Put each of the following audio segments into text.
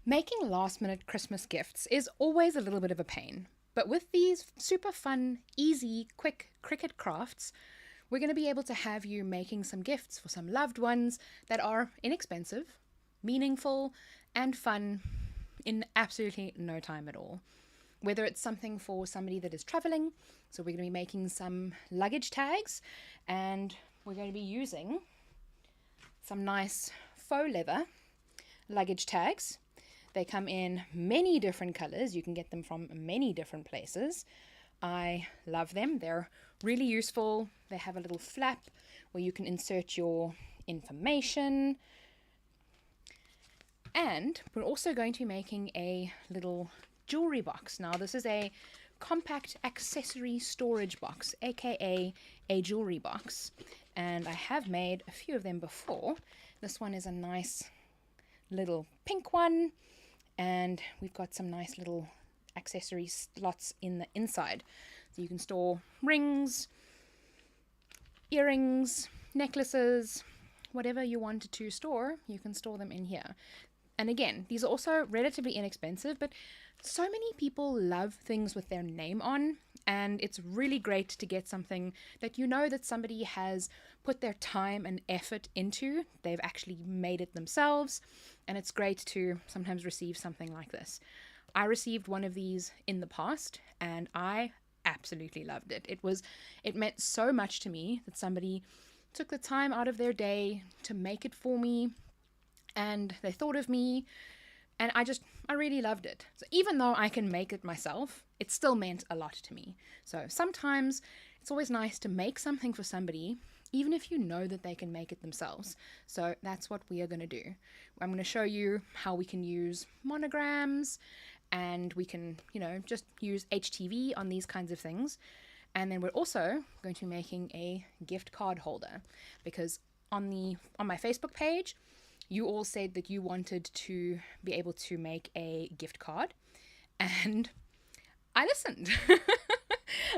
Making last-minute Christmas gifts is always a little bit of a pain, but with these super fun, easy, quick Cricut crafts, we're going to be able to have you making some gifts for some loved ones that are inexpensive, meaningful, and fun in absolutely no time at all. Whether it's something for somebody that is traveling, so we're going to be making some luggage tags, and we're going to be using some nice faux leather luggage tags. They come in many different colors. You can get them from many different places. I love them. They're really useful. They have a little flap where you can insert your information. And we're also going to be making a little jewelry box. Now, this is a compact accessory storage box, aka a jewelry box. And I have made a few of them before. This one is a nice little pink one. And we've got some nice little accessory slots in the inside. So you can store rings, earrings, necklaces, whatever you wanted to store, you can store them in here. And again, these are also relatively inexpensive, but so many people love things with their name on, and it's really great to get something that you know that somebody has put their time and effort into. They've actually made it themselves, and it's great to sometimes receive something like this. I received one of these in the past, and I absolutely loved it. It meant so much to me that somebody took the time out of their day to make it for me, and they thought of me, and I really loved it. So even though I can make it myself, it still meant a lot to me. So sometimes it's always nice to make something for somebody, even if you know that they can make it themselves. So that's what we are going to do. I'm going to show you how we can use monograms, and we can, just use HTV on these kinds of things. And then we're also going to be making a gift card holder, because on my Facebook page, you all said that you wanted to be able to make a gift card, and I listened.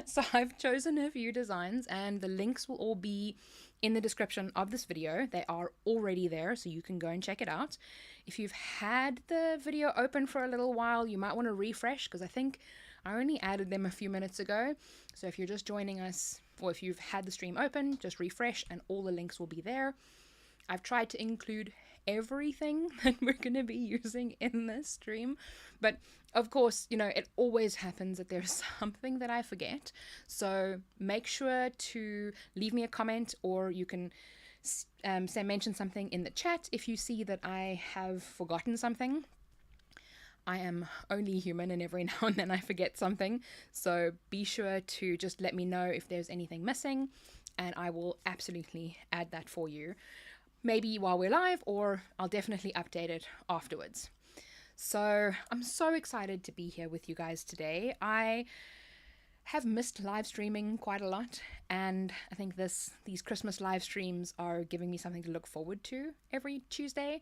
So I've chosen a few designs, and the links will all be in the description of this video. They are already there, so you can go and check it out. If you've had the video open for a little while, you might want to refresh, because I think I only added them a few minutes ago. So if you're just joining us, or if you've had the stream open, just refresh and all the links will be there. I've tried to include everything that we're going to be using in this stream, but of course, it always happens that there's something that I forget. So make sure to leave me a comment, or you can mention something in the chat if you see that I have forgotten something. I am only human, and every now and then I forget something, so be sure to just let me know if there's anything missing, and I will absolutely add that for you. Maybe while we're live, or I'll definitely update it afterwards. So I'm so excited to be here with you guys today. I have missed live streaming quite a lot, and I think these Christmas live streams are giving me something to look forward to every Tuesday,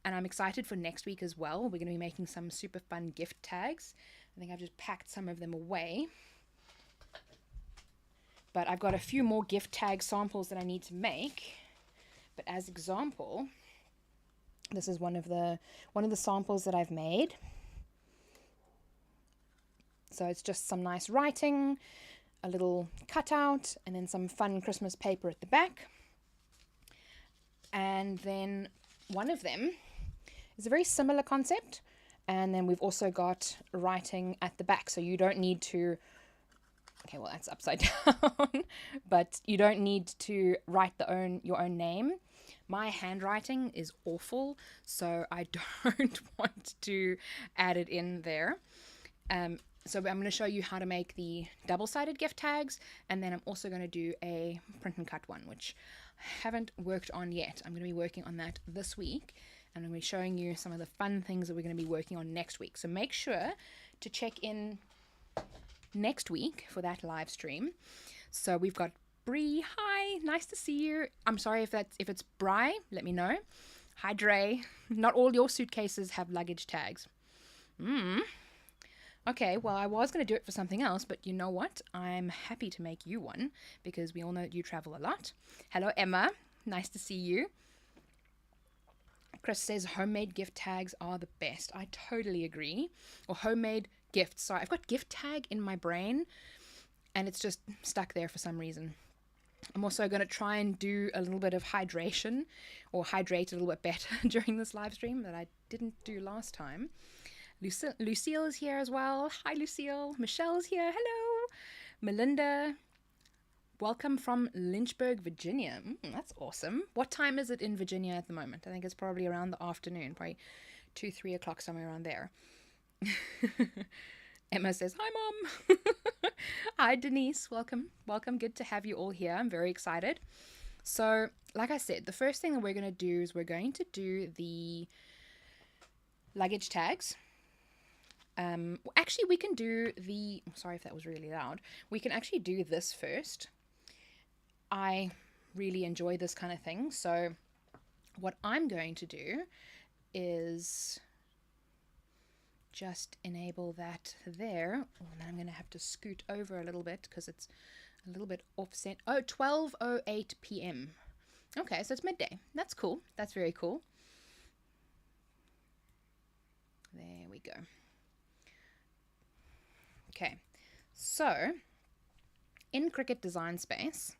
and I'm excited for next week as well. We're going to be making some super fun gift tags. I think I've just packed some of them away, but I've got a few more gift tag samples that I need to make. But as example, this is one of the samples that I've made. So it's just some nice writing, a little cutout, and then some fun Christmas paper at the back. And then one of them is a very similar concept. And then we've also got writing at the back. So you don't need to, okay, well, that's upside down, but you don't need to write your own name. My handwriting is awful, so I don't want to add it in there. So I'm going to show you how to make the double-sided gift tags, and then I'm also going to do a print and cut one, which I haven't worked on yet. I'm going to be working on that this week, and I'm going to be showing you some of the fun things that we're going to be working on next week. So make sure to check in next week for that live stream. So we've got Bree. Hi, nice to see you. I'm sorry if it's Bri, let me know. Hi Dre. Not all your suitcases have luggage tags. Okay, well, I was going to do it for something else, but you know what? I'm happy to make you one, because we all know that you travel a lot. Hello Emma, nice to see you. Chris says homemade gift tags are the best. I totally agree. Or homemade gifts. Sorry, I've got gift tag in my brain and it's just stuck there for some reason. I'm also going to try and do a little bit of hydration or hydrate a little bit better during this live stream that I didn't do last time. Lucille is here as well. Hi, Lucille. Michelle's here. Hello. Melinda. Welcome from Lynchburg, Virginia. That's awesome. What time is it in Virginia at the moment? I think it's probably around the afternoon, probably 2-3 o'clock, somewhere around there. Emma says, hi, Mom. Hi, Denise. Welcome. Welcome. Good to have you all here. I'm very excited. So, like I said, the first thing that we're going to do is we're going to do the luggage tags. Actually, we can do the... Sorry if that was really loud. We can actually do this first. I really enjoy this kind of thing. So what I'm going to do is just enable that there. Oh, and then I'm going to have to scoot over a little bit because it's a little bit offset. Oh, 12:08 p.m. Okay, so it's midday. That's cool. That's very cool. There we go. Okay, so in Cricut Design Space,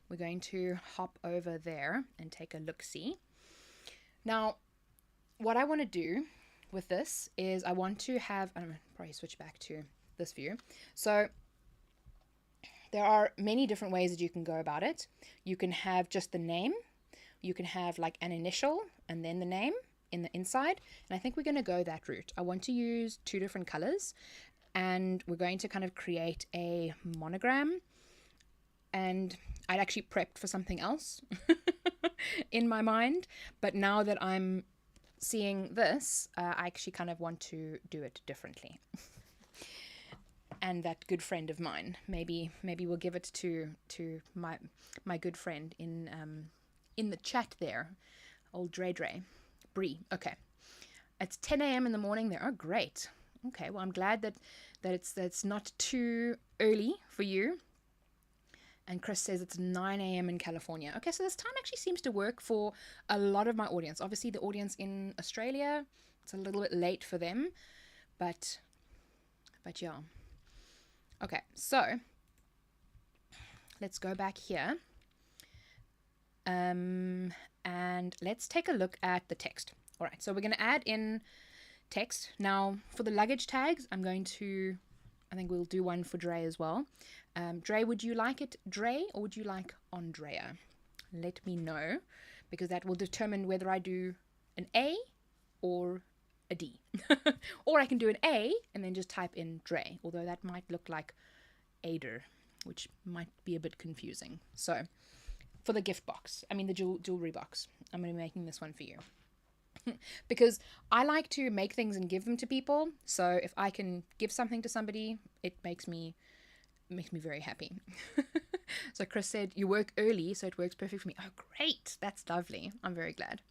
we're going to hop over there and take a look-see. Now, what I want to do with this is I want to have, I'm going to probably switch back to this view. So there are many different ways that you can go about it. You can have just the name. You can have like an initial and then the name in the inside. And I think we're going to go that route. I want to use 2 different colors. And we're going to kind of create a monogram. And I'd actually prepped for something else in my mind. But now that I'm seeing this, I actually kind of want to do it differently. And that good friend of mine, maybe we'll give it to my good friend in the chat there, old Dre Bree. Okay, it's 10 a.m. in the morning there. Oh, great. Okay, well, I'm glad that it's not too early for you. And Chris says it's 9 a.m. in California. Okay, so this time actually seems to work for a lot of my audience. Obviously, the audience in Australia, it's a little bit late for them, but yeah. Okay, so let's go back here. And let's take a look at the text. All right, so we're going to add in text. Now, for the luggage tags, I think we'll do one for Dre as well. Dre, would you like it Dre or would you like Andrea? Let me know, because that will determine whether I do an A or a D. Or I can do an A and then just type in Dre, although that might look like Ader, which might be a bit confusing. So for the gift box, the jewelry box, I'm going to be making this one for you. Because I like to make things and give them to people. So if I can give something to somebody, it makes me very happy. So Chris said, you work early, so it works perfect for me. Oh, great. That's lovely. I'm very glad.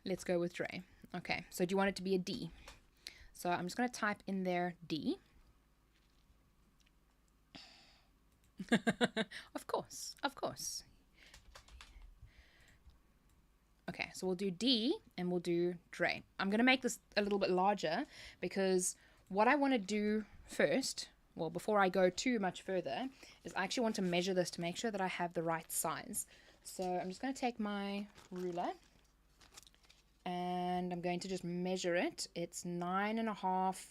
Let's go with Dre. Okay, so do you want it to be a D? So I'm just going to type in there D. Of course. Okay, so we'll do D and we'll do Dre. I'm going to make this a little bit larger because what I want to do first, well, before I go too much further, is I actually want to measure this to make sure that I have the right size. So I'm just going to take my ruler and I'm going to just measure it. It's 9.5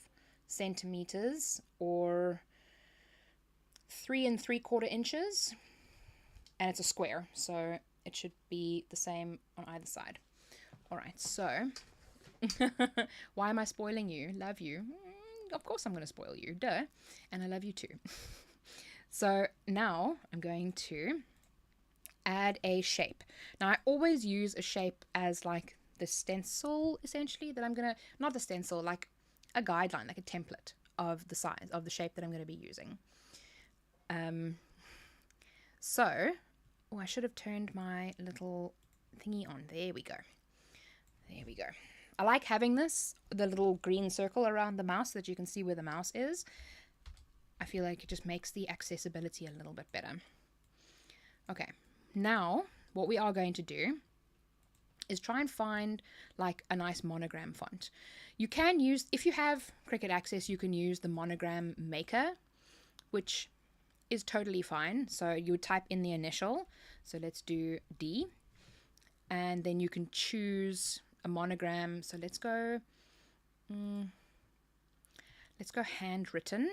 centimeters or 3 3/4 inches, and it's a square, so it should be the same on either side. All right, so why am I spoiling you? Love you. Of course I'm going to spoil you, duh. And I love you too. So now I'm going to add a shape. Now I always use a shape as like the stencil, essentially, that I'm going to, not the stencil, like a guideline, like a template of the size of the shape that I'm going to be using. I should have turned my little thingy on. There we go. I like having the little green circle around the mouse so that you can see where the mouse is. I feel like it just makes the accessibility a little bit better. Okay, now what we are going to do is try and find like a nice Monogram font. You can use, if you have Cricut Access, you can use the Monogram Maker, which is totally fine. So you would type in the initial. So let's do D. And then you can choose a monogram. So let's go handwritten.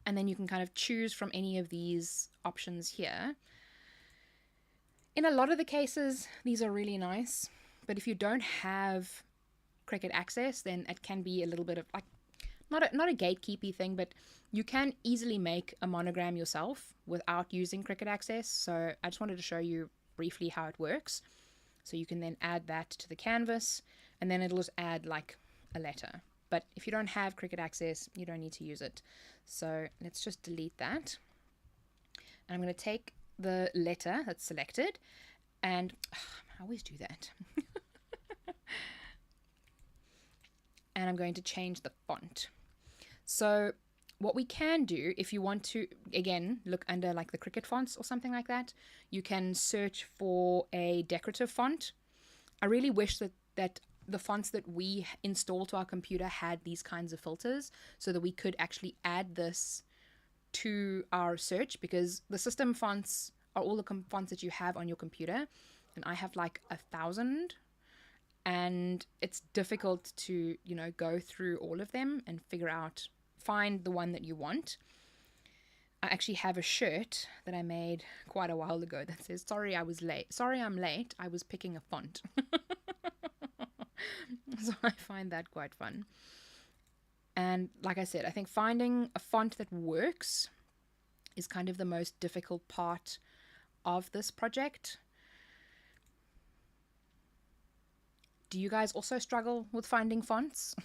And then you can kind of choose from any of these options here. In a lot of the cases, these are really nice. But if you don't have Cricut Access, then it can be a little bit of like, not a gatekeepy thing, but you can easily make a monogram yourself without using Cricut Access. So I just wanted to show you briefly how it works. So you can then add that to the canvas, and then it'll just add like a letter. But if you don't have Cricut Access, you don't need to use it. So let's just delete that. And I'm going to take the letter that's selected, and I always do that. And I'm going to change the font. So what we can do, if you want to, again, look under like the Cricut fonts or something like that, you can search for a decorative font. I really wish that the fonts that we install to our computer had these kinds of filters so that we could actually add this to our search, because the system fonts are all the fonts that you have on your computer, and I have like 1,000, and it's difficult to, you know, go through all of them and find the one that you want. I actually have a shirt that I made quite a while ago that says, sorry I was late. Sorry I'm late. I was picking a font. So I find that quite fun. And like I said, I think finding a font that works is kind of the most difficult part of this project. Do you guys also struggle with finding fonts?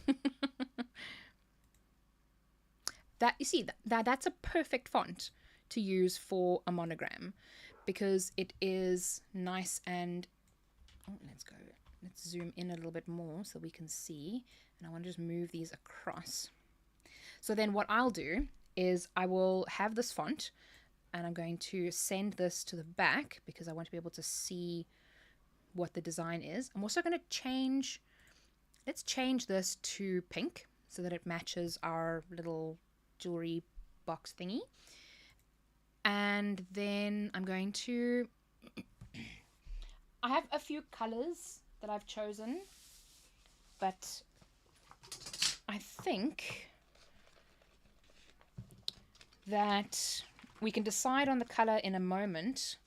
That's a perfect font to use for a monogram, because it is nice and let's zoom in a little bit more so we can see. And I want to just move these across. So then what I'll do is I will have this font, and I'm going to send this to the back because I want to be able to see what the design is. I'm also going to let's change this to pink so that it matches our little jewelry box thingy. And then I'm going to, I have a few colors that I've chosen, but I think that we can decide on the color in a moment,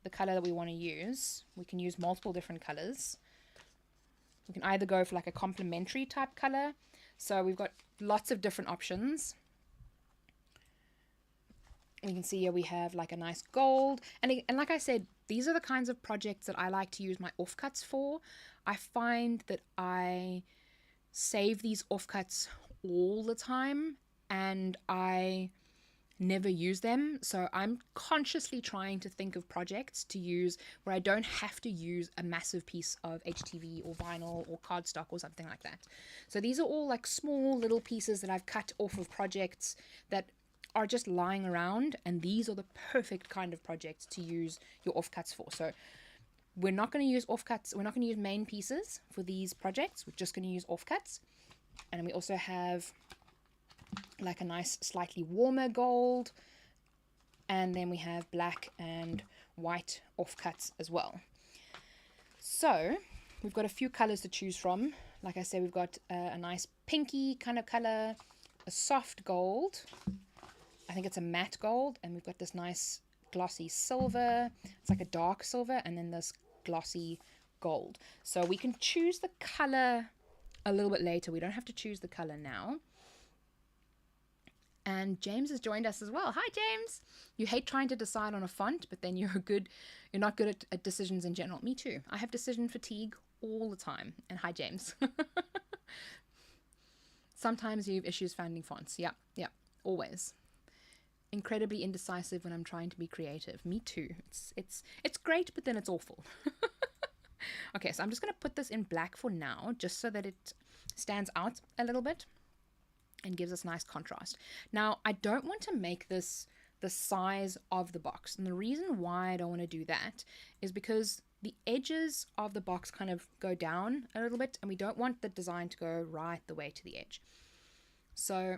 the color that we want to use. We can use multiple different colors. We can either go for like a complementary type color. So we've got lots of different options. We can see here we have like a nice gold. And like I said, these are the kinds of projects that I like to use my offcuts for. I find that I save these offcuts all the time and I never use them. So I'm consciously trying to think of projects to use where I don't have to use a massive piece of HTV or vinyl or cardstock or something like that. So these are all like small little pieces that I've cut off of projects that are just lying around, and these are the perfect kind of projects to use your offcuts for. So we're not going to use offcuts, we're not going to use main pieces for these projects, we're just going to use offcuts. And we also have like a nice slightly warmer gold, and then we have black and white offcuts as well. So we've got a few colors to choose from. Like I said, we've got a nice pinky kind of color, a soft gold, I think it's a matte gold, and we've got this nice glossy silver. It's like a dark silver, and then this glossy gold. So we can choose the color a little bit later. We don't have to choose the color now. And James has joined us as well. Hi, James. You hate trying to decide on a font, but then you're not good at decisions in general. Me too. I have decision fatigue all the time. And hi, James. Sometimes you have issues finding fonts. Yeah, always. Incredibly indecisive when I'm trying to be creative. Me too. It's great, but then it's awful. Okay, so I'm just going to put this in black for now, just so that it stands out a little bit and gives us nice contrast. Now, I don't want to make this the size of the box. And the reason why I don't want to do that is because the edges of the box kind of go down a little bit, and we don't want the design to go right the way to the edge. So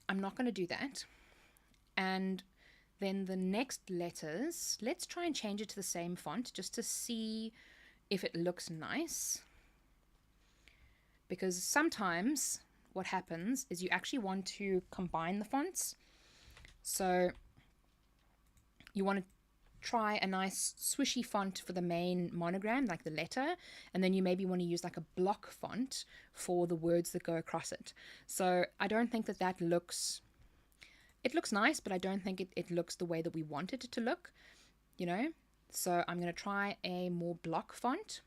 I'm not going to do that. And then the next letters, let's try and change it to the same font just to see if it looks nice. Because sometimes what happens is you actually want to combine the fonts. So you want to try a nice swishy font for the main monogram, like the letter, and then you maybe want to use like a block font for the words that go across it. So I don't think that looks, it looks nice, but I don't think it looks the way that we want it to look, you know. So I'm going to try a more block font.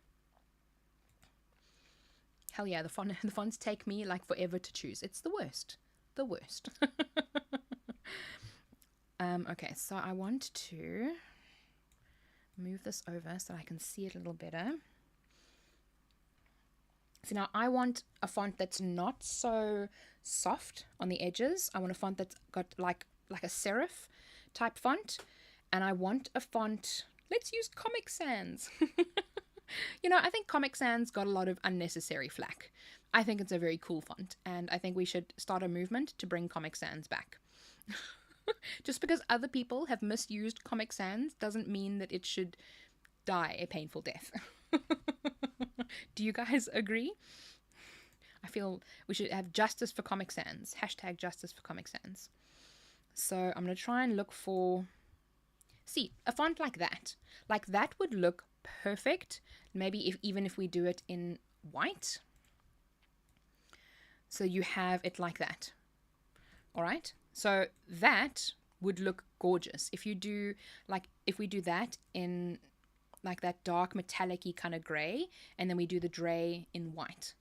Hell yeah, the fonts take me like forever to choose. It's the worst. Okay, so I want to move this over so I can see it a little better. So now I want a font that's not so soft on the edges. I want a font that's got like a serif type font. And I want a font, let's use Comic Sans. You know, I think Comic Sans got a lot of unnecessary flack. I think it's a very cool font, and I think we should start a movement to bring Comic Sans back. Just because other people have misused Comic Sans doesn't mean that it should die a painful death. Do you guys agree? I feel we should have justice for Comic Sans. # justice for Comic Sans. So I'm going to try and look for... See, a font like that. Like that would look perfect. Maybe even if we do it in white. So you have it like that. All right. So that would look gorgeous. If we do that in like that dark metallic-y kind of gray, and then we do the gray in white.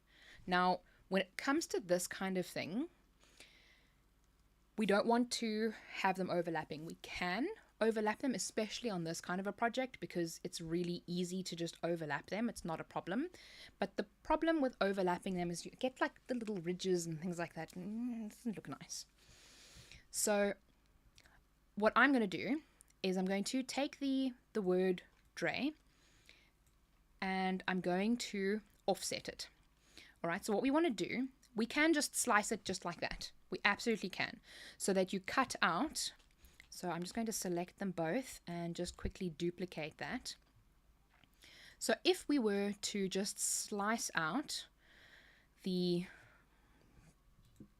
Now, when it comes to this kind of thing, we don't want to have them overlapping. We can overlap them, especially on this kind of a project, because it's really easy to just overlap them. It's not a problem. But the problem with overlapping them is you get like the little ridges and things like that. It doesn't look nice. So what I'm going to do is I'm going to take the word Dre and I'm going to offset it. All right, so what we want to do, we can just slice it just like that. We absolutely can. So that you cut out. So I'm just going to select them both and just quickly duplicate that. So if we were to just slice out the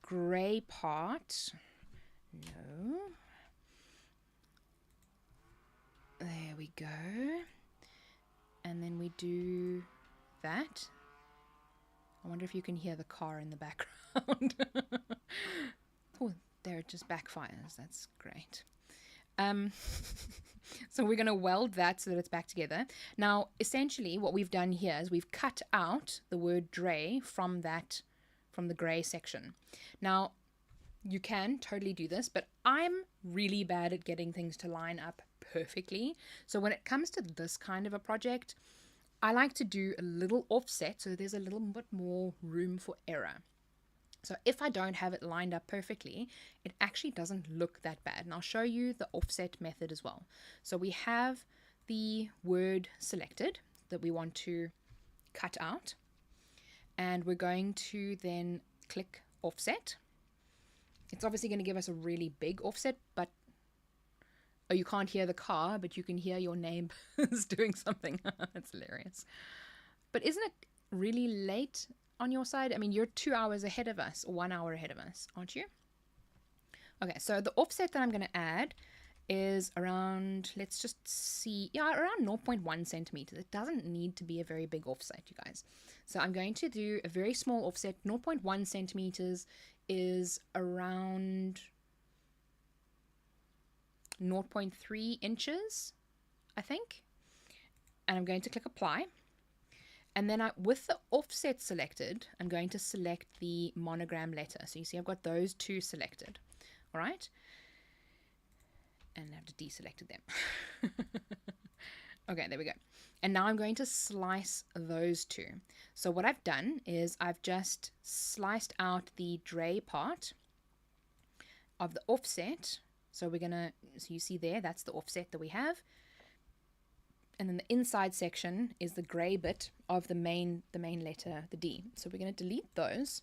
gray part, no, there we go, and then we do that. I wonder if you can hear the car in the background. Oh, there it just backfires. That's great. So we're going to weld that so that it's back together. Now, essentially what we've done here is we've cut out the word Dre from the gray section. Now, you can totally do this, but I'm really bad at getting things to line up perfectly. So when it comes to this kind of a project, I like to do a little offset so there's a little bit more room for error. So if I don't have it lined up perfectly, it actually doesn't look that bad. And I'll show you the offset method as well. So we have the word selected that we want to cut out. And we're going to then click offset. It's obviously going to give us a really big offset, but oh, you can't hear the car, but you can hear your neighbors doing something. That's hilarious. But isn't it really late on your side? I mean, you're 2 hours ahead of us, or 1 hour ahead of us, aren't you? Okay, so the offset that I'm going to add is around, let's just see, yeah, around 0.1 centimeters. It doesn't need to be a very big offset, you guys. So I'm going to do a very small offset. 0.1 centimeters is around 0.3 inches, I think. And I'm going to click apply. And then with the offset selected, I'm going to select the monogram letter. So you see I've got those two selected. All right. And I have to deselected them. Okay, there we go. And now I'm going to slice those two. So what I've done is I've just sliced out the Dre part of the offset So we're gonna, so you see there, that's the offset that we have. And then the inside section is the gray bit of the main letter, the D. So we're gonna delete those.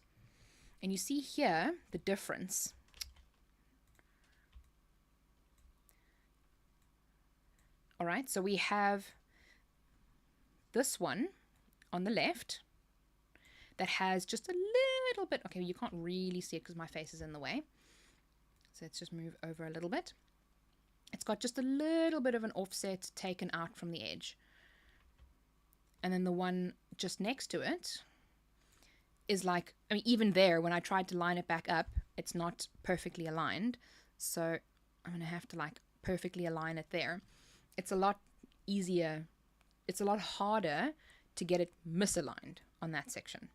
And you see here the difference. All right, so we have this one on the left that has just a little bit, okay, you can't really see it because my face is in the way. So let's just move over a little bit. It's got just a little bit of an offset taken out from the edge. And then the one just next to it is like, I mean, even there, when I tried to line it back up, it's not perfectly aligned. So I'm going to have to like perfectly align it there. It's a lot easier. It's a lot harder to get it misaligned on that section.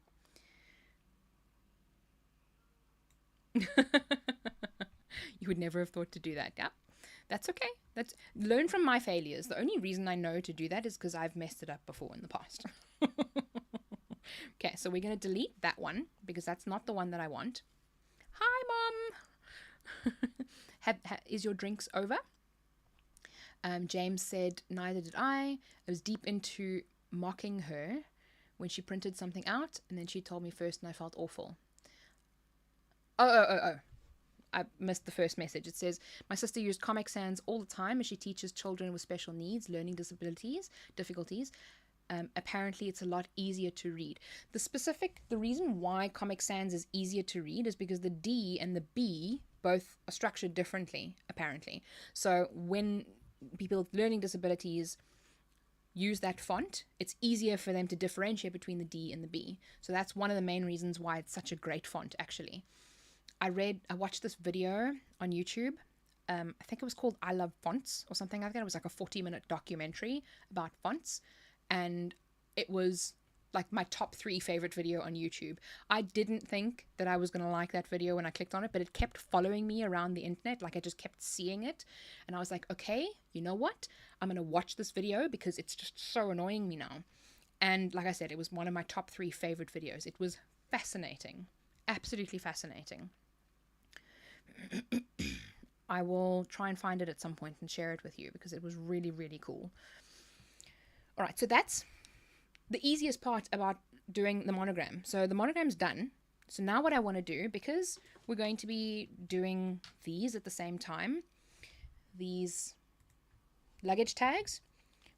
You would never have thought to do that. Yeah, that's okay. That's learn from my failures. The only reason I know to do that is because I've messed it up before in the past. Okay, so we're going to delete that one because that's not the one that I want. Hi, Mom. Is your drinks over? James said, neither did I. I was deep into mocking her when she printed something out, and then she told me first, and I felt awful. Oh. I missed the first message. It says, my sister used Comic Sans all the time as she teaches children with special needs, learning difficulties. Apparently, it's a lot easier to read. The reason why Comic Sans is easier to read is because the D and the B both are structured differently, apparently. So when people with learning disabilities use that font, it's easier for them to differentiate between the D and the B. So that's one of the main reasons why it's such a great font, actually. I watched this video on YouTube. I think it was called I Love Fonts or something like that. It was like a 40-minute documentary about fonts. And it was like my top 3 favorite video on YouTube. I didn't think that I was going to like that video when I clicked on it, but it kept following me around the internet. Like I just kept seeing it. And I was like, okay, you know what? I'm going to watch this video because it's just so annoying me now. And like I said, it was one of my top 3 favorite videos. It was fascinating. Absolutely fascinating. I will try and find it at some point and share it with you because it was really, really cool. All right, so that's the easiest part about doing the monogram. So the monogram's done. So now what I want to do, because we're going to be doing these at the same time, these luggage tags,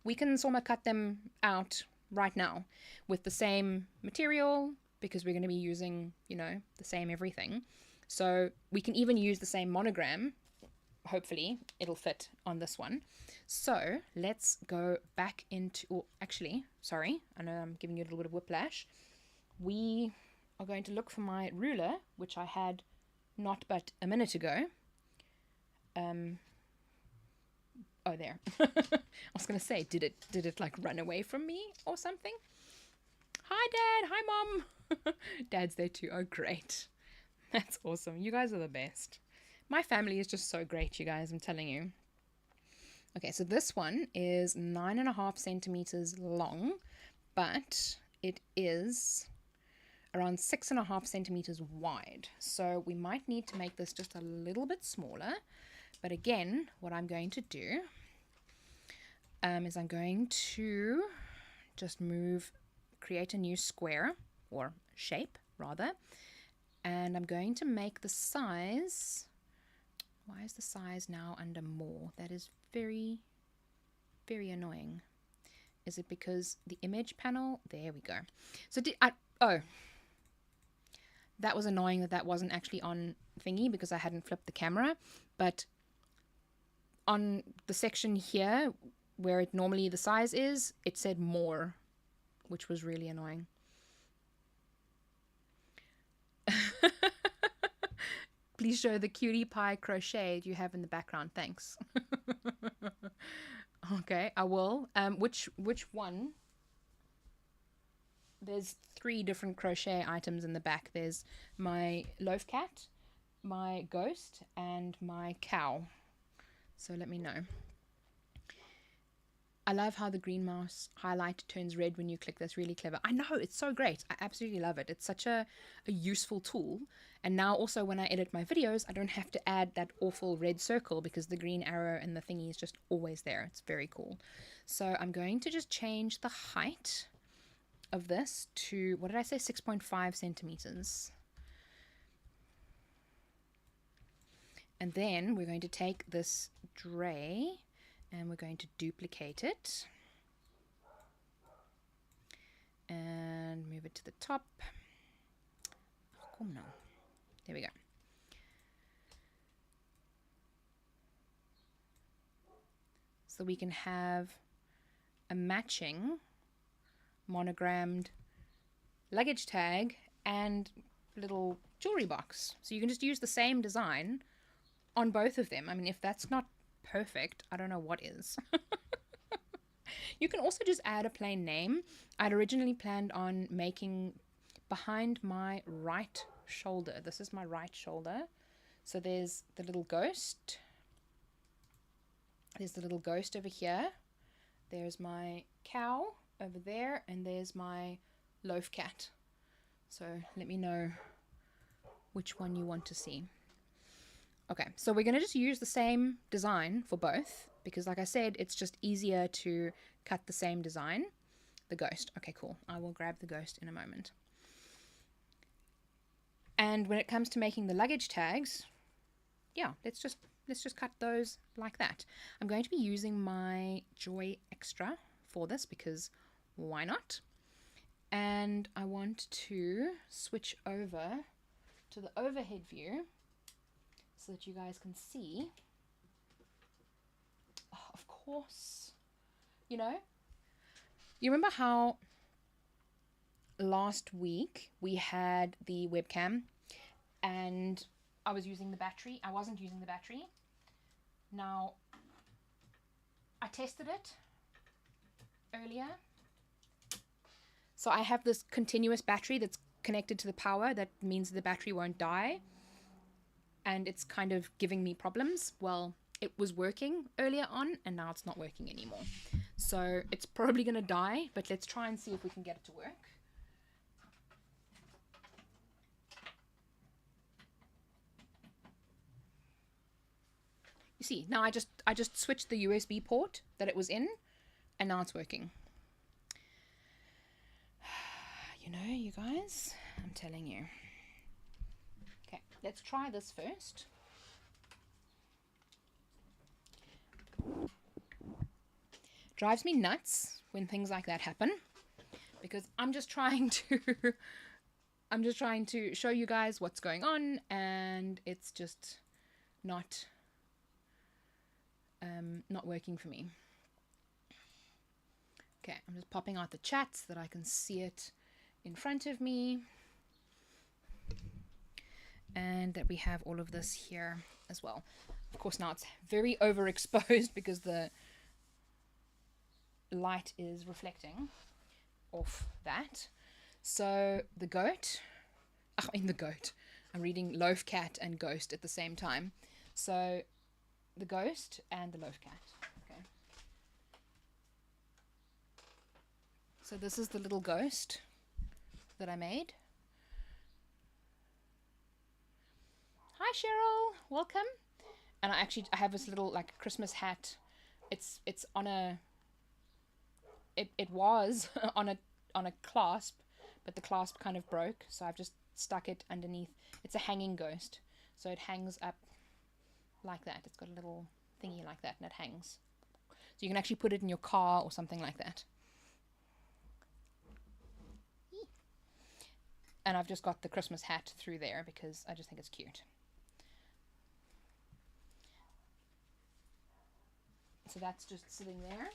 we can sort of cut them out right now with the same material because we're going to be using, the same everything. So we can even use the same monogram. Hopefully it'll fit on this one. So let's go back into, sorry, I know I'm giving you a little bit of whiplash. We are going to look for my ruler, which I had not but a minute ago. Oh, there. I was going to say, did it like run away from me or something? Hi, Dad. Hi, Mom. Dad's there too. Oh, great. That's awesome. You guys are the best. My family is just so great, you guys, I'm telling you. Okay, so this one is 9.5 centimeters long, but it is around 6.5 centimeters wide. So we might need to make this just a little bit smaller. But again, what I'm going to do is I'm going to just create a new square, or shape, rather. And I'm going to make the size... Why is the size now under more? That is very, very annoying. Is it because the image panel? There we go. So that was annoying that wasn't actually on thingy because I hadn't flipped the camera. But on the section here where it normally the size is, it said more, which was really annoying. Please show the cutie pie crochet you have in the background. Thanks. Okay, I will. Which one? There's 3 different crochet items in the back. There's my loaf cat, my ghost, and my cow. So let me know. I love how the green mouse highlight turns red when you click. That's really clever. I know, it's so great. I absolutely love it. It's such a useful tool. And now also when I edit my videos, I don't have to add that awful red circle because the green arrow and the thingy is just always there. It's very cool. So I'm going to just change the height of this to, what did I say, 6.5 centimeters. And then we're going to take this tray and we're going to duplicate it and move it to the top. Oh no. There we go. So we can have a matching monogrammed luggage tag and little jewelry box. So you can just use the same design on both of them. I mean, if that's not perfect, I don't know what is. You can also just add a plain name. I'd originally planned on making behind my right shoulder. This is my right shoulder. So there's the little ghost. There's the little ghost over here. There's my cow over there. And there's my loaf cat. So let me know which one you want to see. Okay, so we're going to just use the same design for both because like I said, it's just easier to cut the same design. The ghost. Okay, cool. I will grab the ghost in a moment. And when it comes to making the luggage tags, yeah, let's just cut those like that. I'm going to be using my Joy Extra for this because why not? And I want to switch over to the overhead view so that you guys can see. Oh, of course. You know, you remember how last week we had the webcam and I was using the battery. I wasn't using the battery. Now, I tested it earlier. So I have this continuous battery that's connected to the power. That means the battery won't die. And it's kind of giving me problems. Well, it was working earlier on and now it's not working anymore. So it's probably going to die, but let's try and see if we can get it to work. You see, now I just switched the USB port that it was in and now it's working. You know, you guys, I'm telling you. Okay, let's try this first. Drives me nuts when things like that happen because I'm just trying to show you guys what's going on and it's just not working for me. Okay, I'm just popping out the chat so that I can see it in front of me. And that we have all of this here as well. Of course, now it's very overexposed because the light is reflecting off that. So the goat, I'm reading loaf cat and ghost at the same time. So the ghost and the loaf cat. Okay. So this is the little ghost that I made. Hi Cheryl, welcome. And I have this little like Christmas hat. It's on a it was on a clasp, but the clasp kind of broke, so I've just stuck it underneath. It's a hanging ghost, so it hangs up like that. It's got a little thingy like that and it hangs. So you can actually put it in your car or something like that. And I've just got the Christmas hat through there because I just think it's cute. So that's just sitting there.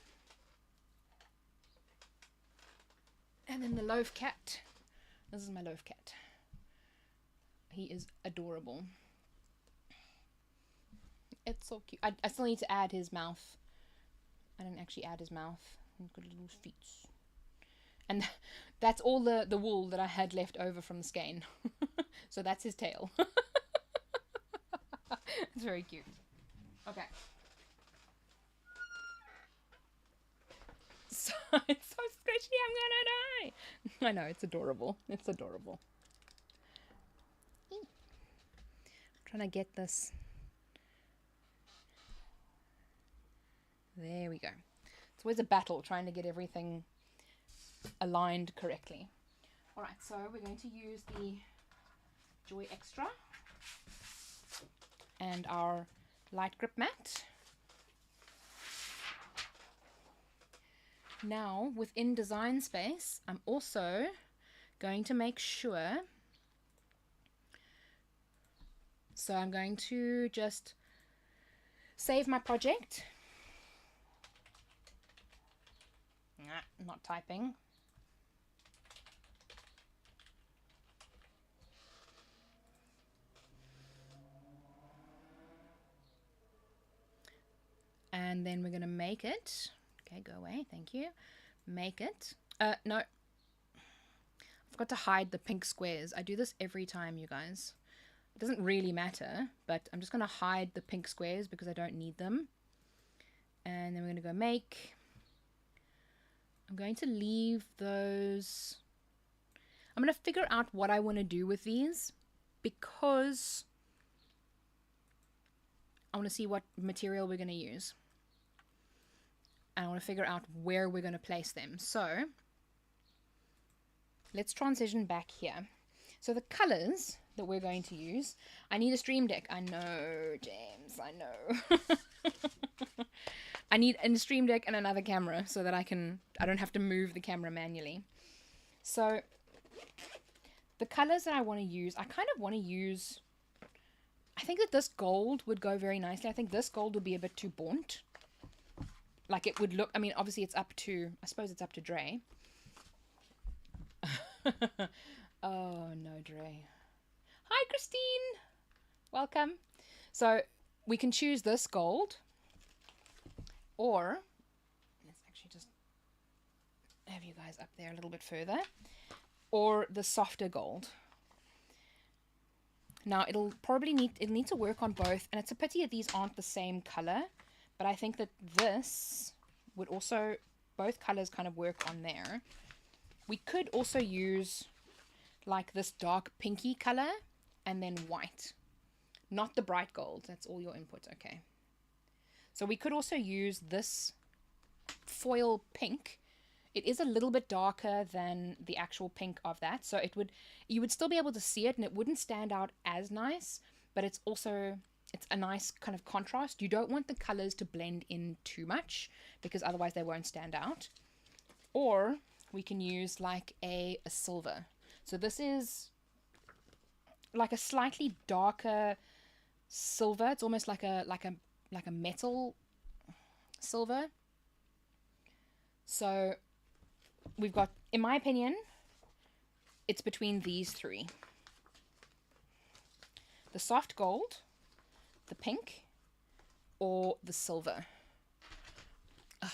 And then the loaf cat. This is my loaf cat. He is adorable. It's so cute. I still need to add his mouth. I didn't actually add his mouth. He's got little feet. And that's all the wool that I had left over from the skein. So that's his tail. It's very cute. Okay. It's so squishy, I'm gonna die. I know, it's adorable. It's adorable. Trying to get this. There we go. It's always a battle trying to get everything aligned correctly. Alright, so we're going to use the Joy Extra and our light grip mat. Now, within Design Space, I'm also going to make sure. So I'm going to just save my project. Not typing. And then we're going to make it. Okay, go away. Thank you. Make it. No. I forgot to hide the pink squares. I do this every time, you guys. It doesn't really matter, but I'm just going to hide the pink squares because I don't need them. And then we're going to go make. I'm going to leave those. I'm going to figure out what I want to do with these because I want to see what material we're going to use. And I want to figure out where we're going to place them. So let's transition back here. So the colors that we're going to use, I need a stream deck. I know, James, I know. I need a stream deck and another camera so that I don't have to move the camera manually. So the colors that I want to use, I kind of want to use, I think that this gold would go very nicely. I think this gold would be a bit too burnt. Like it would look, I mean, obviously it's up to, I suppose it's up to Dre. Oh, no, Dre. Hi, Christine. Welcome. So we can choose this gold or, let's actually just have you guys up there a little bit further, or the softer gold. Now it'll need to work on both, and it's a pity that these aren't the same color. But I think that this would also, both colors kind of work on there. We could also use like this dark pinky color and then white. Not the bright gold. That's all your input. Okay. So we could also use this foil pink. It is a little bit darker than the actual pink of that. So you would still be able to see it and it wouldn't stand out as nice, but it's a nice kind of contrast. You don't want the colors to blend in too much because otherwise they won't stand out. Or we can use like a silver. So this is like a slightly darker silver. It's almost like a metal silver. So we've got, in my opinion, it's between these three. The soft gold, the pink, or the silver.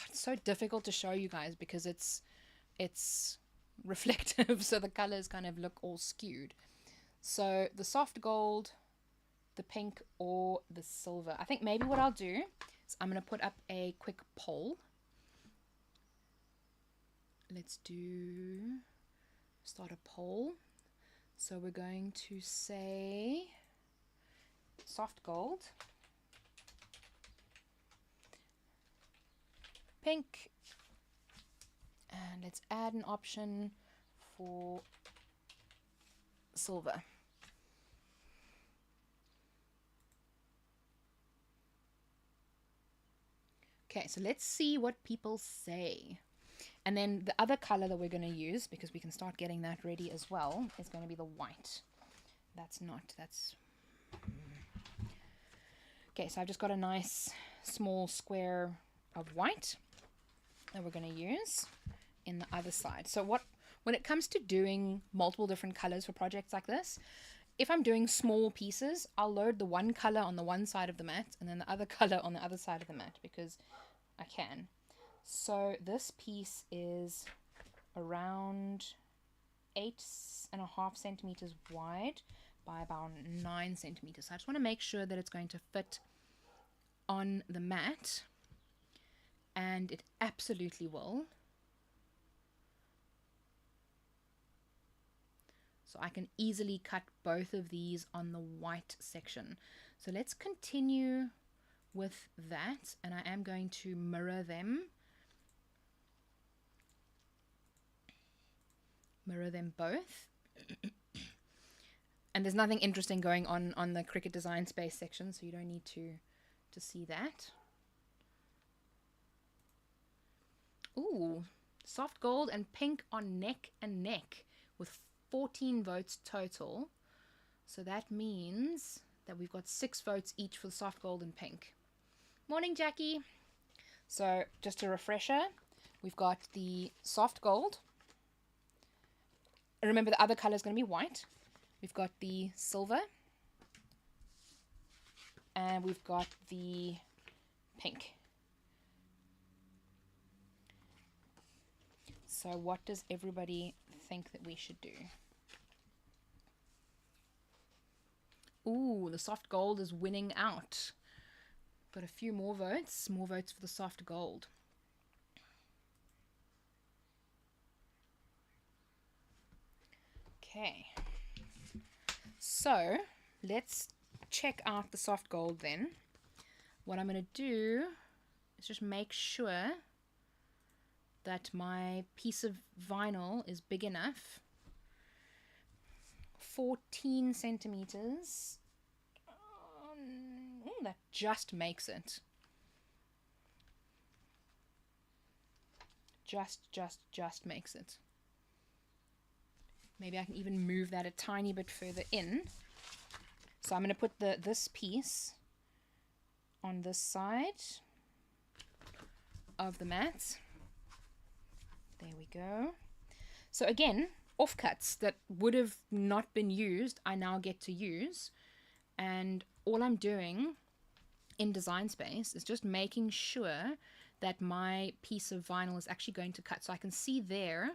It's so difficult to show you guys because it's reflective, so the colors kind of look all skewed. So the soft gold, the pink, or the silver. I think maybe what I'll do is I'm going to put up a quick poll. Let's start a poll. So we're going to say soft gold, pink, and let's add an option for silver. Okay, so let's see what people say. And then the other color that we're going to use, because we can start getting that ready as well, is going to be the white. Okay, so I've just got a nice small square of white that we're going to use in the other side. So when it comes to doing multiple different colors for projects like this, if I'm doing small pieces, I'll load the one color on the one side of the mat and then the other color on the other side of the mat because I can. So this piece is around 8.5 centimeters wide by about 9 centimeters. So I just want to make sure that it's going to fit on the mat, and it absolutely will. So I can easily cut both of these on the white section. So let's continue with that, and I am going to mirror them. Mirror them both. And there's nothing interesting going on the Cricut Design Space section, so you don't need to see that. Ooh, soft gold and pink on neck and neck with 14 votes total. So that means that we've got 6 votes each for the soft gold and pink. Morning, Jackie. So just a refresher, we've got the soft gold. Remember, the other color is going to be white. We've got the silver. And we've got the pink. So what does everybody think that we should do? Ooh, the soft gold is winning out. Got a few more votes for the soft gold. Okay, so let's check out the soft gold then. What I'm going to do is just make sure that my piece of vinyl is big enough. 14 centimeters. That just makes it. Just makes it. Maybe I can even move that a tiny bit further in. So I'm going to put this piece on this side of the mat. There we go. So again, offcuts that would have not been used, I now get to use. And all I'm doing in Design Space is just making sure that my piece of vinyl is actually going to cut. So I can see there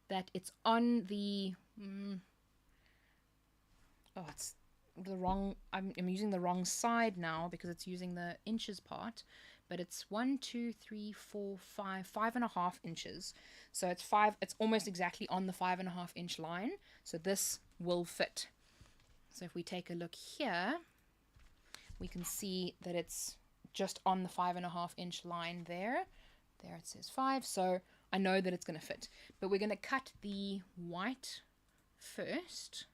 that it's on the it's the wrong, I'm using the wrong side now because it's using the inches part, but it's 1, 2, 3, 4, 5.5 inches. So it's almost exactly on the 5.5 inch line. So this will fit. So if we take a look here, we can see that it's just on the 5.5 inch line there. There it says 5. So I know that it's going to fit. But we're going to cut the white first.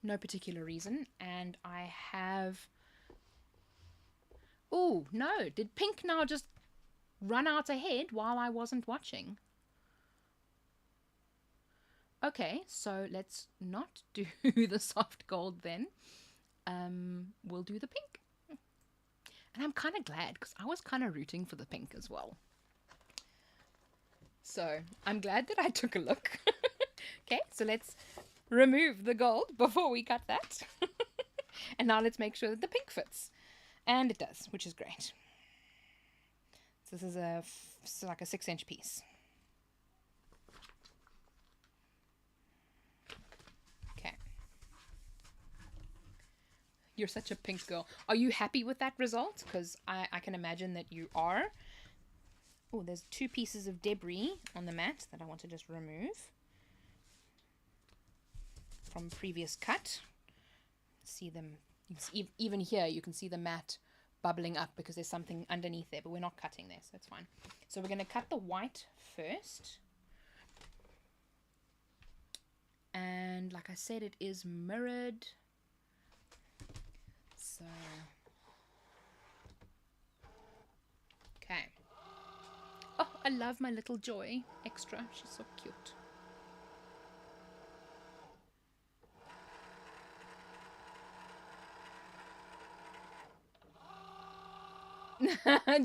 No particular reason. And I have... Oh, no. Did pink now just run out ahead while I wasn't watching? Okay, so let's not do the soft gold then. We'll do the pink. And I'm kind of glad because I was kind of rooting for the pink as well. So I'm glad that I took a look. Okay, so let's remove the gold before we cut that. And now let's make sure that the pink fits. And it does, which is great. So this is like a 6-inch piece. Okay. You're such a pink girl. Are you happy with that result? Because I can imagine that you are. Oh, there's 2 pieces of debris on the mat that I want to just remove from previous cut. See them, even here you can see the mat bubbling up because there's something underneath there, but we're not cutting there, so it's fine. So we're going to cut the white first. And like I said, it is mirrored. So, okay. Oh, I love my little Joy extra. She's so cute.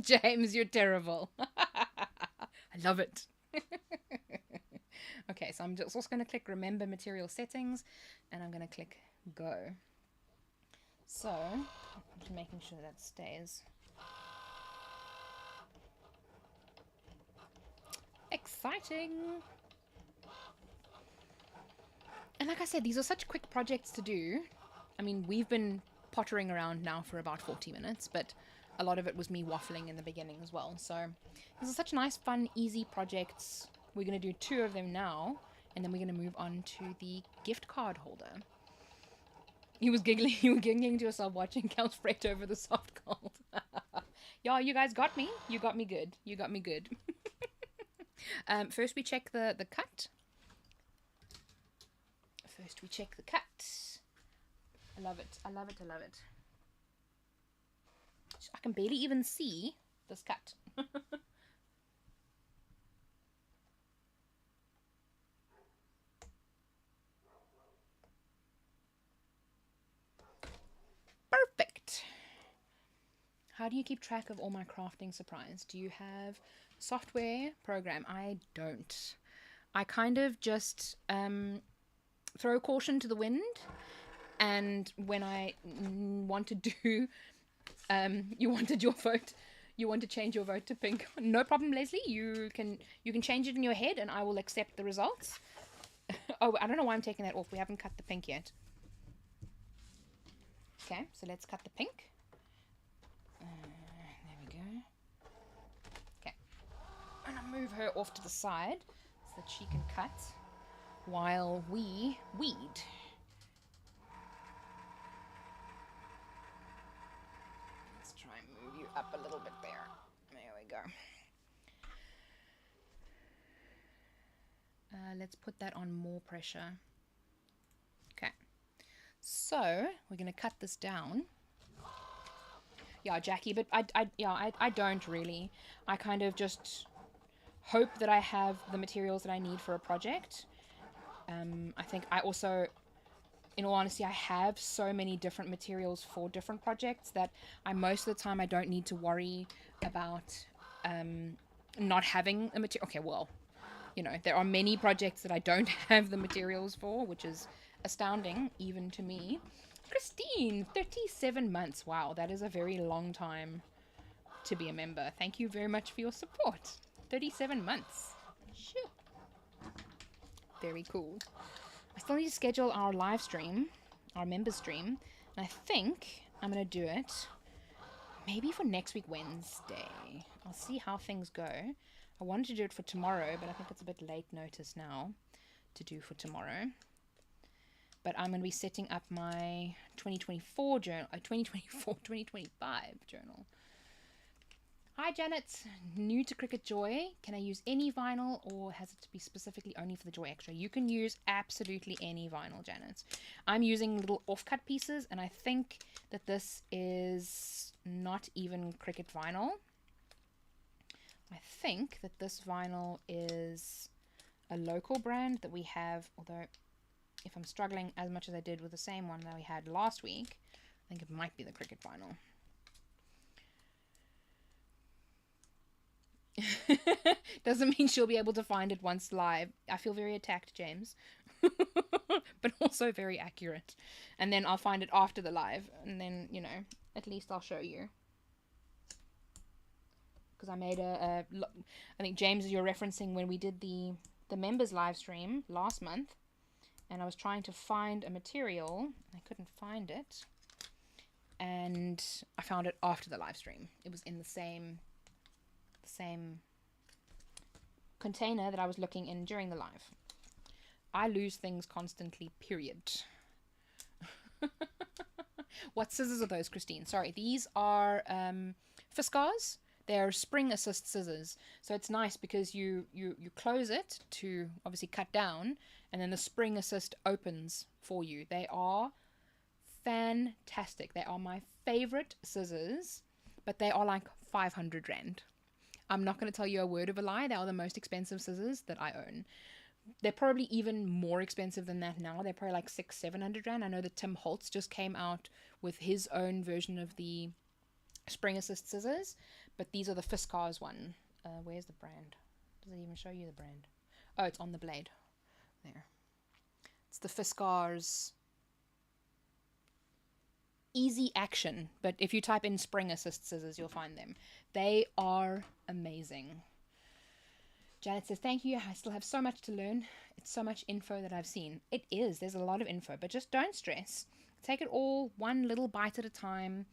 James, you're terrible. I love it. Okay, so I'm just also going to click Remember Material Settings, and I'm going to click Go. So, I'm just making sure that stays. Exciting! And like I said, these are such quick projects to do. I mean, we've been pottering around now for about 40 minutes, but a lot of it was me waffling in the beginning as well. So these are such nice, fun, easy projects. We're going to do 2 of them now, And then we're going to move on to the gift card holder. You were giggling to yourself watching Kel's fret over the soft gold. Yeah, you guys got me. You got me good. You got me good. First we check the cut. I love it. I love it. I love it. I can barely even see this cut. Perfect. How do you keep track of all my crafting supplies? Do you have software program? I don't. I kind of just throw caution to the wind, and when I want to do you wanted your vote, you want to change your vote to pink, no problem, Leslie. You can change it in your head and I will accept the results. Oh, I don't know why I'm taking that off. We haven't cut the pink yet. Okay, so let's cut the pink. There we go. Okay, I'm gonna move her off to the side so that she can cut while we weed. Let's try and move you up a little bit there. There we go. Let's put that on more pressure. Okay, so we're gonna cut this down. Yeah, Jackie, but I don't really. I kind of just hope that I have the materials that I need for a project. I think I also, in all honesty, I have so many different materials for different projects that most of the time I don't need to worry about not having a material. Okay, well, you know, there are many projects that I don't have the materials for, which is astounding even to me. Christine, 37 months. Wow, that is a very long time to be a member. Thank you very much for your support. 37 months. Sure. Very cool. I still need to schedule our live stream, our member stream, and I think I'm going to do it maybe for next week, Wednesday. I'll see how things go. I wanted to do it for tomorrow, but I think it's a bit late notice now to do for tomorrow. But I'm going to be setting up my 2024 journal, 2025 journal. Hi Janet, new to Cricut Joy. Can I use any vinyl or has it to be specifically only for the Joy Extra? You can use absolutely any vinyl, Janet. I'm using little offcut pieces and I think that this is not even Cricut vinyl. I think that this vinyl is a local brand that we have, although if I'm struggling as much as I did with the same one that we had last week, I think it might be the Cricut vinyl. Doesn't mean she'll be able to find it once live. I feel very attacked, James. But also very accurate. And then I'll find it after the live. And then, you know, at least I'll show you. Because I made I think, James, you're referencing when we did the members live stream last month. And I was trying to find a material. I couldn't find it. And I found it after the live stream. It was in the same container that I was looking in during the live. I lose things constantly, period. What scissors are those, Christine? Sorry, these are Fiskars. They're spring assist scissors. So it's nice because you close it to obviously cut down and then the spring assist opens for you. They are fantastic. They are my favorite scissors, but they are like 500 Rand. I'm not going to tell you a word of a lie. They are the most expensive scissors that I own. They're probably even more expensive than that now. They're probably like 600-700 Rand. I know that Tim Holtz just came out with his own version of the spring assist scissors, but these are the Fiskars one. Where's the brand? Does it even show you the brand? Oh, it's on the blade. There. It's the Fiskars Easy Action, but if you type in spring assist scissors, you'll find them. They are amazing. Janet says, thank you. I still have so much to learn. It's so much info that I've seen. It is. There's a lot of info, but just don't stress. Take it all one little bite at a time.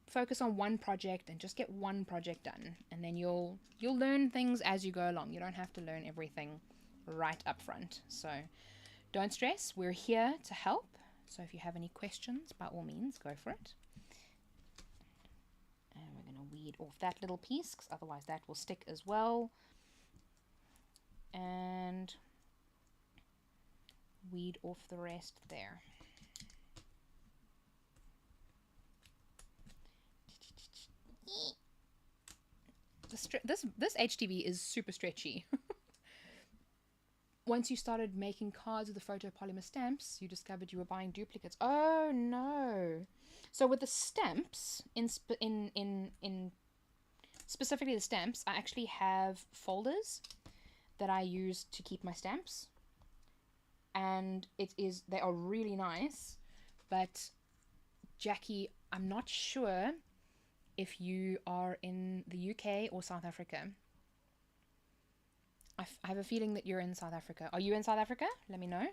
Focus on one project and just get one project done. And then you'll learn things as you go along. You don't have to learn everything right up front. So don't stress, we're here to help. So if you have any questions, by all means, go for it. And we're going to weed off that little piece, because otherwise that will stick as well. And weed off the rest there. This HTV is super stretchy. Once you started making cards with the photopolymer stamps, you discovered you were buying duplicates. Oh no! So with the stamps, in specifically the stamps, I actually have folders that I use to keep my stamps, and they are really nice. But Jackie, I'm not sure if you are in the UK or South Africa. I have a feeling that you're in South Africa. Are you in South Africa? Let me know.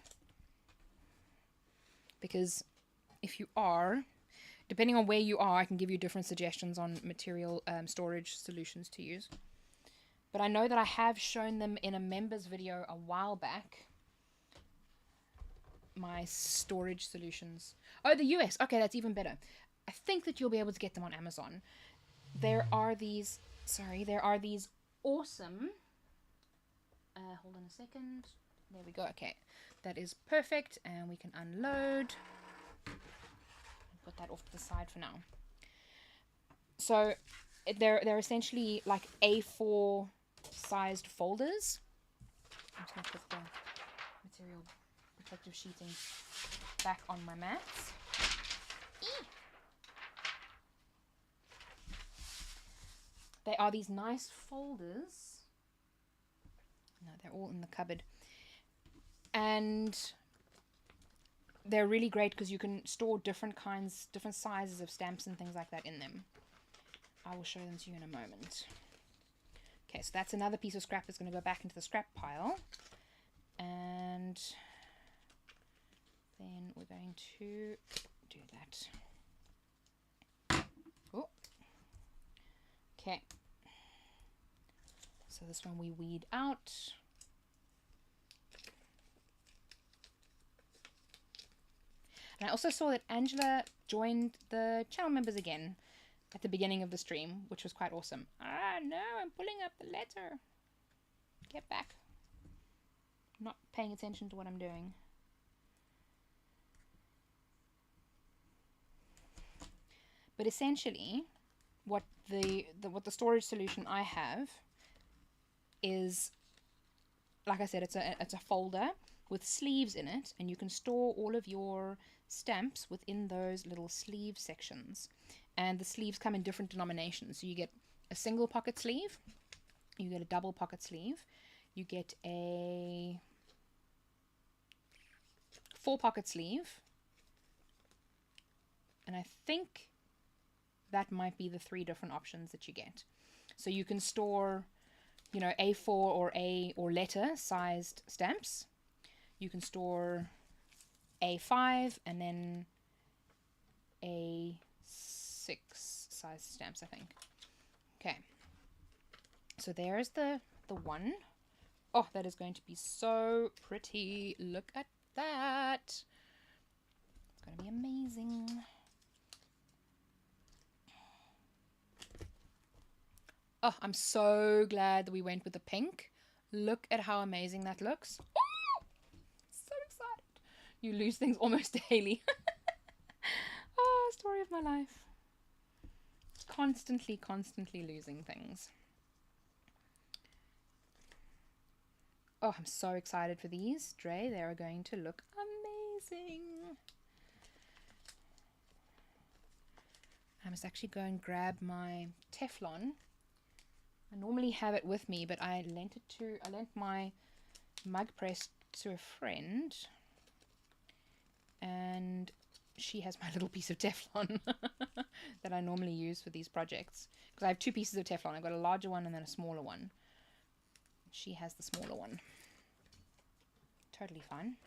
Because if you are, depending on where you are, I can give you different suggestions on material storage solutions to use. But I know that I have shown them in a members video a while back. My storage solutions. Oh, the US. Okay, that's even better. I think that you'll be able to get them on Amazon. There are these awesome... hold on a second. There we go. Okay, that is perfect, and we can unload. Put that off to the side for now. So they're essentially like A4 sized folders. I'm just going to put the material protective sheeting back on my mats. They are these nice folders. No, they're all in the cupboard. And they're really great because you can store different sizes of stamps and things like that in them. I will show them to you in a moment. Okay, so that's another piece of scrap that's going to go back into the scrap pile. And then we're going to do that. Oh. Okay. So this one we weed out. And I also saw that Angela joined the channel members again at the beginning of the stream, which was quite awesome. Ah, no, I'm pulling up the letter. Get back. I'm not paying attention to what I'm doing. But essentially, what the storage solution I have is, like I said, it's a folder with sleeves in it, and you can store all of your stamps within those little sleeve sections. And the sleeves come in different denominations. So you get a single pocket sleeve, you get a double pocket sleeve, you get a 4 pocket sleeve, and I think that might be the 3 different options that you get. So you can store, you know, A4 or letter sized stamps. You can store A5 and then A6 size stamps, I think. Okay. So there's the one. Oh, that is going to be so pretty. Look at that. It's going to be amazing. Oh, I'm so glad that we went with the pink. Look at how amazing that looks. Oh, so excited. You lose things almost daily. Oh, story of my life. Constantly losing things. Oh, I'm so excited for these, Dre. They are going to look amazing. I must actually go and grab my Teflon. I normally have it with me, but I lent my mug press to a friend, and she has my little piece of Teflon that I normally use for these projects, because I have 2 pieces of Teflon. I've got a larger one and then a smaller one. She has the smaller one. Totally fine.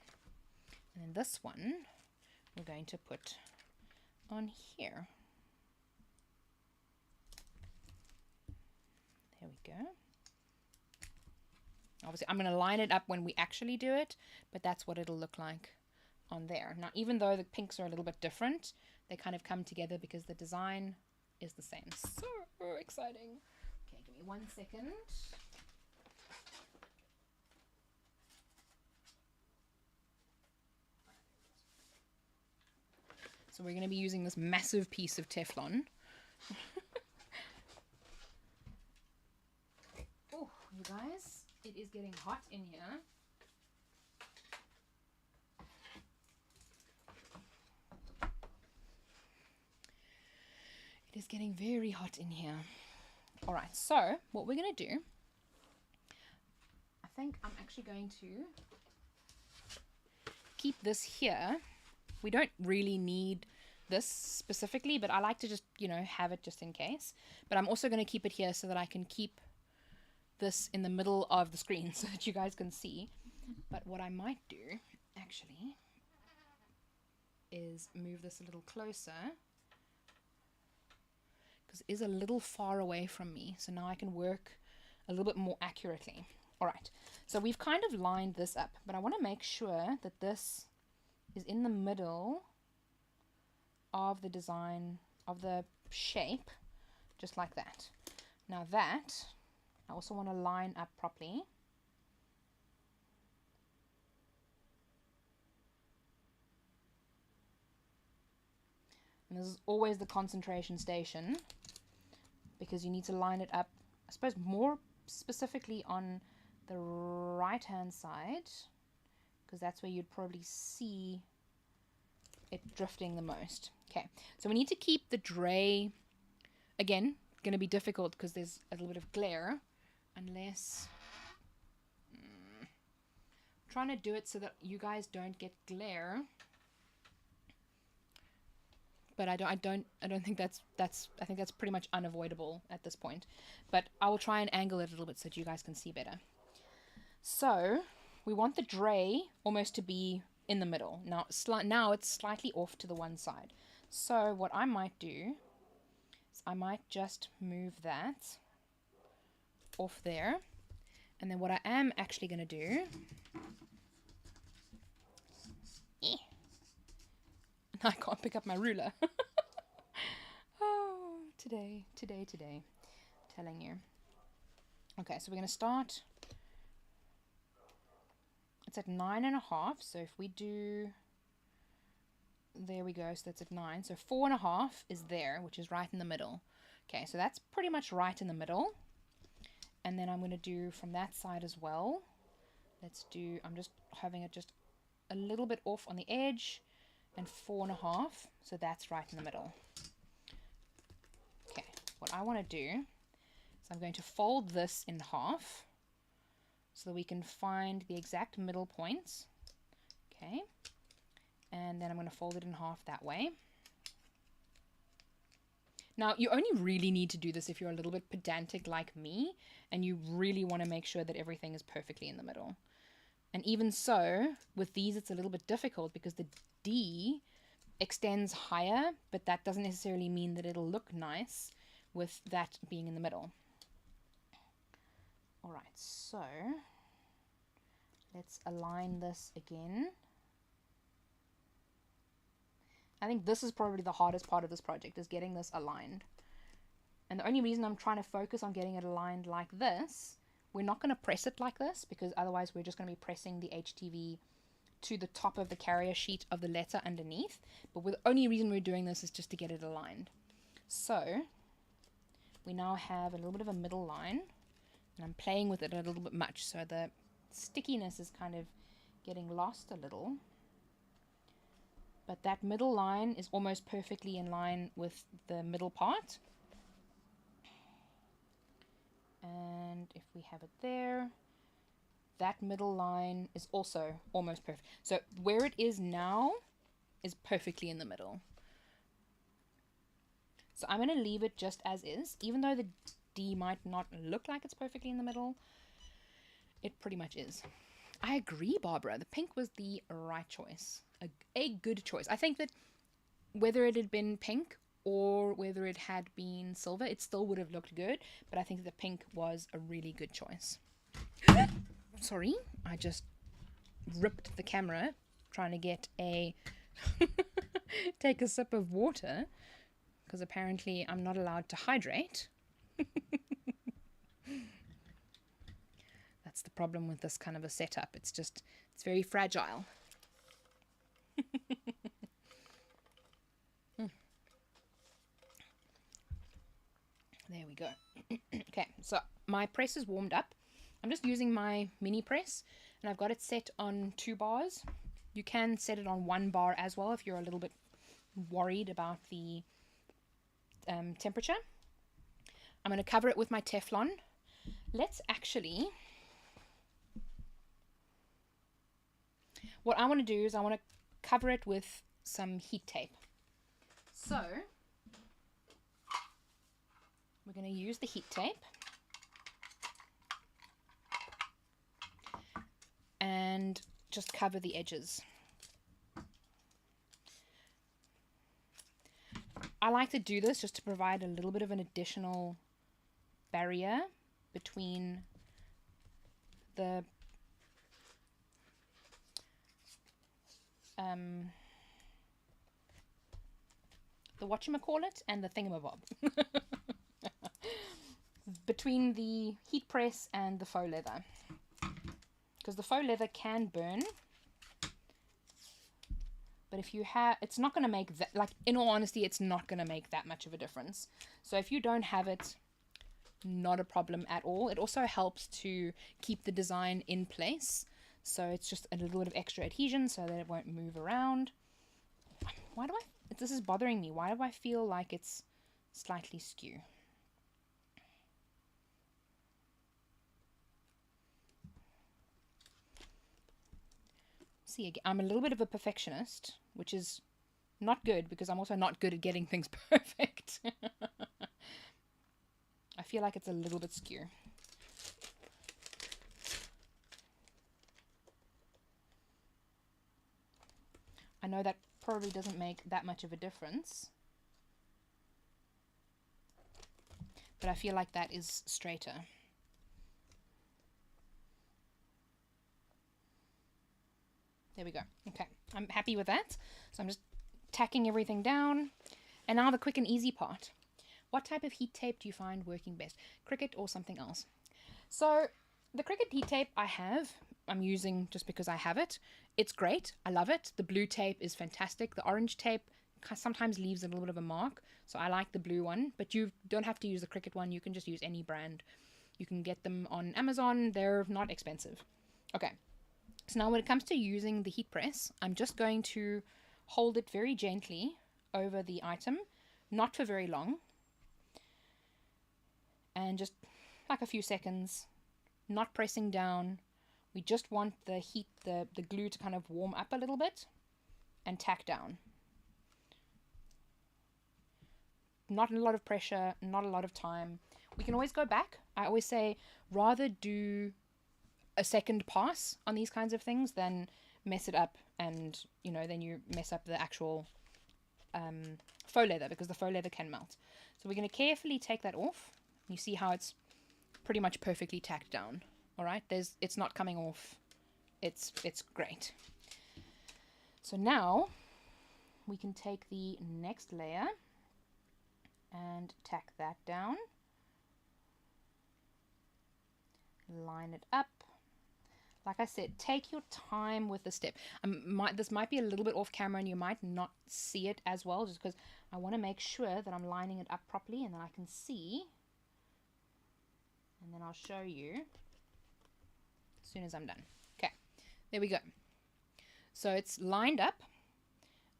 And then this one we're going to put on here. There we go. Obviously, I'm going to line it up when we actually do it, but that's what it'll look like on there. Now, even though the pinks are a little bit different, they kind of come together because the design is the same. So exciting. Okay, give me 1 second. So we're going to be using this massive piece of Teflon. Oh, you guys, it is getting hot in here. It is getting very hot in here. All right, so what we're going to do, I think I'm actually going to keep this here. We don't really need this specifically, but I like to just, you know, have it just in case. But I'm also going to keep it here so that I can keep this in the middle of the screen so that you guys can see. But what I might do, actually, is move this a little closer, because it is a little far away from me. So now I can work a little bit more accurately. All right, so we've kind of lined this up, but I want to make sure that this is in the middle of the design of the shape, just like that. Now that, I also want to line up properly. And this is always the concentration station, because you need to line it up, I suppose, more specifically on the right hand side, because that's where you'd probably see it drifting the most. Okay, so we need to keep the dray, again, going to be difficult because there's a little bit of glare, unless I'm trying to do it so that you guys don't get glare, but I don't think that's I think that's pretty much unavoidable at this point, but I will try and angle it a little bit so that you guys can see better. So we want the dray almost to be in the middle. Now it's slightly off to the one side. So what I might do is I might just move that off there. And then what I am actually going to do... I can't pick up my ruler. Oh, today. Telling you. Okay, so we're going to start... It's at 9.5, so if we do, there we go, so that's at 9, so 4.5 is there, which is right in the middle. Okay, so that's pretty much right in the middle, and then I'm going to do from that side as well. Let's do, I'm just having it just a little bit off on the edge, and 4.5, so that's right in the middle. Okay, what I want to do is I'm going to fold this in half, so that we can find the exact middle points. Okay, and then I'm going to fold it in half that way. Now, you only really need to do this if you're a little bit pedantic like me, and you really want to make sure that everything is perfectly in the middle. And even so, with these it's a little bit difficult because the D extends higher, but that doesn't necessarily mean that it'll look nice with that being in the middle. Alright, so let's align this again. I think this is probably the hardest part of this project, is getting this aligned. And the only reason I'm trying to focus on getting it aligned like this, we're not going to press it like this, because otherwise we're just going to be pressing the HTV to the top of the carrier sheet of the letter underneath. But the only reason we're doing this is just to get it aligned. So we now have a little bit of a middle line. And I'm playing with it a little bit much, so the stickiness is kind of getting lost a little. But that middle line is almost perfectly in line with the middle part. And if we have it there, that middle line is also almost perfect. So where it is now is perfectly in the middle. So I'm going to leave it just as is, even though the D might not look like it's perfectly in the middle. It pretty much is. I agree, Barbara. The pink was the right choice. A good choice. I think that whether it had been pink or whether it had been silver, it still would have looked good. But I think the pink was a really good choice. Sorry, I just ripped the camera trying to get a take a sip of water, because apparently I'm not allowed to hydrate. That's the problem with this kind of a setup. It's very fragile. There we go. Okay, so my press is warmed up. I'm just using my mini press, and I've got it set on 2 bars. You can set it on 1 bar as well if you're a little bit worried about the temperature. I'm going to cover it with my Teflon. Let's actually... What I want to do is I want to cover it with some heat tape. So... we're going to use the heat tape and just cover the edges. I like to do this just to provide a little bit of an additional barrier between the whatchamacallit and the thingamabob. Between the heat press and the faux leather, because the faux leather can burn, but if you have, it's not going to make that, like, in all honesty, it's not going to make that much of a difference. So if you don't have it, not a problem at all. It also helps to keep the design in place, so it's just a little bit of extra adhesion so that it won't move around. This is bothering me. Why do I feel like it's slightly skew? See, again, I'm a little bit of a perfectionist, which is not good because I'm also not good at getting things perfect. I feel like it's a little bit skew. I know that probably doesn't make that much of a difference, but I feel like that is straighter. There we go. Okay, I'm happy with that. So I'm just tacking everything down. And now the quick and easy part. What type of heat tape do you find working best? Cricut or something else? So the Cricut heat tape I'm using just because I have it. It's great. I love it. The blue tape is fantastic. The orange tape sometimes leaves a little bit of a mark. So I like the blue one, but you don't have to use the Cricut one. You can just use any brand. You can get them on Amazon. They're not expensive. Okay. So now when it comes to using the heat press, I'm just going to hold it very gently over the item, not for very long, and just like a few seconds, not pressing down. We just want the heat, the glue to kind of warm up a little bit and tack down. Not a lot of pressure, not a lot of time. We can always go back. I always say rather do a second pass on these kinds of things than mess it up, and then you mess up the actual faux leather, because the faux leather can melt. So we're going to carefully take that off. You see how it's pretty much perfectly tacked down. All right, it's not coming off. It's great. So now we can take the next layer and tack that down. Line it up. Like I said, take your time with the step. This might be a little bit off camera and you might not see it as well, just because I want to make sure that I'm lining it up properly and then I can see. And then I'll show you as soon as I'm done. Okay, there we go. So it's lined up.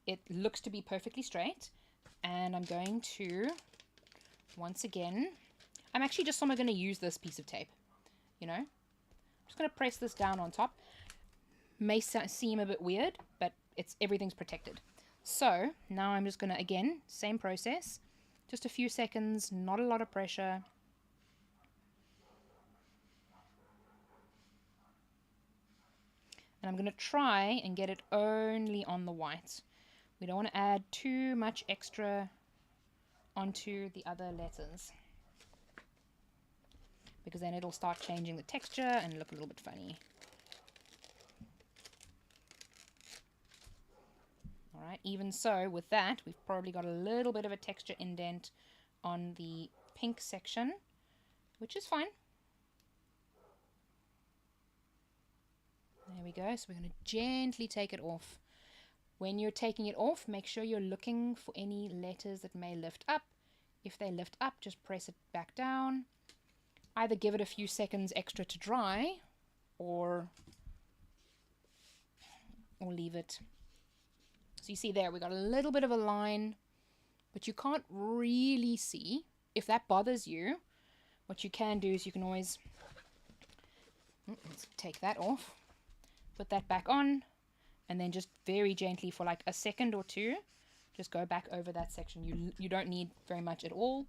It looks to be perfectly straight. And I'm going to, once again, I'm actually just going to use this piece of tape, I'm just going to press this down on top. May seem a bit weird, but everything's protected. So now I'm just going to, again, same process, just a few seconds, not a lot of pressure. And I'm going to try and get it only on the white. We don't want to add too much extra onto the other letters, because then it'll start changing the texture and look a little bit funny. Alright, even so, with that, we've probably got a little bit of a texture indent on the pink section, which is fine. There we go. So we're going to gently take it off. When you're taking it off, make sure you're looking for any letters that may lift up. If they lift up, just press it back down. Either give it a few seconds extra to dry, or leave it. So you see there, we got a little bit of a line, but you can't really see. If that bothers you, what you can do is you can always, let's take that off, put that back on, and then just very gently for like a second or two, just go back over that section. You don't need very much at all,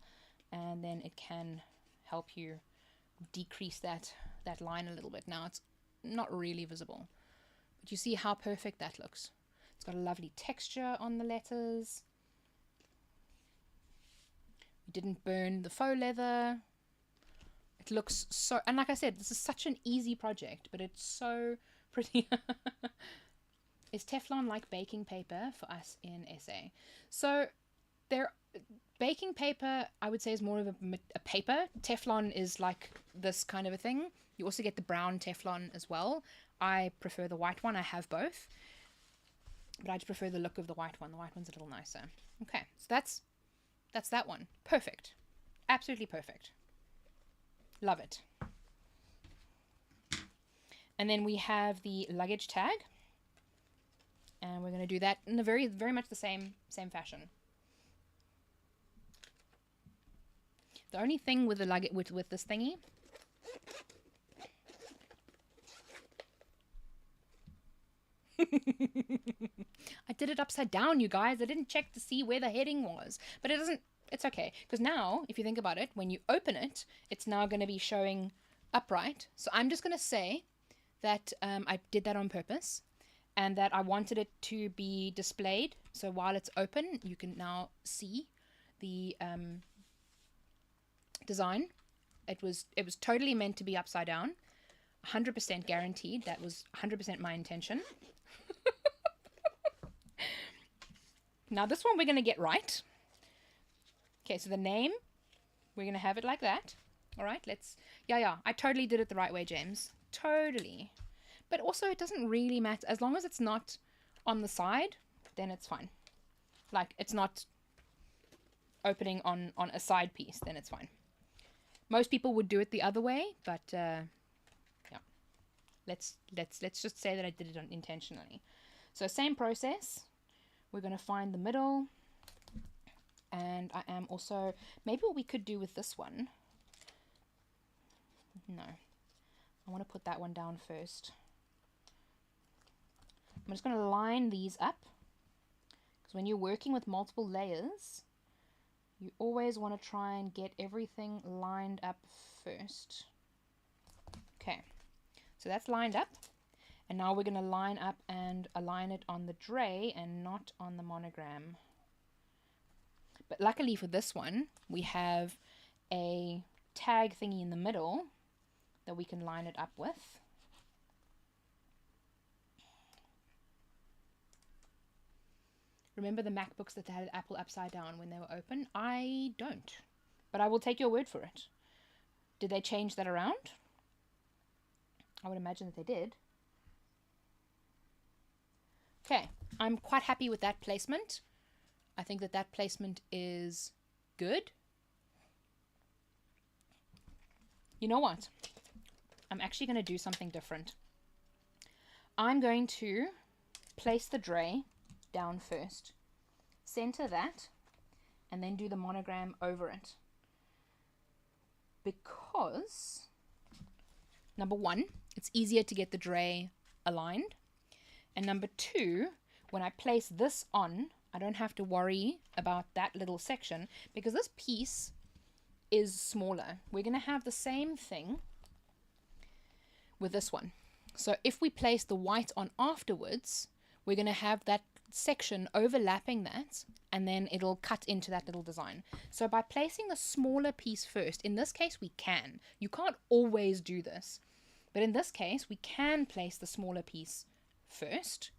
and then it can help you decrease that line a little bit. Now it's not really visible, but you see how perfect that looks. It's got a lovely texture on the letters. We didn't burn the faux leather. It looks so, and like I said, this is such an easy project, but it's so pretty. Is Teflon like baking paper for us in SA? So baking paper, I would say, is more of a paper. Teflon is like this kind of a thing. You also get the brown Teflon as well. I prefer the white one. I have both, but I just prefer the look of the white one. The white one's a little nicer. Okay, so that's that one. Perfect. Absolutely perfect. Love it. And then we have the luggage tag. And we're going to do that in a very, very much the same fashion. The only thing with the luggage with this thingy, I did it upside down, you guys. I didn't check to see where the heading was, but it doesn't. It's okay, because now, if you think about it, when you open it, it's now going to be showing upright. So I'm just going to say that I did that on purpose, and that I wanted it to be displayed. So while it's open, you can now see the design. It was totally meant to be upside down. 100% guaranteed. That was 100% my intention. Now this one we're going to get right. Okay, so the name, we're going to have it like that. All right, let's... Yeah, I totally did it the right way, James. Totally. But also, it doesn't really matter. As long as it's not on the side, then it's fine. Like, it's not opening on a side piece, then it's fine. Most people would do it the other way, but yeah. Let's just say that I did it intentionally. So same process. We're going to find the middle. And I am also... Maybe what we could do with this one... No. I want to put that one down first. I'm just going to line these up. Because when you're working with multiple layers, you always want to try and get everything lined up first. Okay. So that's lined up. And now we're going to line up and align it on the tray and not on the monogram. But luckily for this one, we have a tag thingy in the middle that we can line it up with. Remember the MacBooks that had Apple upside down when they were open? I don't. But I will take your word for it. Did they change that around? I would imagine that they did. Okay, I'm quite happy with that placement. I think that placement is good. You know what? I'm actually going to do something different. I'm going to place the tray down first. Center that, and then do the monogram over it. Because, number one, it's easier to get the tray aligned. And number two, when I place this on, I don't have to worry about that little section because this piece is smaller. We're going to have the same thing with this one. So if we place the white on afterwards, we're going to have that section overlapping that, and then it'll cut into that little design. So by placing the smaller piece first, in this case we can. You can't always do this, but in this case we can place the smaller piece first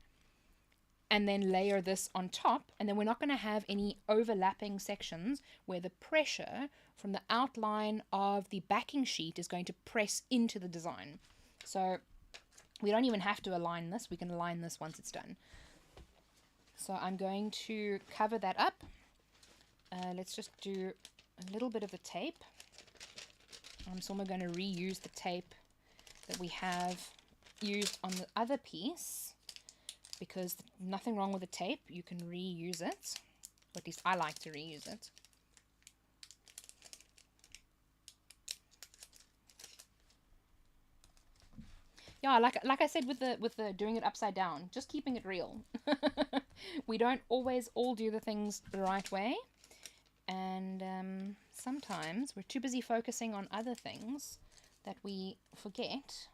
and then layer this on top, and then we're not going to have any overlapping sections where the pressure from the outline of the backing sheet is going to press into the design. So we don't even have to align this, we can align this once it's done. So I'm going to cover that up. Let's just do a little bit of the tape. I'm also going to reuse the tape that we have used on the other piece, because nothing wrong with the tape, you can reuse it, or at least I like to reuse it. Yeah, like I said with the doing it upside down, just keeping it real. We don't always all do the things the right way, and sometimes we're too busy focusing on other things that we forget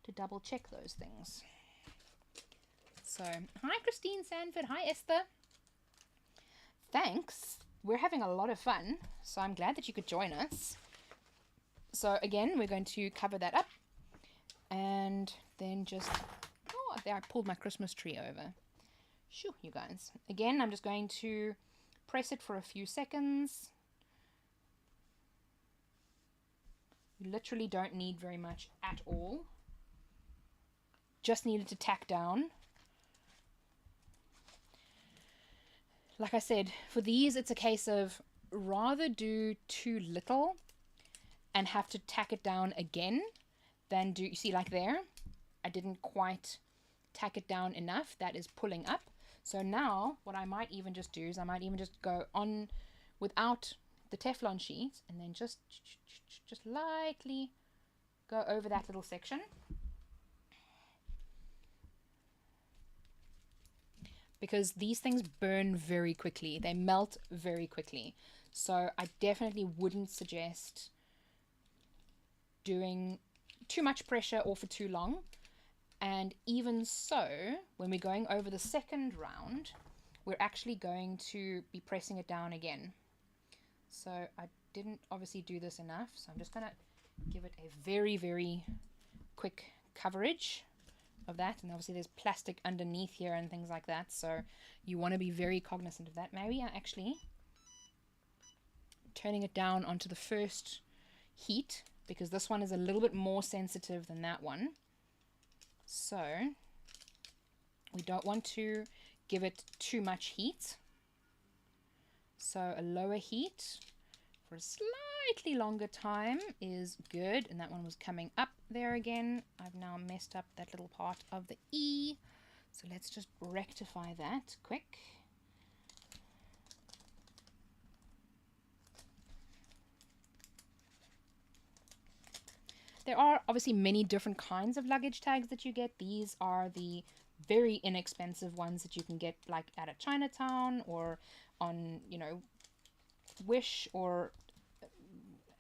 to double check those things. So, hi Christine Sanford, hi Esther. Thanks. We're having a lot of fun, so I'm glad that you could join us. So again, we're going to cover that up, and then just, oh, there I pulled my Christmas tree over. Shoo, you guys. Again, I'm just going to press it for a few seconds. You literally don't need very much at all. Just needed to tack down. Like I said, for these, it's a case of rather do too little and have to tack it down again than do, you see like there, I didn't quite tack it down enough. That is pulling up. So now what I might even just do is I might even just go on without the Teflon sheet and then just lightly go over that little section. Because these things burn very quickly. They melt very quickly. So I definitely wouldn't suggest doing too much pressure or for too long. And even so, when we're going over the second round, we're actually going to be pressing it down again. So I didn't obviously do this enough. So I'm just going to give it a very, very quick coverage of that. And obviously there's plastic underneath here and things like that, so you want to be very cognizant of that. Maybe I'm actually turning it down onto the first heat, because this one is a little bit more sensitive than that one, so we don't want to give it too much heat. So a lower heat for a slightly longer time is good. And that one was coming up there again. I've now messed up that little part of the E, so let's just rectify that quick. There are obviously many different kinds of luggage tags that you get. These are the very inexpensive ones that you can get like at a Chinatown or on, you know, Wish or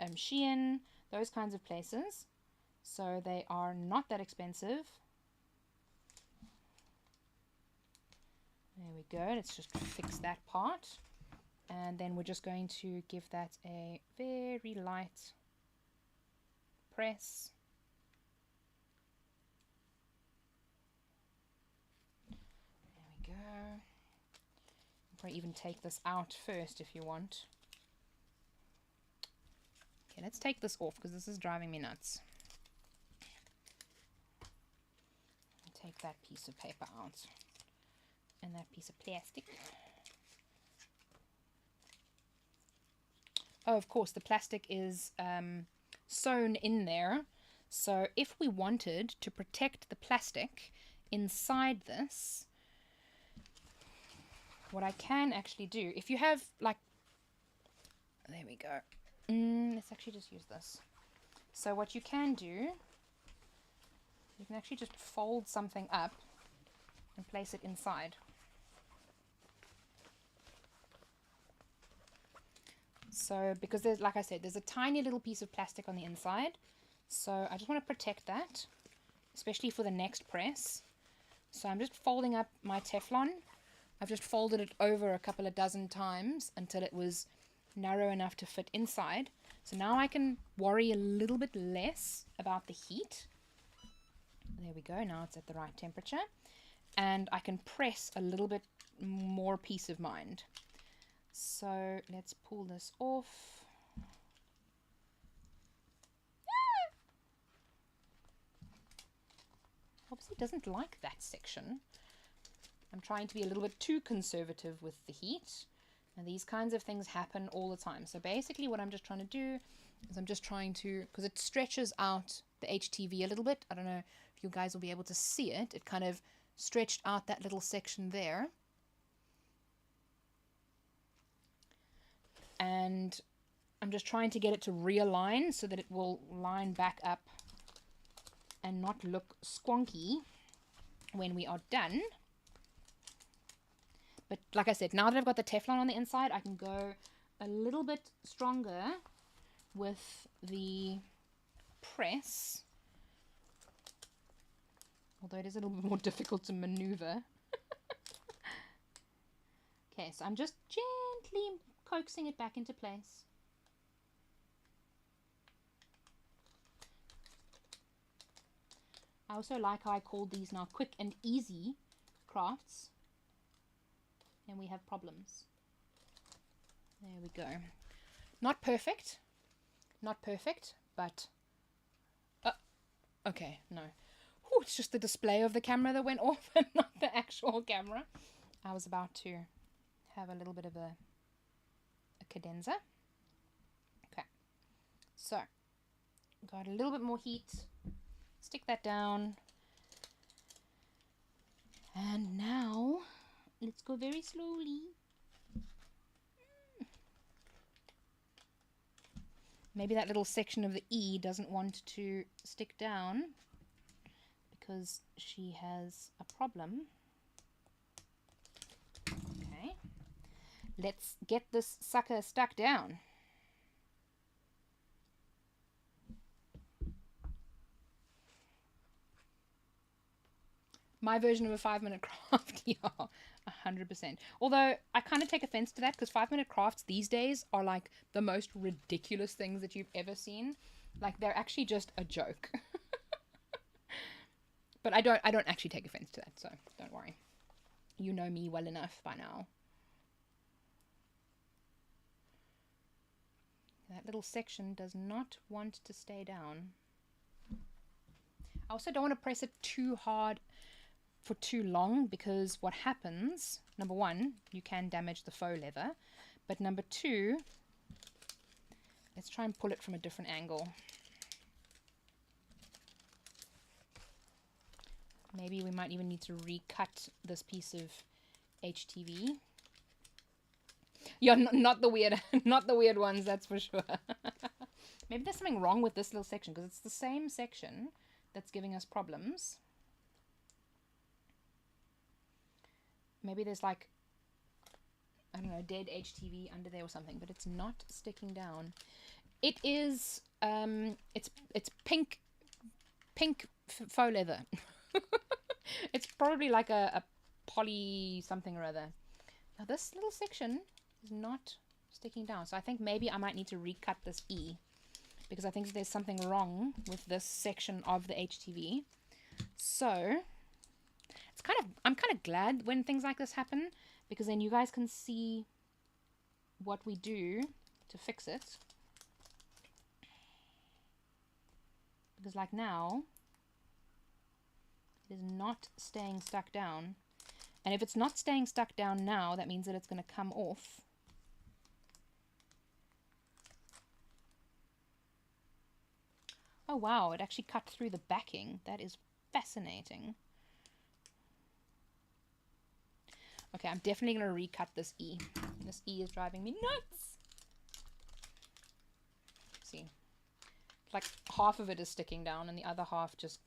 Shein, those kinds of places. So they are not that expensive. There we go. Let's just fix that part. And then we're just going to give that a very light press. There we go. Probably even take this out first if you want. Okay, let's take this off because this is driving me nuts. Take that piece of paper out and that piece of plastic. Oh, of course, the plastic is sewn in there. So if we wanted to protect the plastic inside this, what I can actually do, if you have like, there we go. Let's actually just use this. So what you can do, you can actually just fold something up and place it inside. So because there's, like I said, there's a tiny little piece of plastic on the inside. So I just want to protect that, especially for the next press. So I'm just folding up my Teflon I've just folded it over a couple of dozen times until it was narrow enough to fit inside. So now I can worry a little bit less about the heat. There we go, now it's at the right temperature. And I can press a little bit more peace of mind. So let's pull this off. Obviously doesn't like that section. I'm trying to be a little bit too conservative with the heat. And these kinds of things happen all the time. So basically what I'm just trying to do is I'm just trying to, because it stretches out the HTV a little bit. I don't know if you guys will be able to see it. It kind of stretched out that little section there. And I'm just trying to get it to realign so that it will line back up and not look squonky when we are done. But like I said, now that I've got the Teflon on the inside, I can go a little bit stronger with the press. Although it is a little bit more difficult to maneuver. Okay, so I'm just gently coaxing it back into place. I also like how I called these now quick and easy crafts. And we have problems. There we go. Not perfect. Not perfect, but... okay, no. Ooh, it's just the display of the camera that went off and not the actual camera. I was about to have a little bit of a cadenza. Okay. So, got a little bit more heat. Stick that down. And now... let's go very slowly. Maybe that little section of the E doesn't want to stick down because she has a problem. Okay. Let's get this sucker stuck down. My version of a 5-minute craft, yeah, 100%. Although I kind of take offense to that because 5-minute crafts these days are like the most ridiculous things that you've ever seen. Like they're actually just a joke. But I don't actually take offense to that, so don't worry. You know me well enough by now. That little section does not want to stay down. I also don't want to press it too hard for too long because what happens, number one, you can damage the faux leather, but number two, let's try and pull it from a different angle. Maybe we might even need to recut this piece of HTV. Yeah, not the weird, not the weird ones, that's for sure. Maybe there's something wrong with this little section because it's the same section that's giving us problems. Maybe there's like, I don't know, dead HTV under there or something, but it's not sticking down. It is, it's pink faux leather. It's probably like a poly something or other. Now this little section is not sticking down, so I think maybe I might need to recut this E because I think there's something wrong with this section of the HTV. So it's I'm kind of glad when things like this happen because then you guys can see what we do to fix it. Because like now, it is not staying stuck down. And if it's not staying stuck down now, that means that it's going to come off. Oh wow, it actually cut through the backing. That is fascinating. Okay, I'm definitely going to recut this E. This E is driving me nuts. See, like half of it is sticking down and the other half just...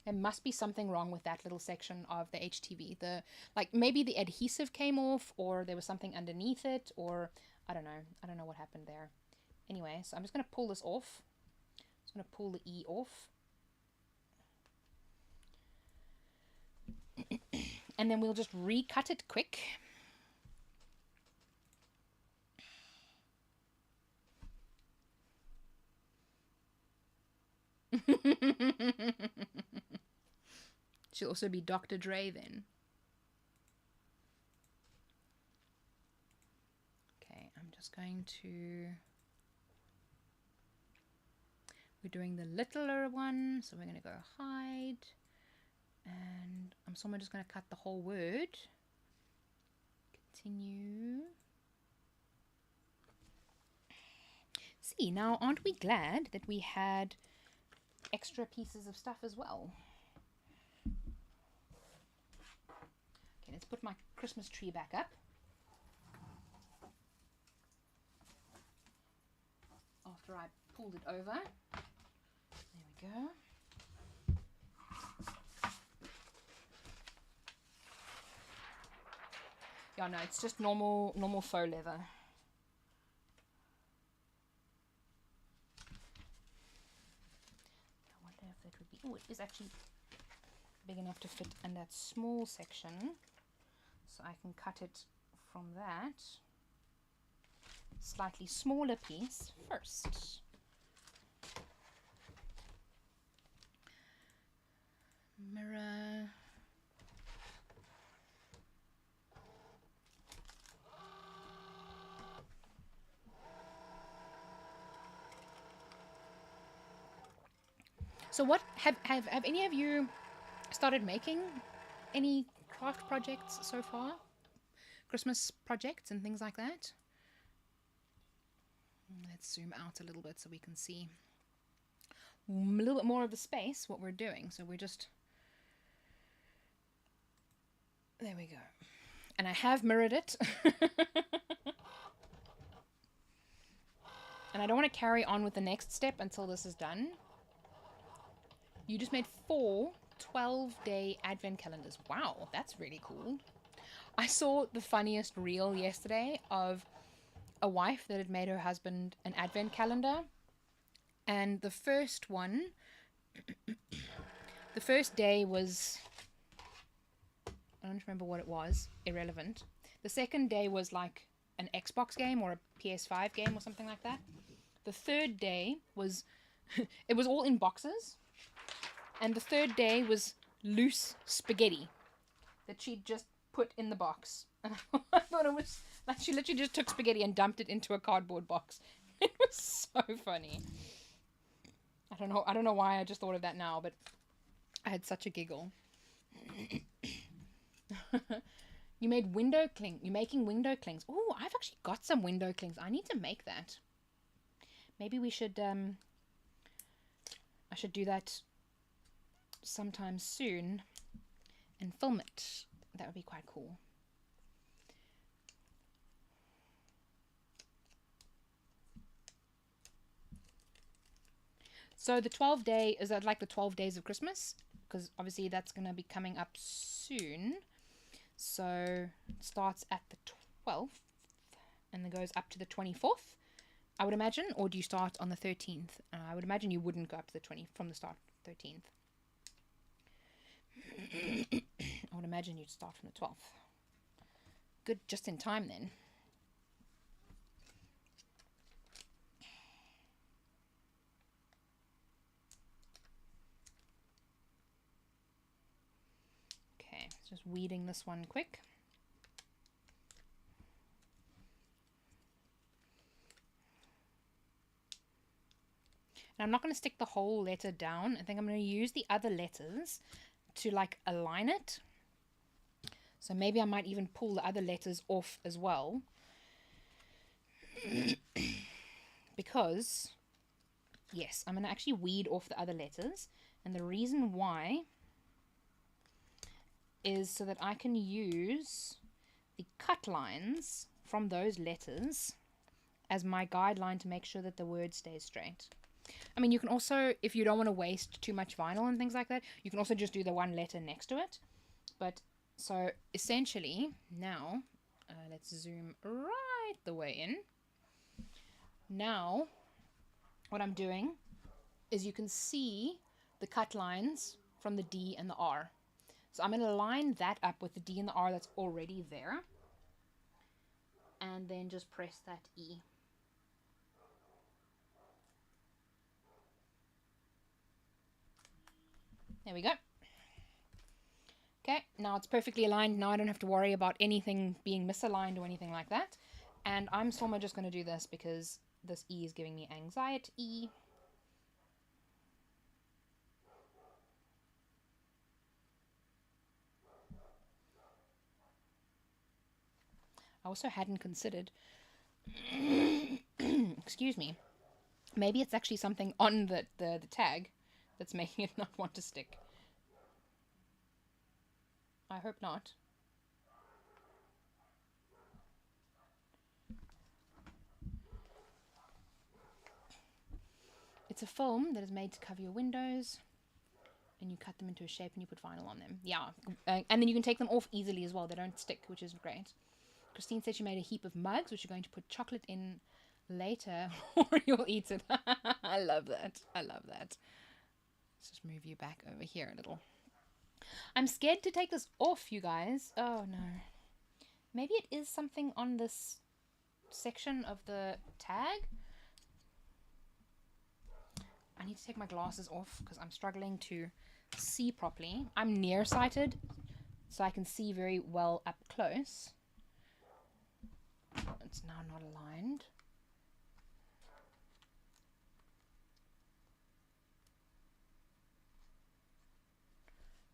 There must be something wrong with that little section of the HTV. Like maybe the adhesive came off or there was something underneath it or I don't know. I don't know what happened there. Anyway, so I'm just going to pull this off. I'm just going to pull the E off. And then we'll just recut it quick. She'll also be Dr. Dre then. Okay, I'm just going to... We're doing the littler one, so we're going to go hide. And I'm somewhere just going to cut the whole word. Continue. See, now aren't we glad that we had extra pieces of stuff as well? Okay, let's put my Christmas tree back up. After I pulled it over. There we go. Yeah, no, it's just normal faux leather. I wonder if that would be... Oh, it is actually big enough to fit in that small section. So I can cut it from that slightly smaller piece first. Mirror. So what have any of you started making any craft projects so far? Christmas projects and things like that? Let's zoom out a little bit so we can see a little bit more of the space, what we're doing. So we're just... There we go. And I have mirrored it. And I don't want to carry on with the next step until this is done. You just made 4 12-day advent calendars. Wow, that's really cool. I saw the funniest reel yesterday of a wife that had made her husband an advent calendar. And the first one, the first day was, I don't remember what it was, irrelevant. The second day was like an Xbox game or a PS5 game or something like that. The third day was, it was all in boxes. And the third day was loose spaghetti that she'd just put in the box. And I thought it was like she literally just took spaghetti and dumped it into a cardboard box. It was so funny. I don't know why I just thought of that now, but I had such a giggle. You made window cling. You're making window clings. Oh, I've actually got some window clings. I need to make that. Maybe we should I should do that sometime soon and film it. That would be quite cool. So the 12-day, is that like the 12 days of Christmas? Because obviously that's going to be coming up soon. So it starts at the 12th and then goes up to the 24th, I would imagine. Or do you start on the 13th? I would imagine you wouldn't go up to the 20th from the start, 13th. I would imagine you'd start from the 12th. Good, just in time then. Okay, just weeding this one quick. And I'm not going to stick the whole letter down. I think I'm going to use the other letters to like align it. So maybe I might even pull the other letters off as well. Because, yes, I'm going to actually weed off the other letters. And the reason why is so that I can use the cut lines from those letters as my guideline to make sure that the word stays straight. I mean, you can also, if you don't want to waste too much vinyl and things like that, you can also just do the one letter next to it. But, so, essentially, now, let's zoom right the way in. Now, what I'm doing is you can see the cut lines from the D and the R. So I'm going to line that up with the D and the R that's already there. And then just press that E. There we go. Okay, now it's perfectly aligned. Now I don't have to worry about anything being misaligned or anything like that. And I'm still just going to do this because this E is giving me anxiety. I also hadn't considered, excuse me, maybe it's actually something on the tag that's making it not want to stick. I hope not. It's a foam that is made to cover your windows, and you cut them into a shape and you put vinyl on them. Yeah, and then you can take them off easily as well. They don't stick, which is great. Christine said she made a heap of mugs, which you're going to put chocolate in later, or you'll eat it. I love that. I love that. Let's just move you back over here a little. I'm scared to take this off, you guys. Oh, no. Maybe it is something on this section of the tag. I need to take my glasses off because I'm struggling to see properly. I'm nearsighted, so I can see very well up close. It's now not aligned.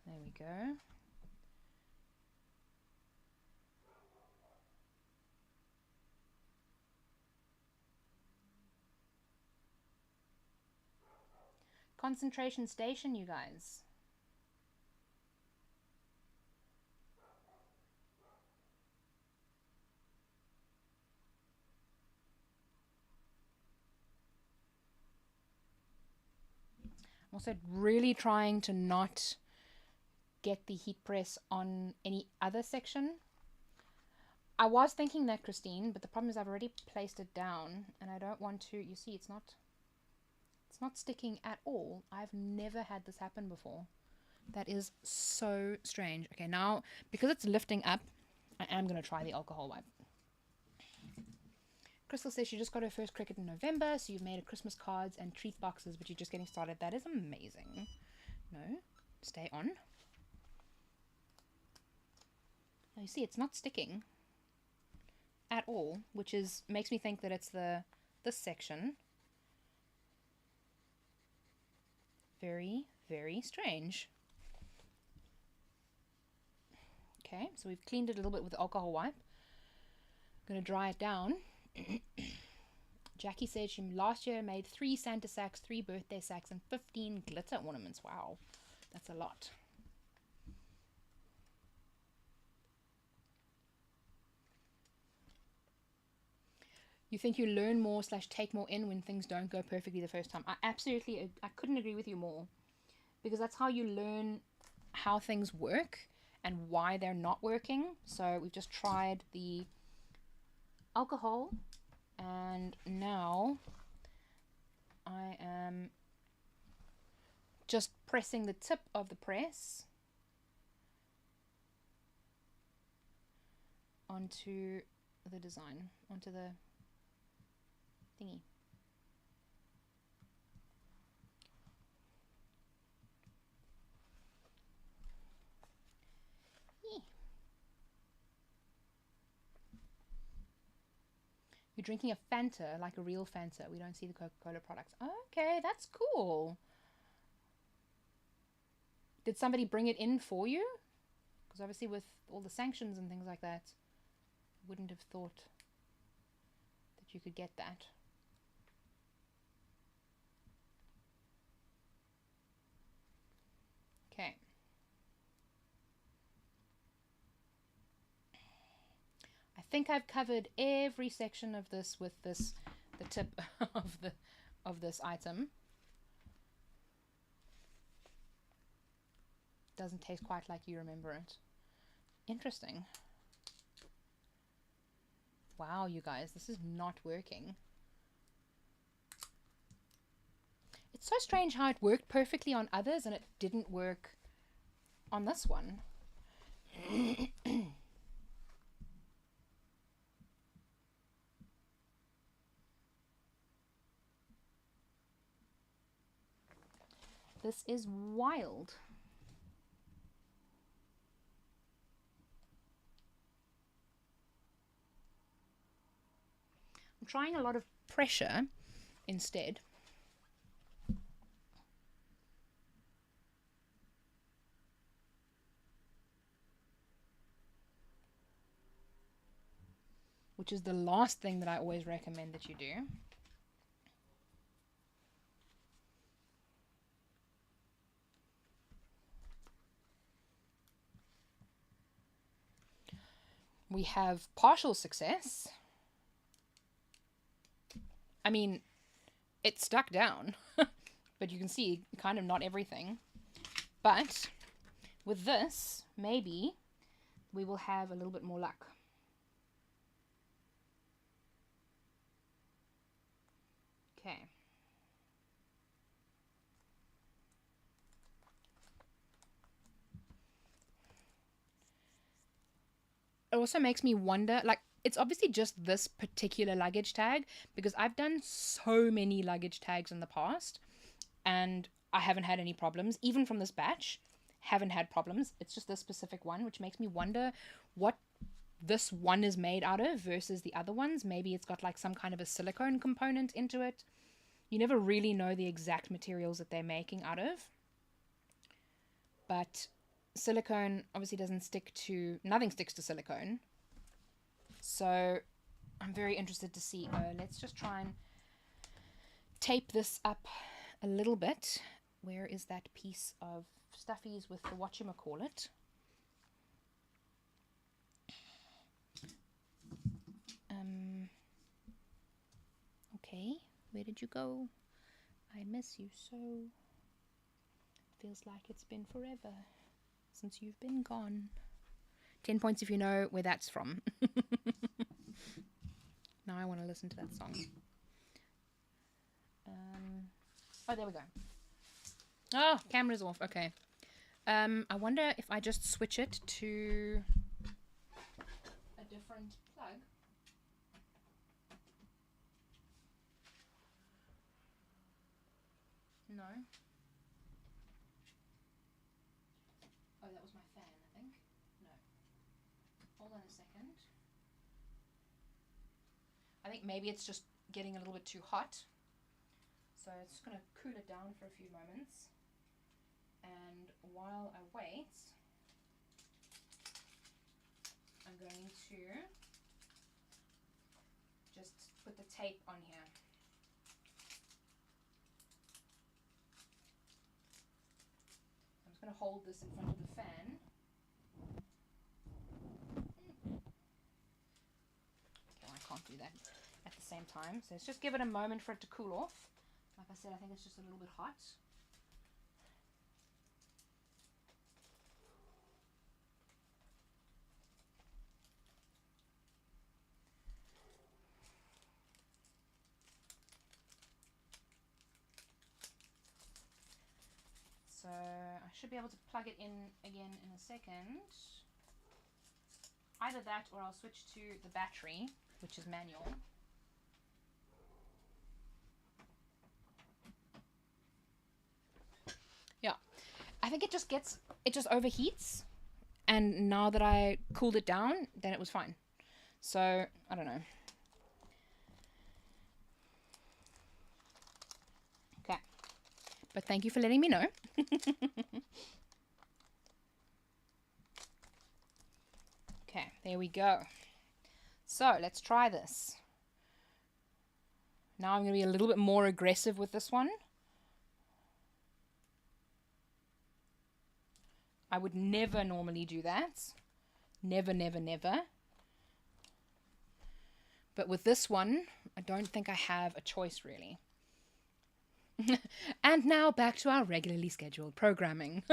There we go. Concentration station, you guys. I'm also really trying to not get the heat press on any other section. I was thinking that, Christine, but the problem is I've already placed it down and I don't want to, you see, it's not sticking at all. I've never had this happen before. That is so strange. Okay, now, because it's lifting up, I am going to try the alcohol wipe. Crystal says she just got her first Cricut in November, so you've made a Christmas cards and treat boxes, but you're just getting started. That is amazing. No, stay on. Now you see, it's not sticking at all, which makes me think that it's this section. Very, very strange. Okay, so we've cleaned it a little bit with the alcohol wipe. I'm going to dry it down. Jackie said she last year made 3 Santa sacks, 3 birthday sacks, and 15 glitter ornaments. Wow, that's a lot. You think you learn more / take more in when things don't go perfectly the first time. I couldn't agree with you more, because that's how you learn how things work and why they're not working. So we've just tried the alcohol, and now I am just pressing the tip of the press onto the design, onto the thingy. You're drinking a Fanta, like a real Fanta. We don't see the Coca-Cola products. Okay, that's cool. Did somebody bring it in for you? Because obviously with all the sanctions and things like that, wouldn't have thought that you could get that. Okay. I think I've covered every section of this with the tip of this item. Doesn't taste quite like you remember it. Interesting. Wow, you guys, this is not working. It's so strange how it worked perfectly on others and it didn't work on this one. This is wild. I'm trying a lot of pressure instead. Which is the last thing that I always recommend that you do. We have partial success. I mean, it stuck down, but you can see kind of not everything. But with this, maybe we will have a little bit more luck. Okay. It also makes me wonder, like, it's obviously just this particular luggage tag, because I've done so many luggage tags in the past and I haven't had any problems. Even from this batch, haven't had problems. It's just this specific one, which makes me wonder what this one is made out of versus the other ones. Maybe it's got like some kind of a silicone component into it. You never really know the exact materials that they're making out of. But silicone obviously doesn't stick to, nothing sticks to silicone. So I'm very interested to see. Let's just try and tape this up a little bit. Where is that piece of stuffies with the whatchamacallit? Okay, where did you go? I miss you so. Feels like it's been forever since you've been gone. 10 points if you know where that's from. Now I want to listen to that song. Oh, there we go. Oh, camera's off. Okay. I wonder if I just switch it to a different plug. No. Oh, that was my fan, I think. No. Hold on a second. I think maybe it's just getting a little bit too hot. So it's just going to cool it down for a few moments. And while I wait, I'm going to just put the tape on here. I'm just going to hold this in front of the fan. Okay, I can't do that at the same time. So let's just give it a moment for it to cool off. Like I said, I think it's just a little bit hot. So I should be able to plug it in again in a second. Either that or I'll switch to the battery, which is manual. Yeah, I think it just overheats. And now that I cooled it down, then it was fine. So, I don't know. Okay. But thank you for letting me know. Okay, there we go. So, let's try this. Now I'm going to be a little bit more aggressive with this one. I would never normally do that. Never, never, never. But with this one, I don't think I have a choice, really. And now back to our regularly scheduled programming.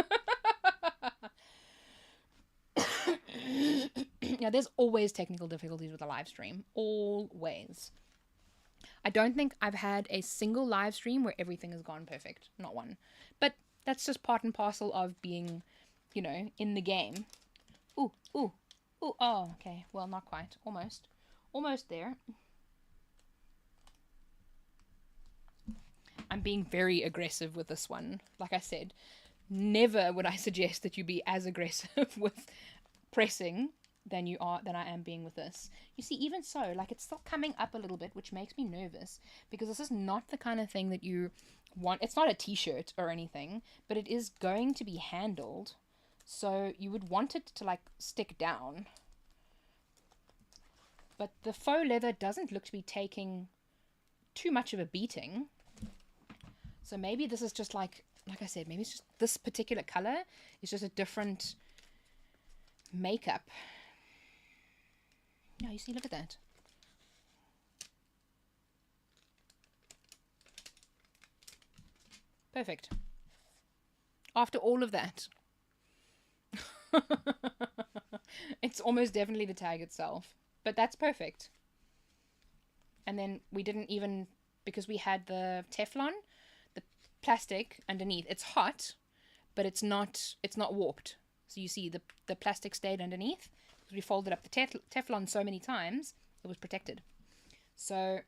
Yeah, there's always technical difficulties with a live stream. Always. I don't think I've had a single live stream where everything has gone perfect. Not one. But that's just part and parcel of being, you know, in the game Ooh, ooh, ooh. Oh, okay. Well, not quite. Almost. Almost there. I'm being very aggressive with this one. Like I said, never would I suggest that you be as aggressive with pressing than I am being with this. You see, even so, like, it's still coming up a little bit, which makes me nervous, because this is not the kind of thing that you want. It's not a t-shirt or anything, but it is going to be handled, so you would want it to, like, stick down. But the faux leather doesn't look to be taking too much of a beating. So maybe this is just like I said, maybe it's just this particular color is just a different makeup. Yeah, you see, look at that. Perfect. After all of that. It's almost definitely the tag itself. But that's perfect. And then we didn't even, because we had the Teflon, the plastic underneath. It's hot, but it's not warped. So you see the plastic stayed underneath. We folded up the Teflon so many times, it was protected. So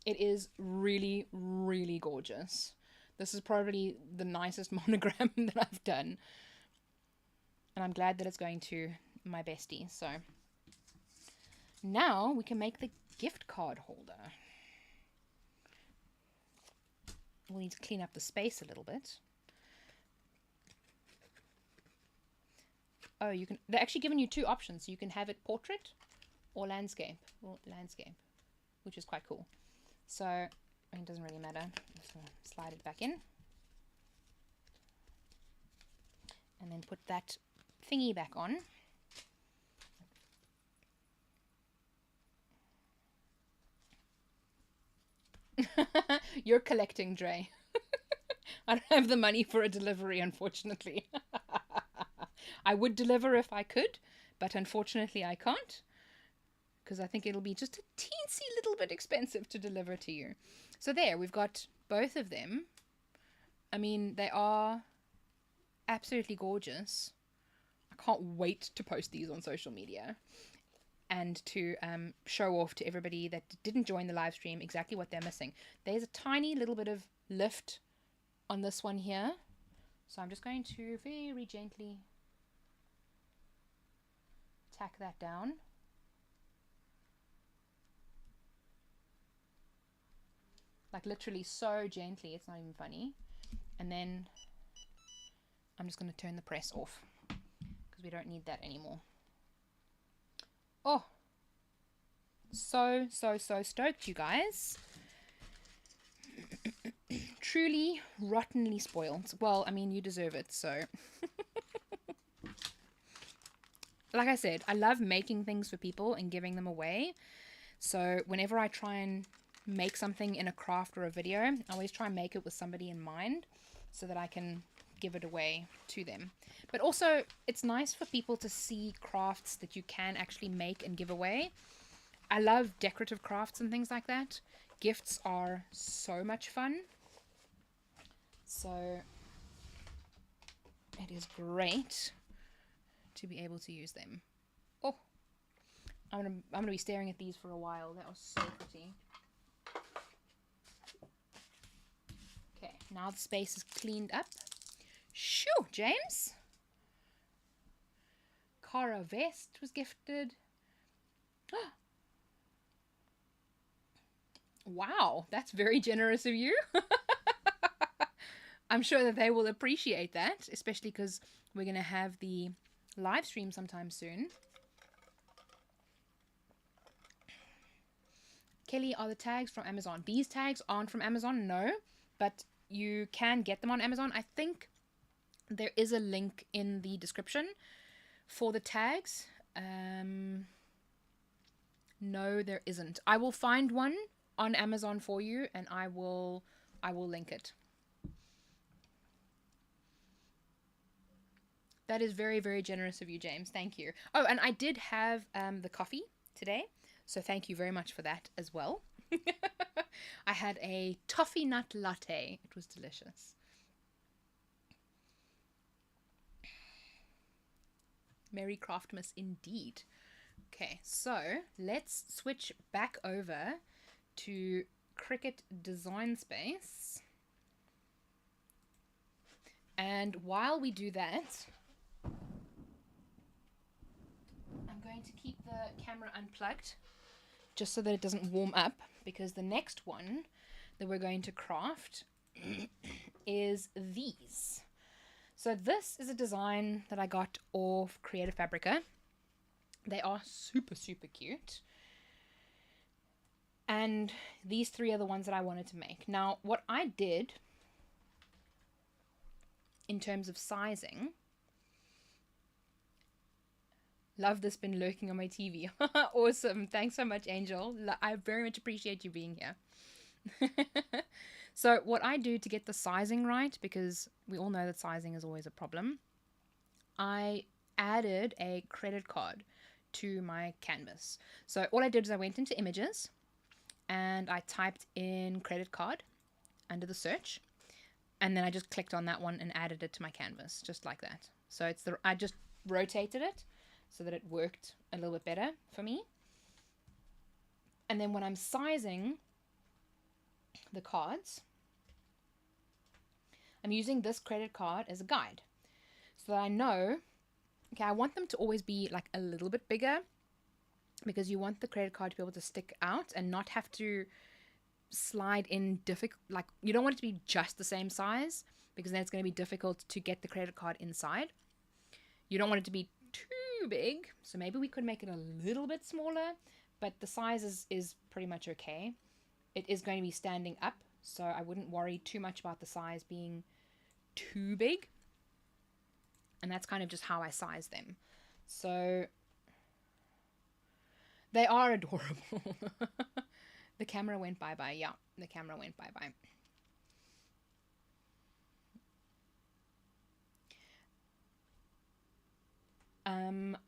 it is really, really gorgeous. This is probably the nicest monogram that I've done. And I'm glad that it's going to my bestie. So now we can make the gift card holder. We'll need to clean up the space a little bit. Oh, you can. They're actually giving you two options. So you can have it portrait or landscape, which is quite cool. So I mean, it doesn't really matter. Just gonna slide it back in, and then put that thingy back on. You're collecting, Dre. I don't have the money for a delivery, unfortunately. I would deliver if I could, but unfortunately I can't, because I think it'll be just a teensy little bit expensive to deliver to you. So there, we've got both of them. I mean, they are absolutely gorgeous. I can't wait to post these on social media and to show off to everybody that didn't join the live stream exactly what they're missing. There's a tiny little bit of lift on this one here. So I'm just going to very gently tack that down. Like literally so gently, it's not even funny. And then I'm just going to turn the press off because we don't need that anymore. Oh, so stoked, you guys. Truly rottenly spoiled. Well, I mean, you deserve it, so. Like I said, I love making things for people and giving them away. So whenever I try and make something in a craft or a video, I always try and make it with somebody in mind so that I can give it away to them. But also, it's nice for people to see crafts that you can actually make and give away. I love decorative crafts and things like that. Gifts are so much fun. So it is great to be able to use them. Oh, I'm gonna be staring at these for a while. That was so pretty. Okay, now the space is cleaned up. Shoo, James. Cara vest was gifted. Wow, that's very generous of you. I'm sure that they will appreciate that, especially because we're going to have the live stream sometime soon. Kelly, are the tags from Amazon? These tags aren't from Amazon, no, but you can get them on Amazon. I think there is a link in the description for the tags. No, there isn't. I will find one on Amazon for you, and I will link it. That is very, very generous of you, James. Thank you. Oh, and I did have the coffee today, so thank you very much for that as well. I had a toffee nut latte. It was delicious. Merry Craftmas indeed. Okay, so let's switch back over to Cricut Design Space. And while we do that, I'm going to keep the camera unplugged just so that it doesn't warm up, because the next one that we're going to craft is these. So this is a design that I got off Creative Fabrica. They are super, super cute. And these three are the ones that I wanted to make. Now, what I did in terms of sizing, love this been lurking on my TV. Awesome. Thanks so much, Angel. I very much appreciate you being here. So what I do to get the sizing right, because we all know that sizing is always a problem, I added a credit card to my canvas. So all I did is I went into images and I typed in credit card under the search, and then I just clicked on that one and added it to my canvas, just like that. So I just rotated it so that it worked a little bit better for me. And then when I'm sizing the cards, I'm using this credit card as a guide so that I know, okay, I want them to always be like a little bit bigger, because you want the credit card to be able to stick out and not have to slide in like you don't want it to be just the same size, because then it's going to be difficult to get the credit card inside. You don't want it to be too big, so maybe we could make it a little bit smaller, but the size is pretty much okay. It is going to be standing up, so I wouldn't worry too much about the size being too big. And that's kind of just how I size them. So they are adorable. The camera went bye-bye. Yeah, the camera went bye-bye.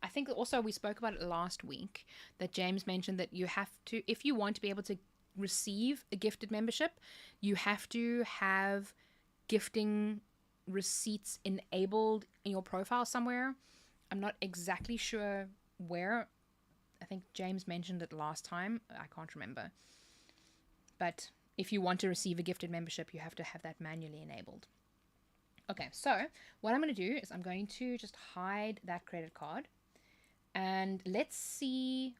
I think also we spoke about it last week, that James mentioned that you have to, if you want to be able to receive a gifted membership, you have to have gifting receipts enabled in your profile somewhere. I'm not exactly sure where. I think James mentioned it last time. I can't remember. But if you want to receive a gifted membership, you have to have that manually enabled. Okay, so what I'm going to do is I'm going to just hide that credit card. And let's see.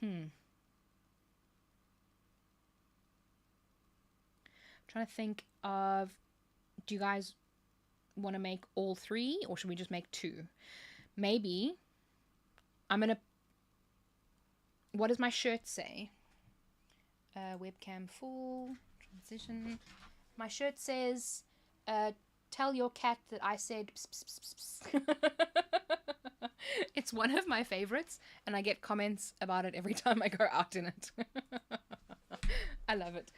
I'm trying to think of, do you guys want to make all three, or should we just make two? Maybe I'm going to, what does my shirt say? Webcam full, transition. My shirt says, tell your cat that I said pss, pss, pss, pss. It's one of my favorites, and I get comments about it every time I go out in it. I love it.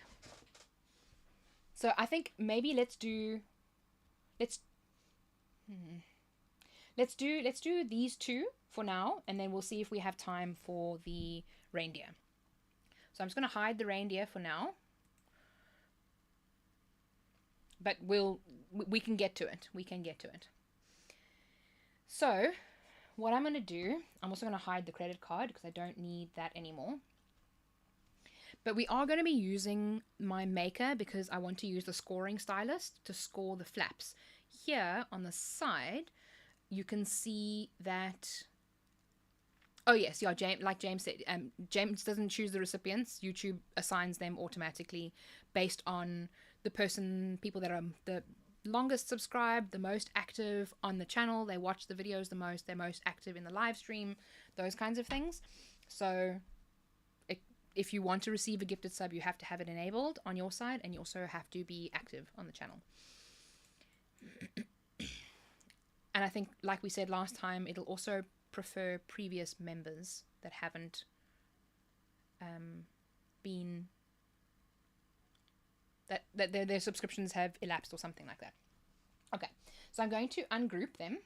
So I think maybe let's do these two for now, and then we'll see if we have time for the reindeer. So I'm just going to hide the reindeer for now. But we can get to it. We can get to it. So what I'm going to do, I'm also going to hide the credit card because I don't need that anymore. But we are going to be using my maker because I want to use the scoring stylus to score the flaps. Here on the side, you can see that... Oh yes, yeah, like James said, James doesn't choose the recipients. YouTube assigns them automatically based on the people that are the longest subscribed, the most active on the channel, they watch the videos the most, they're most active in the live stream, those kinds of things. So if you want to receive a gifted sub, you have to have it enabled on your side, and you also have to be active on the channel. And I think, like we said last time, it'll also prefer previous members that haven't been... that their subscriptions have elapsed or something like that. Okay, so I'm going to ungroup them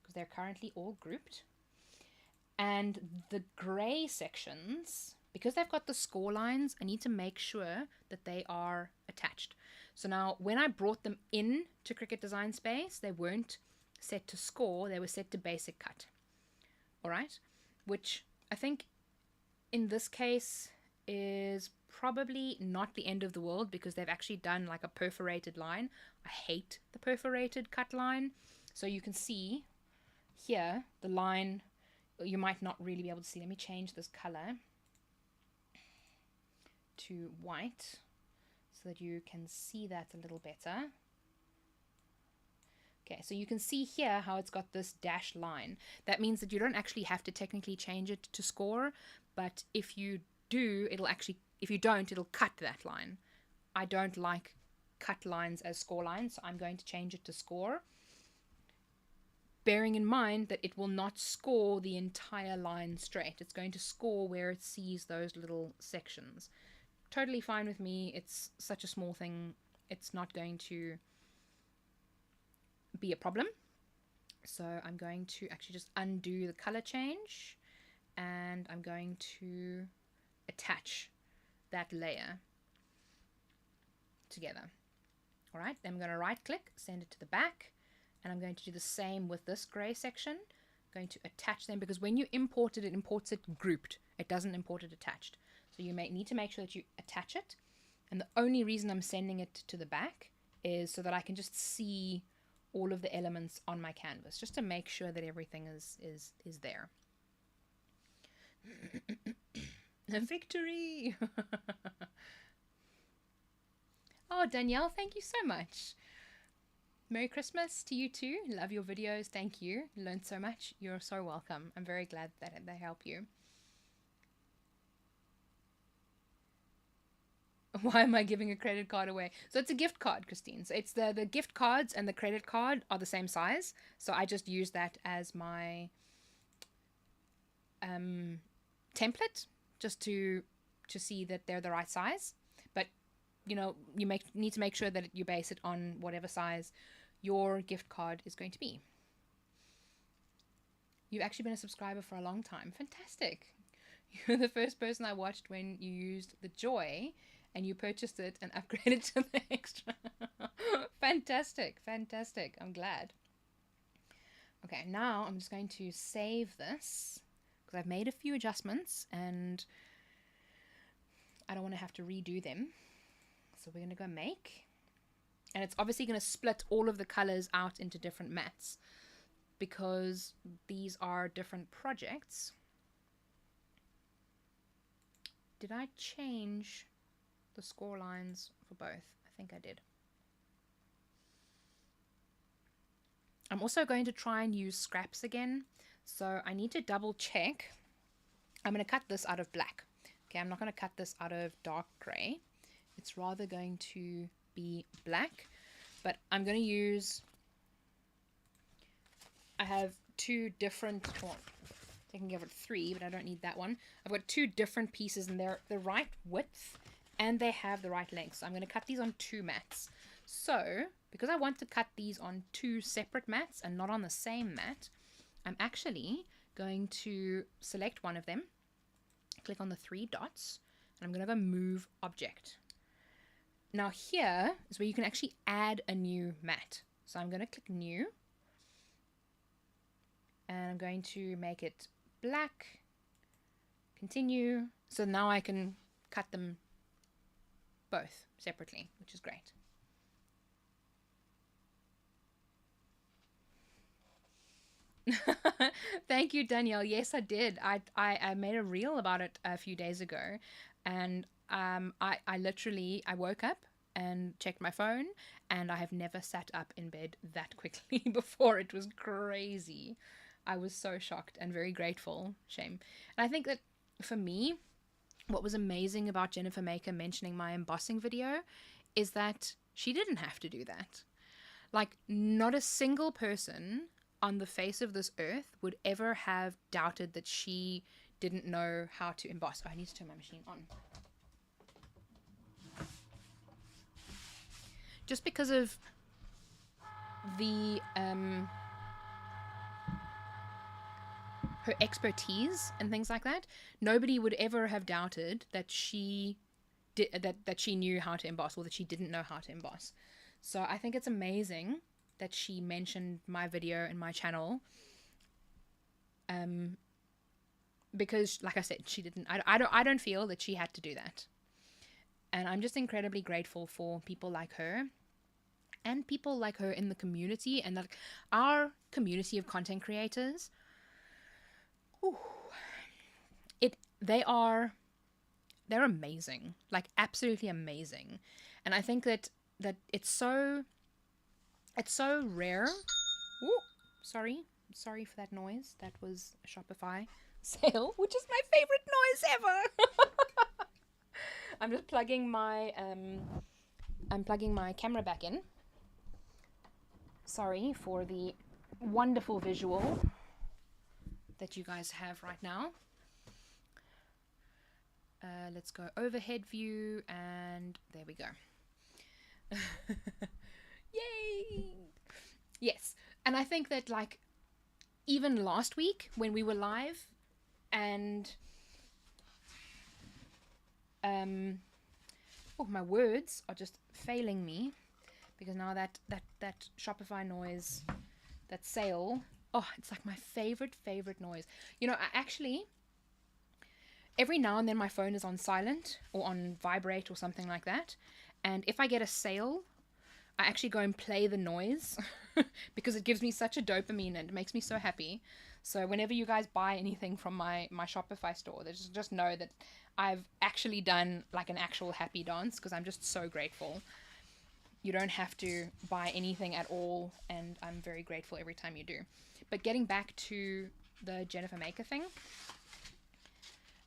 because they're currently all grouped. And the gray sections, because they've got the score lines, I need to make sure that they are attached. So now when I brought them in to Cricut Design Space, they weren't set to score, they were set to basic cut. All right, which I think in this case is probably not the end of the world, because they've actually done like a perforated line. I hate the perforated cut line. So you can see here the line, you might not really be able to see. Let me change this color to white so that you can see that a little better. Okay, so you can see here how it's got this dashed line. That means that you don't actually have to technically change it to score, but if you do, if you don't, it'll cut that line. I don't like cut lines as score lines, so I'm going to change it to score, bearing in mind that it will not score the entire line straight. It's going to score where it sees those little sections. Totally fine with me. It's such a small thing. It's not going to be a problem. So I'm going to actually just undo the color change, and I'm going to attach that layer together. All right, then I'm going to right click, send it to the back, and I'm going to do the same with this gray section. I'm going to attach them, because when you import it, it imports it grouped. It doesn't import it attached. So you may need to make sure that you attach it. And the only reason I'm sending it to the back is so that I can just see all of the elements on my canvas, just to make sure that everything is there. Victory! Oh, Danielle, thank you so much. Merry Christmas to you too. Love your videos. Thank you. Learned so much. You're so welcome. I'm very glad that they help you. Why am I giving a credit card away? So it's a gift card, Christine. So it's the gift cards and the credit card are the same size. So I just use that as my template, just to see that they're the right size. But you know, you need to make sure that you base it on whatever size your gift card is going to be. You've actually been a subscriber for a long time. Fantastic. You're the first person I watched when you used the Joy and you purchased it and upgraded to the extra. Fantastic, fantastic. I'm glad. Okay, now I'm just going to save this because I've made a few adjustments and I don't want to have to redo them. So we're going to go make. And it's obviously going to split all of the colors out into different mats because these are different projects. Did I change the score lines for both? I think I did. I'm also going to try and use scraps again. So I need to double check. I'm going to cut this out of black. Okay, I'm not going to cut this out of dark gray. It's rather going to be black. But I'm going to use... I have two different... Well, I can give it 3, but I don't need that one. I've got 2 different pieces and they're the right width and they have the right length. So I'm going to cut these on 2 mats. So, because I want to cut these on 2 separate mats and not on the same mat, I'm actually going to select one of them, click on the 3 dots, and I'm going to go move object. Now here is where you can actually add a new mat. So I'm going to click new and I'm going to make it black, continue. So now I can cut them both separately, which is great. Thank you, Danielle. Yes, I did. I made a reel about it a few days ago, and I literally woke up and checked my phone, and I have never sat up in bed that quickly before. It was crazy. I was so shocked and very grateful. Shame. And I think that for me, what was amazing about Jennifer Maker mentioning my embossing video is that she didn't have to do that. Like, not a single person on the face of this earth would ever have doubted that she didn't know how to emboss. Oh, I need to turn my machine on. Just because of the her expertise and things like that, nobody would ever have doubted that she did that she knew how to emboss or that she didn't know how to emboss. So I think it's amazing that she mentioned my video and my channel. Because like I said, she didn't, I don't feel that she had to do that. And I'm just incredibly grateful for people like her and people like her in the community, and like our community of content creators. Ooh, they're amazing, like absolutely amazing. And I think that it's so rare. Ooh, sorry for that noise. That was a Shopify sale, which is my favorite noise ever. I'm just plugging my camera back in. Sorry for the wonderful visual that you guys have right now. Let's go overhead view, and there we go. Yay! Yes, and I think that like even last week when we were live, and oh, my words are just failing me because now that Shopify noise, that sale, oh, it's like my favorite noise. You know, I actually, every now and then my phone is on silent or on vibrate or something like that, and if I get a sale, I actually go and play the noise because it gives me such a dopamine and it makes me so happy. So whenever you guys buy anything from my Shopify store, just know that I've actually done like an actual happy dance, because I'm just so grateful. You don't have to buy anything at all, and I'm very grateful every time you do. But getting back to the Jennifer Maker thing,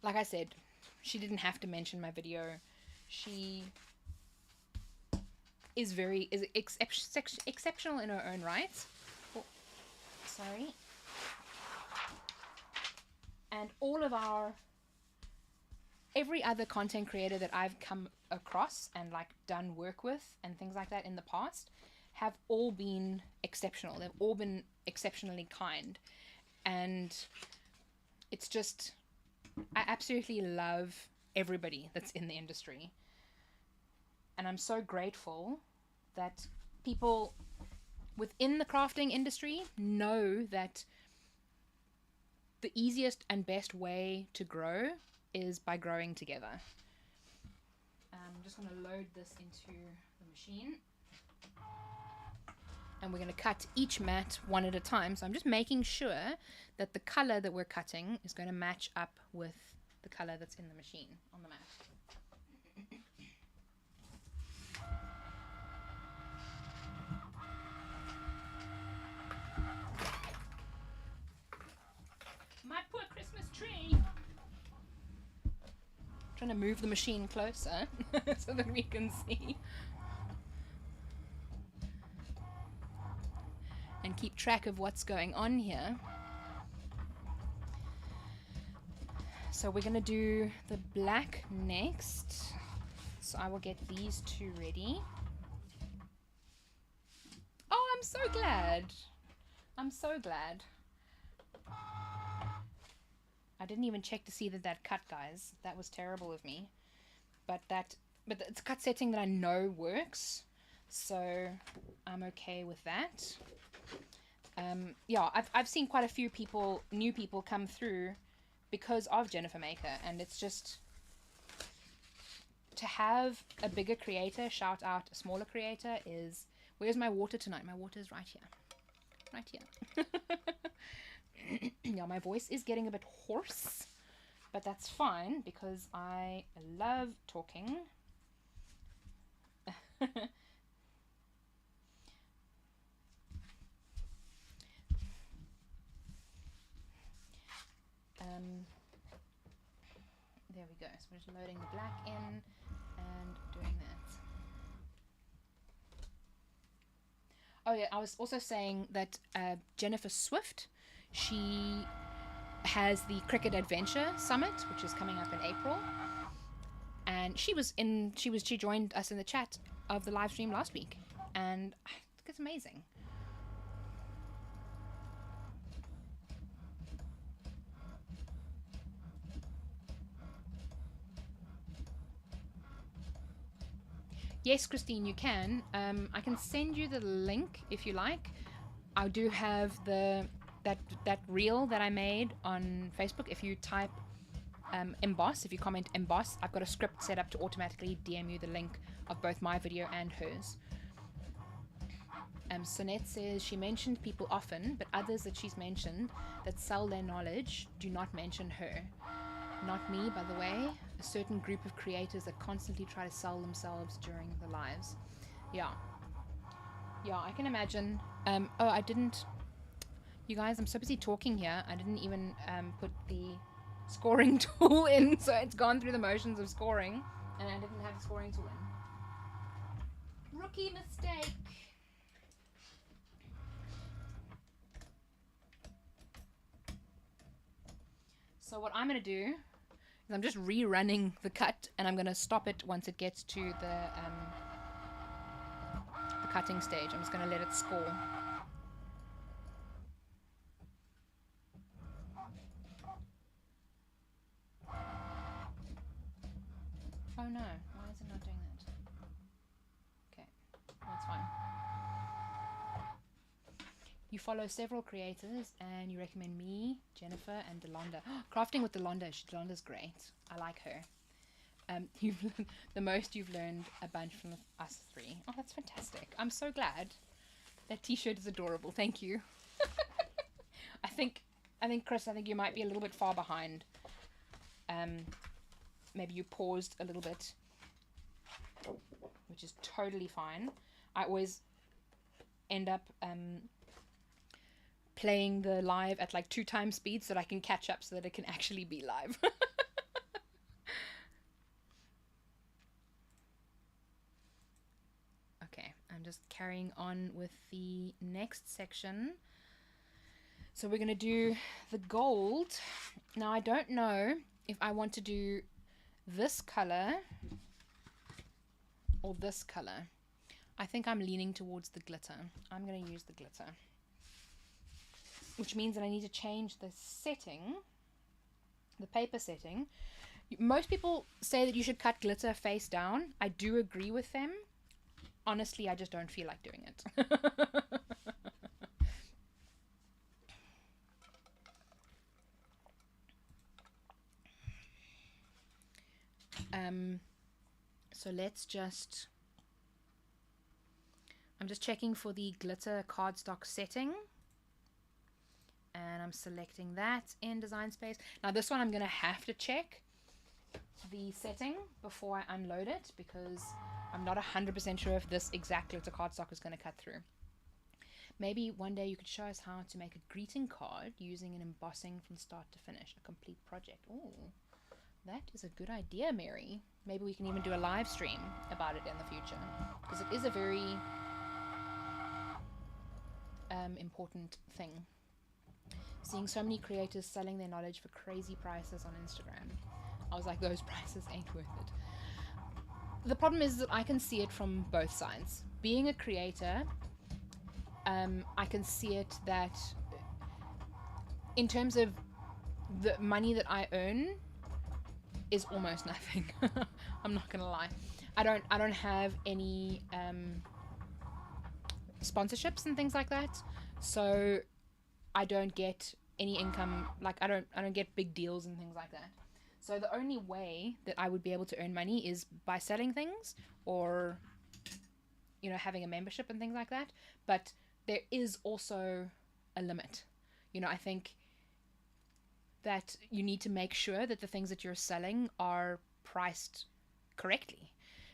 like I said, she didn't have to mention my video. She is exceptional in her own right. Oh, sorry. And all of every other content creator that I've come across and like done work with and things like that in the past have all been exceptional. They've all been exceptionally kind. And it's just, I absolutely love everybody that's in the industry. And I'm so grateful that people within the crafting industry know that the easiest and best way to grow is by growing together. I'm just going to load this into the machine. And we're going to cut each mat one at a time. So I'm just making sure that the color that we're cutting is going to match up with the color that's in the machine on the mat. My poor Christmas tree! Trying to move the machine closer so that we can see and keep track of what's going on here. So we're going to do the black next. So I will get these two ready. Oh, I'm so glad. I'm so glad. I didn't even check to see that cut, guys. That was terrible of me. But it's a cut setting that I know works, so I'm okay with that. Yeah, I've seen quite a few new people come through because of Jennifer Maker, and it's just to have a bigger creator shout out a smaller creator is. Where's my water tonight? My water is right here. Yeah, my voice is getting a bit hoarse, but that's fine because I love talking. There we go. So we're just loading the black in and doing that. Oh yeah, I was also saying that Jennifer Swift, she has the Cricut Adventure Summit, which is coming up in April, and she joined us in the chat of the live stream last week, and I think it's amazing. Yes, Christine, you can. I can send you the link if you like. I do have that reel that I made on Facebook. If you type emboss, if you comment emboss, I've got a script set up to automatically DM you the link of both my video and hers. Sonette says she mentioned people often, but others that she's mentioned that sell their knowledge do not mention her. Not me, by the way. A certain group of creators that constantly try to sell themselves during the lives. Yeah, I can imagine. Oh, I didn't. You guys, I'm so busy talking here. I didn't even put the scoring tool in, so it's gone through the motions of scoring, and I didn't have the scoring tool in. Rookie mistake. So what I'm going to do is I'm just rerunning the cut, and I'm going to stop it once it gets to the cutting stage. I'm just going to let it score. Oh no, why is it not doing that? Okay, that's fine. You follow several creators and you recommend me, Jennifer, and Delonda. Crafting with Delonda. Delonda's great. I like her. The most you've learned a bunch from us three. Oh, that's fantastic. I'm so glad. That t-shirt is adorable. Thank you. I think Chris, I think you might be a little bit far behind. Maybe you paused a little bit, which is totally fine. I always end up playing the live at like 2 times speed so that I can catch up so that it can actually be live. Okay, I'm just carrying on with the next section. So we're going to do the gold. Now I don't know if I want to do this color or this color. I think I'm leaning towards the glitter. I'm going to use the glitter, which means that I need to change the setting, the paper setting. Most people say that you should cut glitter face down. I do agree with them. Honestly, I just don't feel like doing it. So let's just, I'm just checking for the glitter cardstock setting, and I'm selecting that in Design Space. Now this one I'm going to have to check the setting before I unload it, because I'm not 100% sure if this exact glitter cardstock is going to cut through. Maybe one day you could show us how to make a greeting card using an embossing from start to finish, a complete project. Oh, that is a good idea, Mary. Maybe we can even do a live stream about it in the future, because it is a very important thing. Seeing so many creators selling their knowledge for crazy prices on Instagram, I was like, those prices ain't worth it. The problem is that I can see it from both sides. Being a creator, I can see it that in terms of the money that I earn is almost nothing. I'm not gonna lie. I don't have any sponsorships and things like that, so I don't get any income. Like I don't get big deals and things like that. So the only way that I would be able to earn money is by selling things, or having a membership and things like that. But there is also a limit. I think that you need to make sure that the things that you're selling are priced correctly,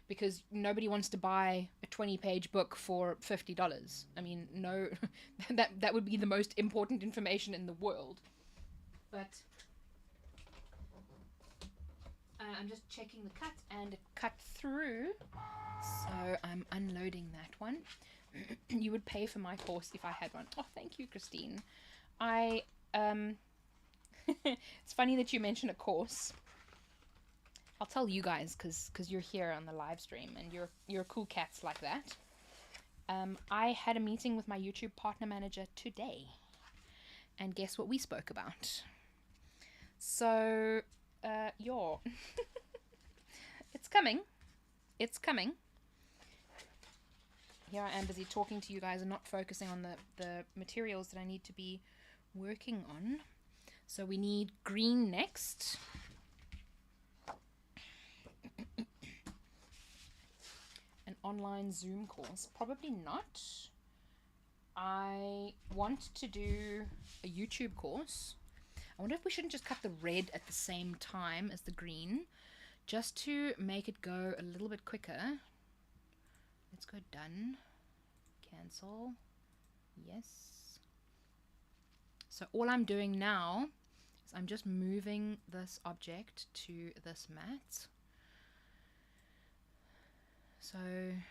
because nobody wants to buy a 20-page book for $50. I mean, no, that would be the most important information in the world. But I'm just checking the cut, and it cut through, so I'm unloading that one. You would pay for my course if I had one. Oh, thank you, Christine. It's funny that you mention a course. I'll tell you guys, because you're here on the live stream and you're cool cats like that. I had a meeting with my YouTube partner manager today, and guess what we spoke about? So it's coming. here I am busy talking to you guys and not focusing on the materials that I need to be working on. So we need green next. An online Zoom course. Probably not. I want to do a YouTube course. I wonder if we shouldn't just cut the red at the same time as the green, just to make it go a little bit quicker. Let's go done. Cancel. Yes. So all I'm doing now is I'm just moving this object to this mat. So I'm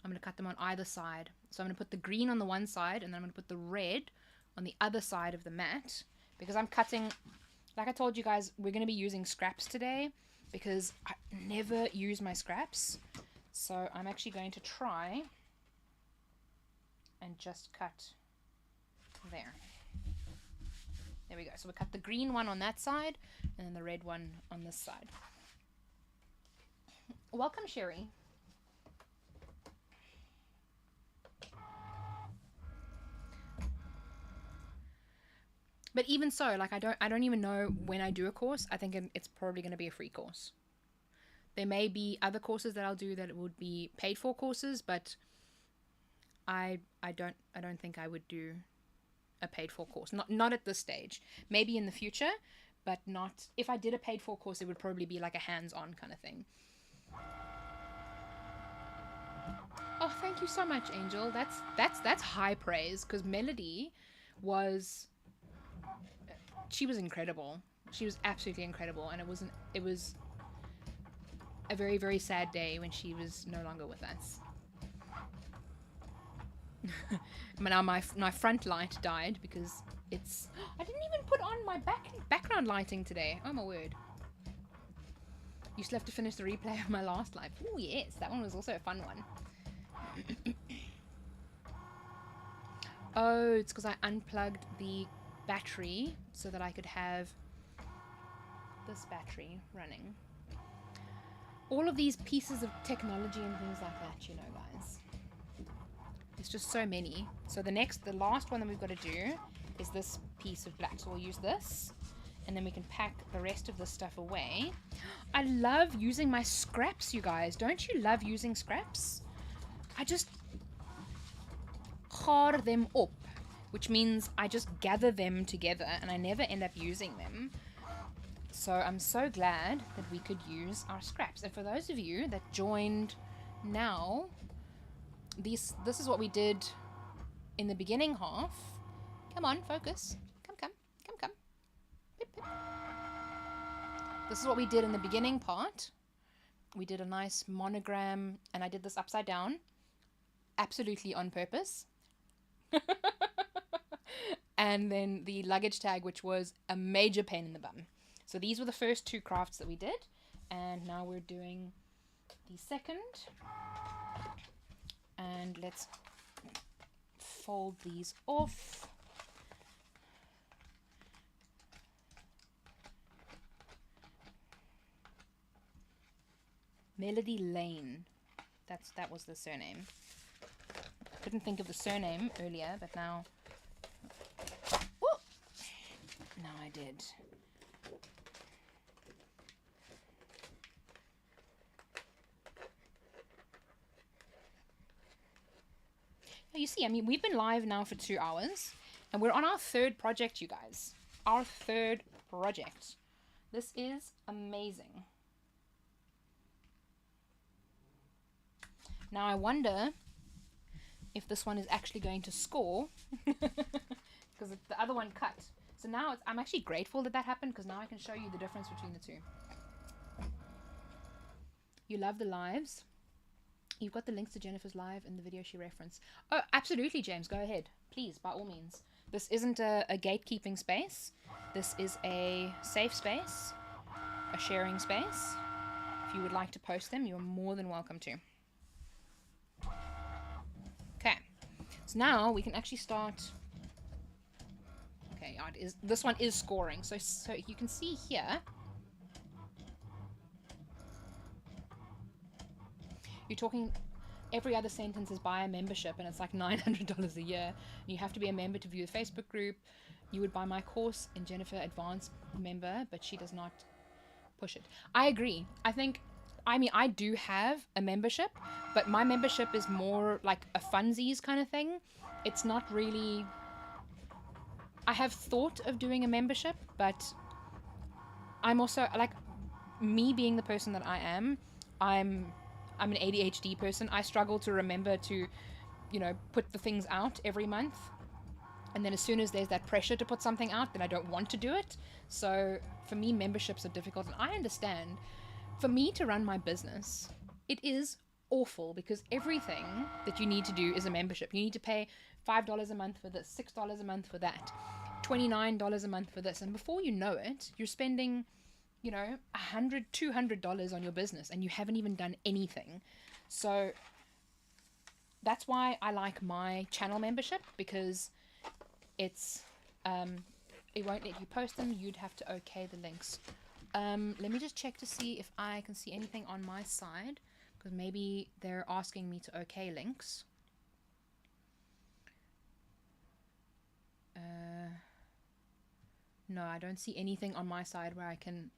going to cut them on either side. So I'm going to put the green on the one side, and then I'm going to put the red on the other side of the mat, because I'm cutting, like I told you guys, we're going to be using scraps today because I never use my scraps. So I'm actually going to try and just cut there. There we go. So we cut the green one on that side and then the red one on this side. Welcome, Sherry. But even so, like I don't even know when I do a course. I think it's probably going to be a free course. There may be other courses that I'll do that would be paid for courses, but I don't think I would do a paid for course. Not at this stage. Maybe in the future, but not if I did a paid for course, it would probably be like a hands-on kind of thing. Oh, thank you so much, Angel. That's high praise, because Melody was, she was incredible. She was absolutely incredible, and it was a very, very sad day when she was no longer with us. Now my front light died because it's, I didn't even put on my background lighting today. Oh my word. You still have to finish the replay of my last live. Oh yes, that one was also a fun one. Oh, it's because I unplugged the battery so that I could have this battery running. All of these pieces of technology and things like that, you know, guys. There's just so many. So the last one that we've got to do is this piece of black. So we'll use this, and then we can pack the rest of this stuff away. I love using my scraps, you guys. Don't you love using scraps? I just gaar them op, which means I just gather them together and I never end up using them. So I'm so glad that we could use our scraps. And for those of you that joined now, this is what we did in the beginning half. Come on, focus. Come. Pip, pip. This is what we did in the beginning part. We did a nice monogram, and I did this upside down. Absolutely on purpose. And then the luggage tag, which was a major pain in the bum. So these were the first two crafts that we did, and now we're doing the second. And let's fold these off. Melody Lane. That was the surname. Couldn't think of the surname earlier, but now I did. You see, I mean, we've been live now for 2 hours, and we're on our third project, you guys. Our third project. This is amazing. Now I wonder if this one is actually going to score, because the other one cut. So now I'm actually grateful that happened, because now I can show you the difference between the two. You love the lives. You've got the links to Jennifer's live in the video she referenced. Oh, absolutely, James. Go ahead. Please, by all means. This isn't a gatekeeping space. This is a safe space, a sharing space. If you would like to post them, you're more than welcome to. Okay. So now we can actually start. Okay, this one is scoring. So you can see here. You're talking, every other sentence is buy a membership, and it's like $900 a year. You have to be a member to view the Facebook group. You would buy my course, and Jennifer advanced member, but she does not push it. I agree. I do have a membership, but my membership is more like a funsies kind of thing. It's not really. I have thought of doing a membership, but I'm also like, me being the person that I am, I'm an ADHD person. I struggle to remember to, put the things out every month. And then as soon as there's that pressure to put something out, then I don't want to do it. So for me, memberships are difficult. And I understand, for me to run my business, it is awful because everything that you need to do is a membership. You need to pay $5 a month for this, $6 a month for that, $29 a month for this. And before you know it, you're spending, $100, $200 on your business, and you haven't even done anything. So that's why I like my channel membership, because it's it won't let you post them. You'd have to okay the links. Let me just check to see if I can see anything on my side, because maybe they're asking me to okay links. No, I don't see anything on my side where I can.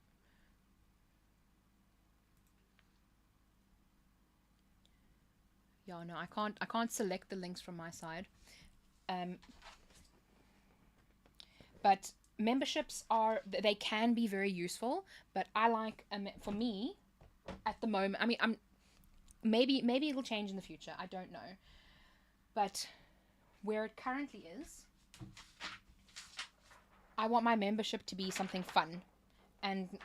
Yeah, no, I can't select the links from my side. But memberships they can be very useful, but I like, for me at the moment, maybe it'll change in the future, I don't know, but where it currently is, I want my membership to be something fun. And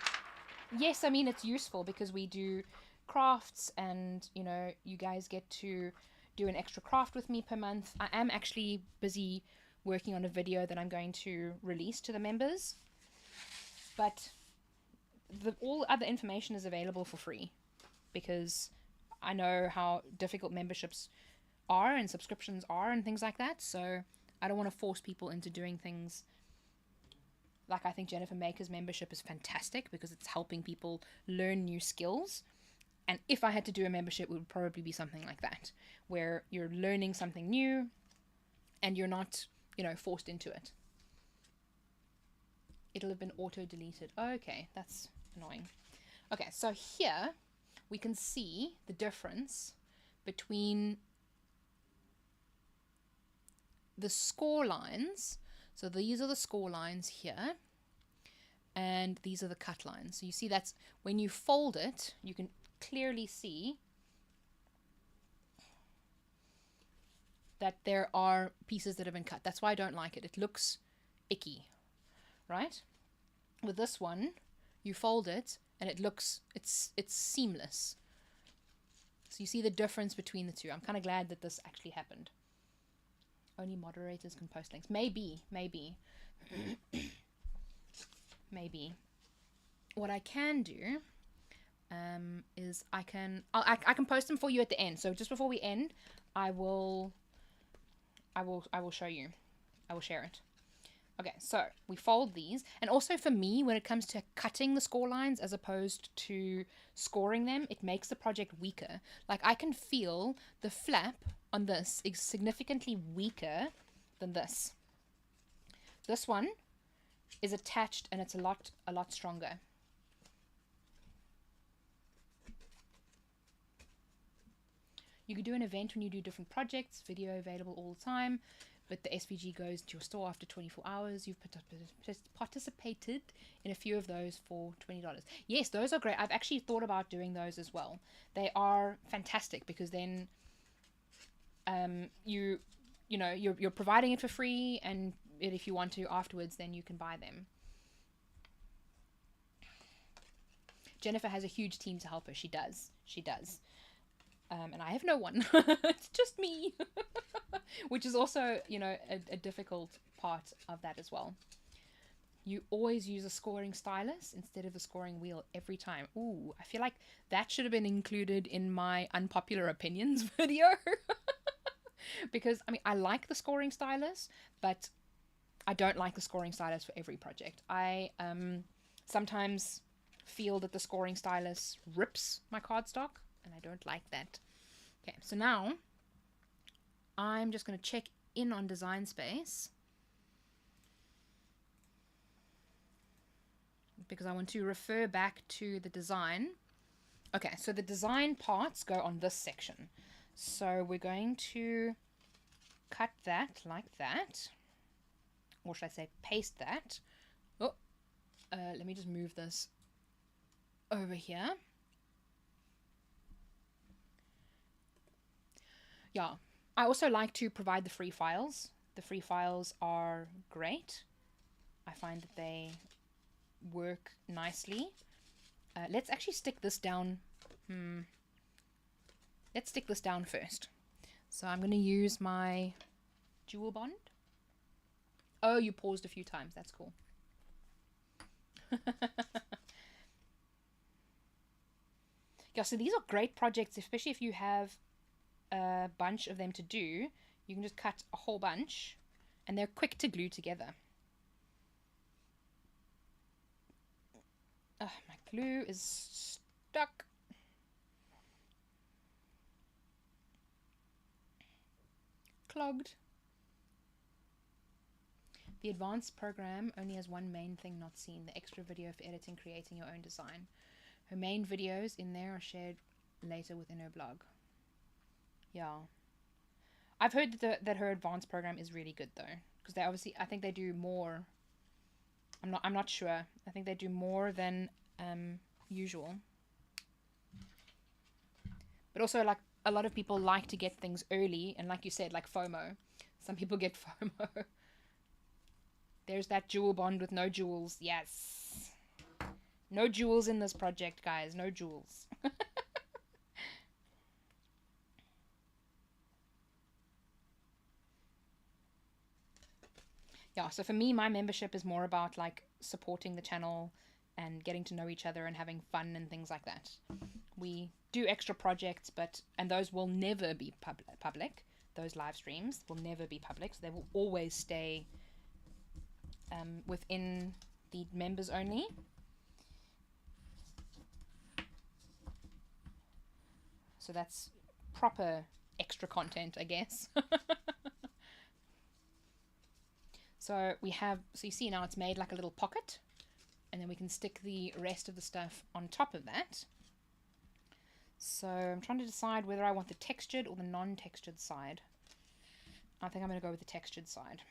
yes, it's useful because we do crafts, and you guys get to do an extra craft with me per month. I am actually busy working on a video that I'm going to release to the members, but all other information is available for free, because I know how difficult memberships are and subscriptions are and things like that. So I don't want to force people into doing things. Like, I think Jennifer Maker's membership is fantastic because it's helping people learn new skills. And if I had to do a membership, it would probably be something like that, where you're learning something new and you're not, forced into it. It'll have been auto-deleted. Okay, that's annoying. Okay, so here we can see the difference between the score lines. So these are the score lines here, and these are the cut lines. So you see, that's when you fold it, you can clearly see that there are pieces that have been cut. That's why I don't like it. It looks icky, right? With this one, you fold it and it looks, it's seamless. So you see the difference between the two. I'm kind of glad that this actually happened. Only moderators can post links. Maybe. Maybe. What I can do is I can post them for you at the end. So just before we end, I will show you. I will share it. Okay, so we fold these. And also for me, when it comes to cutting the score lines as opposed to scoring them, it makes the project weaker. Like, I can feel the flap on this is significantly weaker than this. This one is attached and it's a lot stronger. You could do an event when you do different projects, video available all the time, but the SVG goes to your store after 24 hours. You've participated in a few of those for $20. Yes, those are great. I've actually thought about doing those as well. They are fantastic because then you're providing it for free, and if you want to afterwards, then you can buy them. Jennifer has a huge team to help her. She does. And I have no one. It's just me. Which is also, a difficult part of that as well. You always use a scoring stylus instead of a scoring wheel every time. Ooh, I feel like that should have been included in my unpopular opinions video. Because, I like the scoring stylus, but I don't like the scoring stylus for every project. I sometimes feel that the scoring stylus rips my cardstock, and I don't like that. Okay, so now I'm just going to check in on Design Space because I want to refer back to the design. Okay, so the design parts go on this section. So we're going to cut that like that. Or should I say paste that? Oh, let me just move this over here. Yeah, I also like to provide the free files. The free files are great. I find that they work nicely. Let's actually stick this down. Let's stick this down first. So I'm going to use my Jewel Bond. Oh, you paused a few times. That's cool. Yeah, so these are great projects, especially if you have a bunch of them to do. You can just cut a whole bunch and they're quick to glue together. My glue is stuck. Clogged. The advanced program only has one main thing not seen, the extra video for editing, creating your own design. Her main videos in there are shared later within her blog. Yeah. I've heard that her advanced program is really good though, because they obviously, I think they do more. I'm not sure. I think they do more than usual. But also, like, a lot of people like to get things early, and like you said, like FOMO. Some people get FOMO. There's that jewel bond with no jewels. Yes. No jewels in this project, guys. No jewels. Yeah, so for me, my membership is more about like supporting the channel and getting to know each other and having fun and things like that. We do extra projects, and those will never be public. Those live streams will never be public, so they will always stay within the members only. So that's proper extra content, I guess. So we have, so you see now it's made like a little pocket, and then we can stick the rest of the stuff on top of that. So I'm trying to decide whether I want the textured or the non-textured side. I think I'm going to go with the textured side.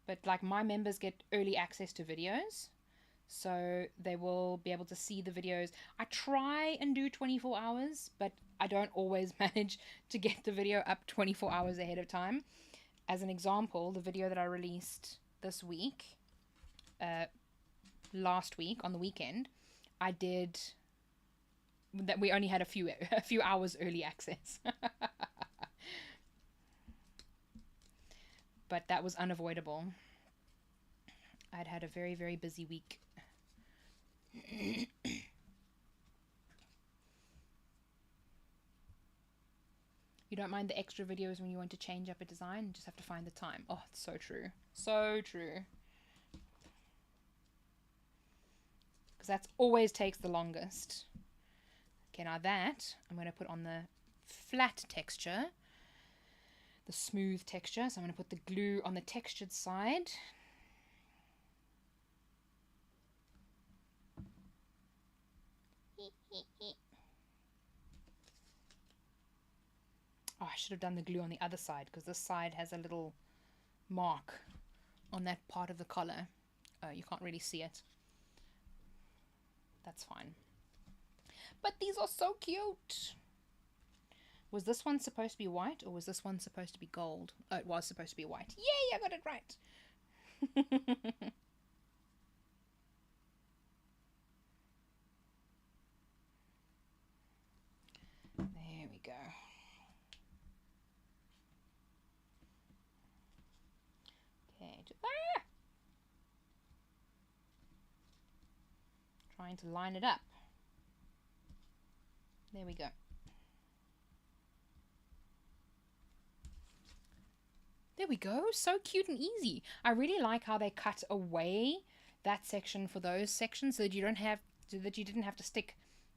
But like my members get early access to videos, so they will be able to see the videos. I try and do 24 hours, but I don't always manage to get the video up 24 hours ahead of time. As an example, the video that I released this week, last week on the weekend, I did that. We only had a few hours early access. But that was unavoidable. I'd had a very, very busy week. You don't mind the extra videos when you want to change up a design, you just have to find the time. Oh, it's so true. So true. Because that always takes the longest. Okay, now that I'm going to put on the flat texture, the smooth texture. So I'm going to put the glue on the textured side. Oh, I should have done the glue on the other side because this side has a little mark on that part of the collar. You can't really see it. That's fine. But these are so cute. Was this one supposed to be white or was this one supposed to be gold? Oh, it was supposed to be white. Yay, I got it right. There we go. Okay. Trying to line it up. There we go. There we go. So cute and easy. I really like how they cut away that section for those sections so that you didn't have to stick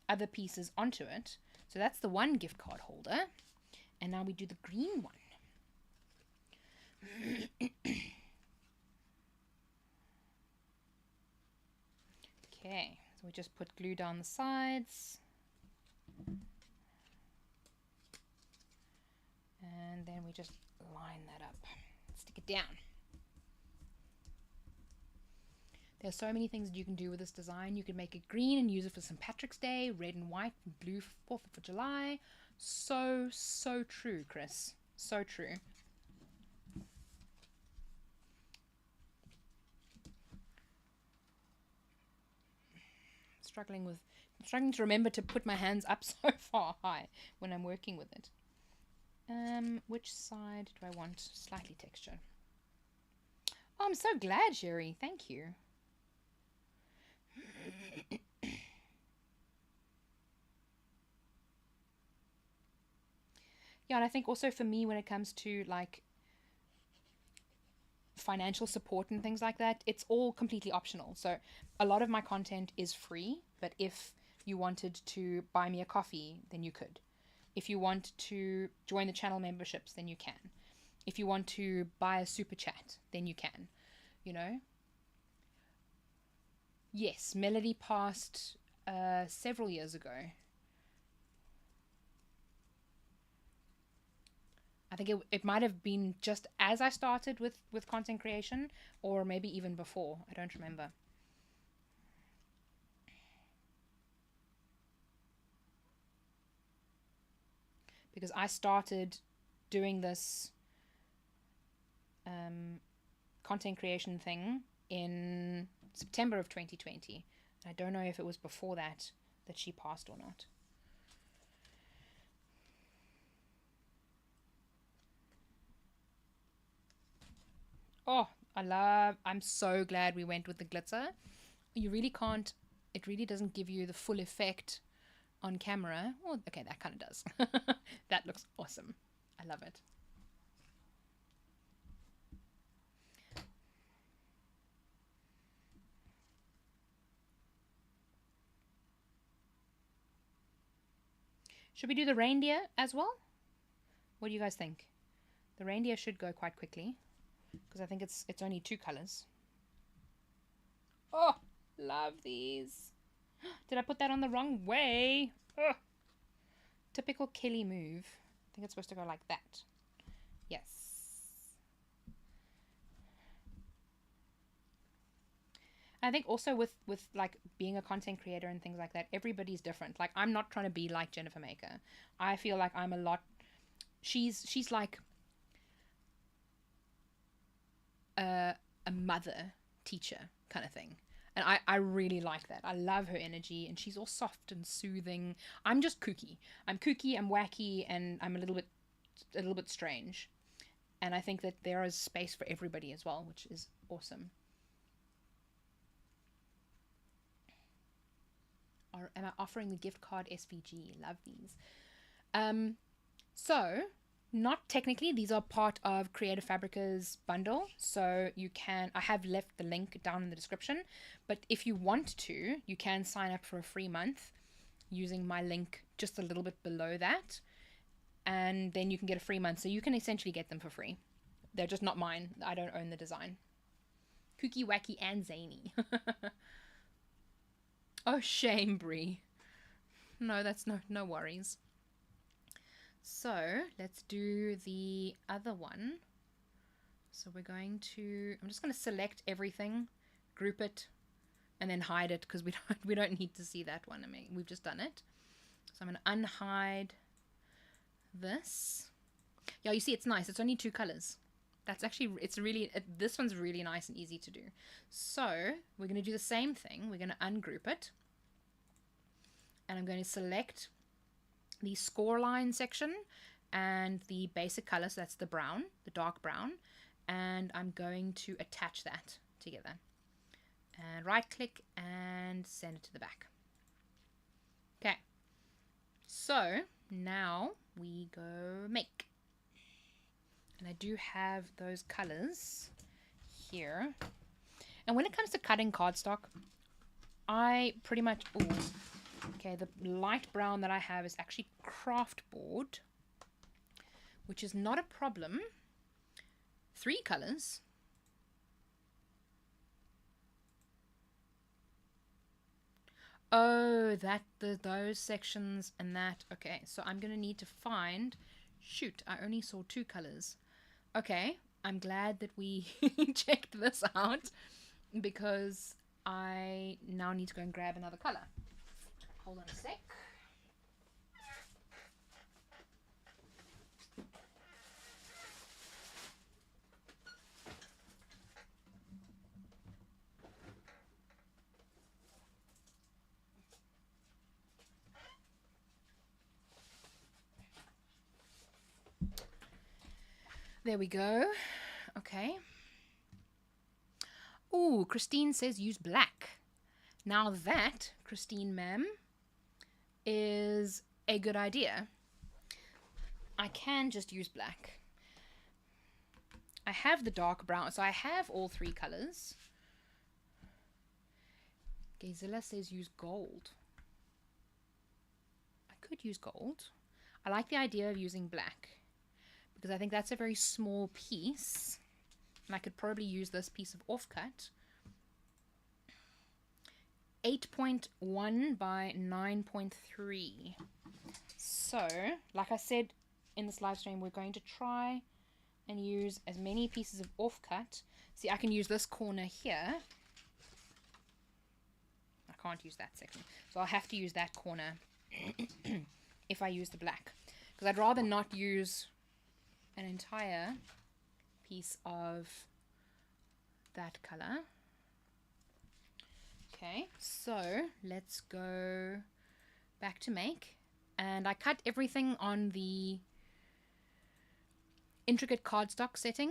other pieces onto it. So that's the one gift card holder. And now we do the green one. Okay, so we just put glue down the sides. And then we just line that up. Stick it down. There's so many things that you can do with this design. You can make it green and use it for St. Patrick's Day, red and white, and blue for 4th of July. So true, Chris. So true. Struggling to remember to put my hands up so far high when I'm working with it. Which side do I want slightly texture? Oh, I'm so glad, Sherry. Thank you. Yeah, and I think also for me, when it comes to like financial support and things like that, it's all completely optional. So a lot of my content is free, but if you wanted to buy me a coffee, then you could. If you want to join the channel memberships, then you can. If you want to buy a super chat, then you can, you know. Yes, Melody passed several years ago. I think it might have been just as I started with content creation, or maybe even before. I don't remember. Because I started doing this content creation thing in September of 2020. I don't know if it was before that she passed or not. Oh, I'm so glad we went with the glitter. You really can't, it really doesn't give you the full effect on camera. Well, okay, that kind of does. That looks awesome. I love it. Should we do the reindeer as well? What do you guys think? The reindeer should go quite quickly because I think it's only 2 colors. Oh, love these. Did I put that on the wrong way? Ugh. Typical Kelly move. I think it's supposed to go like that. Yes. I think also with like being a content creator and things like that, everybody's different. Like, I'm not trying to be like Jennifer Maker. I feel like I'm a lot. She's like a mother teacher kind of thing. And I really like that. I love her energy, and she's all soft and soothing. I'm just kooky. I'm kooky, I'm wacky, and I'm a little bit strange. And I think that there is space for everybody as well, which is awesome. Am I offering the gift card SVG? Love these. So not technically, these are part of Creative Fabrica's bundle, so you can, I have left the link down in the description, but if you want to, you can sign up for a free month using my link just a little bit below that, and then you can get a free month, so you can essentially get them for free. They're just not mine. I don't own the design. Kooky, wacky, and zany. Oh, shame, Brie. No, that's no worries. So let's do the other one. So we're going to, I'm just going to select everything, group it, and then hide it because we don't need to see that one. I mean, we've just done it. So I'm going to unhide this. Yeah, you see, it's nice. It's only 2 colors. That's actually, this one's really nice and easy to do. So we're going to do the same thing. We're going to ungroup it. And I'm going to select the score line section and the basic color, so that's the brown, the dark brown, and I'm going to attach that together. And right click and send it to the back. Okay, so now we go make. And I do have those colors here. And when it comes to cutting cardstock, I pretty much... Ooh, okay, the light brown that I have is actually craft board, which is not a problem. 3 colors. Oh, those sections and that. Okay, so I'm going to need to find... Shoot, I only saw 2 colors. Okay, I'm glad that we checked this out, because I now need to go and grab another color. Hold on a sec. There we go. Okay. Ooh, Christine says use black. Now that, Christine ma'am, is a good idea. I can just use black. I have the dark brown, so I have all 3 colors. Gazilla says use gold. I could use gold. I like the idea of using black, because I think that's a very small piece, and I could probably use this piece of offcut. 8.1 by 9.3. So, like I said in this live stream, we're going to try and use as many pieces of offcut. See, I can use this corner here. I can't use that section, so I'll have to use that corner if I use the black, because I'd rather not use an entire piece of that color. Okay, so let's go back to make, and I cut everything on the intricate cardstock setting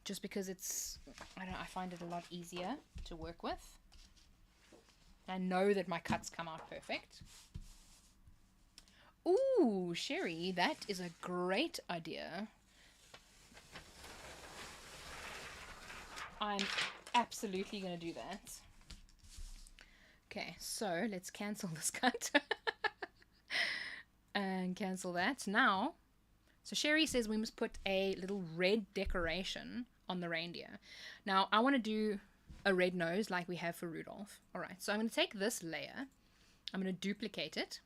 just because it's, I don't know, I find it a lot easier to work with. I know that my cuts come out perfect. Ooh, Sherry, that is a great idea. I'm absolutely going to do that. Okay, so let's cancel this cut. And cancel that. Now, so Sherry says we must put a little red decoration on the reindeer. Now, I want to do a red nose like we have for Rudolph. Alright, so I'm going to take this layer. I'm going to duplicate it.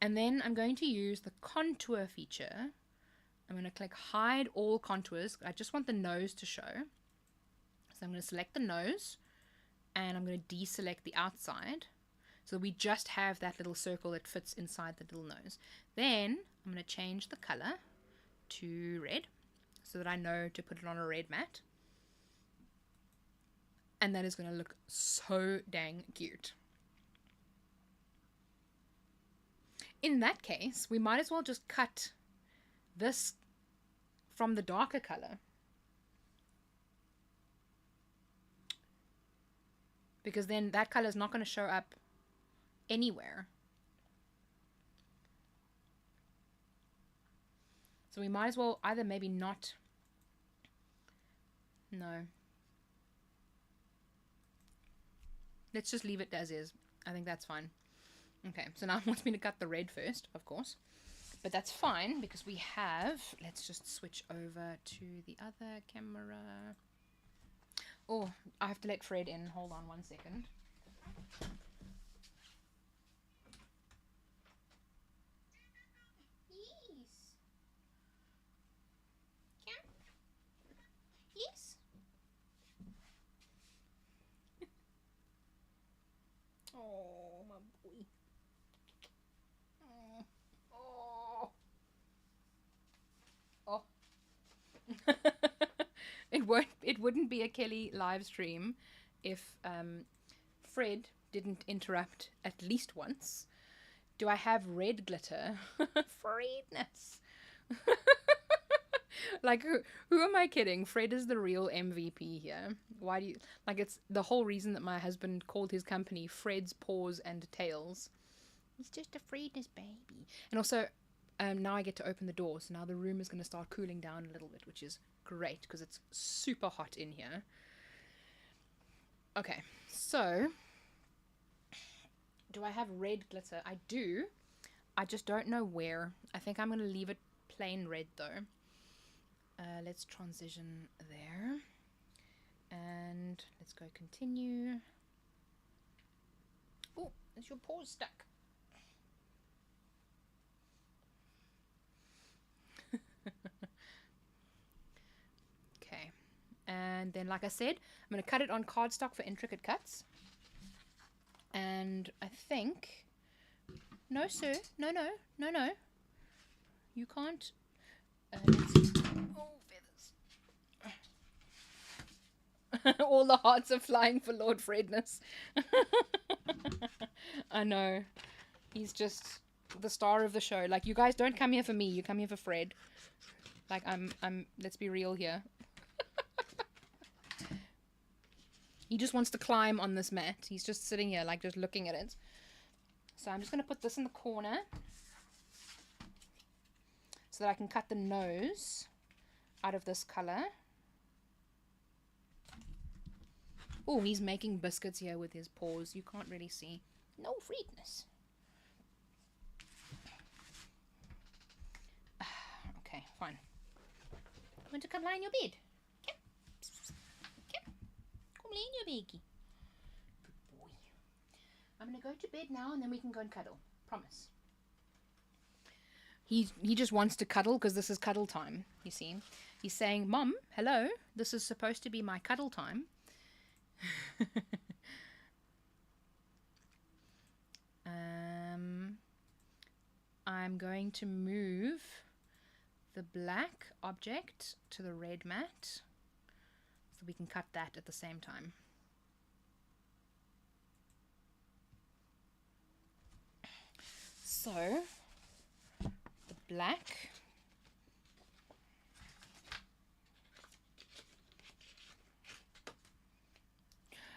And then I'm going to use the contour feature. I'm going to click hide all contours. I just want the nose to show. So I'm going to select the nose, and I'm going to deselect the outside. So we just have that little circle that fits inside the little nose. Then I'm going to change the color to red so that I know to put it on a red mat. And that is going to look so dang cute. In that case, we might as well just cut this from the darker color, because then that color is not going to show up anywhere. So we might as well either maybe not. No. Let's just leave it as is. I think that's fine. Okay, so now it wants me to cut the red first, of course. But that's fine, because we have... Let's just switch over to the other camera. Oh, I have to let Fred in. Hold on 1 second. Yes. Yes. Oh, my boy. Oh. Oh. It wouldn't be a Kelly live stream if Fred didn't interrupt at least once. Do I have red glitter? Fredness. Like, who am I kidding? Fred is the real MVP here. Why do you... Like, it's the whole reason that my husband called his company Fred's Paws and Tails. He's just a Fredness baby. And also, now I get to open the door, so now the room is going to start cooling down a little bit, which is great because it's super hot in here. Okay, so do I have red glitter? I do. I just don't know where. I think I'm going to leave it plain red though. Let's transition there. And let's go continue. Oh, is your paw stuck? Okay. And then, like I said, I'm going to cut it on cardstock for intricate cuts. And I think... No, sir. No, no. No, no. You can't... let's see. Oh, feathers. All the hearts are flying for Lord Fredness. I know. He's just the star of the show. Like, you guys don't come here for me. You come here for Fred. Like, let's be real here. He just wants to climb on this mat. He's just sitting here, like, just looking at it. So I'm just going to put this in the corner so that I can cut the nose out of this color. Oh, he's making biscuits here with his paws. You can't really see. No Fredness. Okay, fine. You want to come lie in your bed? Come. Come lay in your baggie. Good boy. I'm going to go to bed now and then we can go and cuddle. Promise. He just wants to cuddle because this is cuddle time, you see. He's saying, Mom, hello, this is supposed to be my cuddle time. I'm going to move the black object to the red mat so we can cut that at the same time. So the black,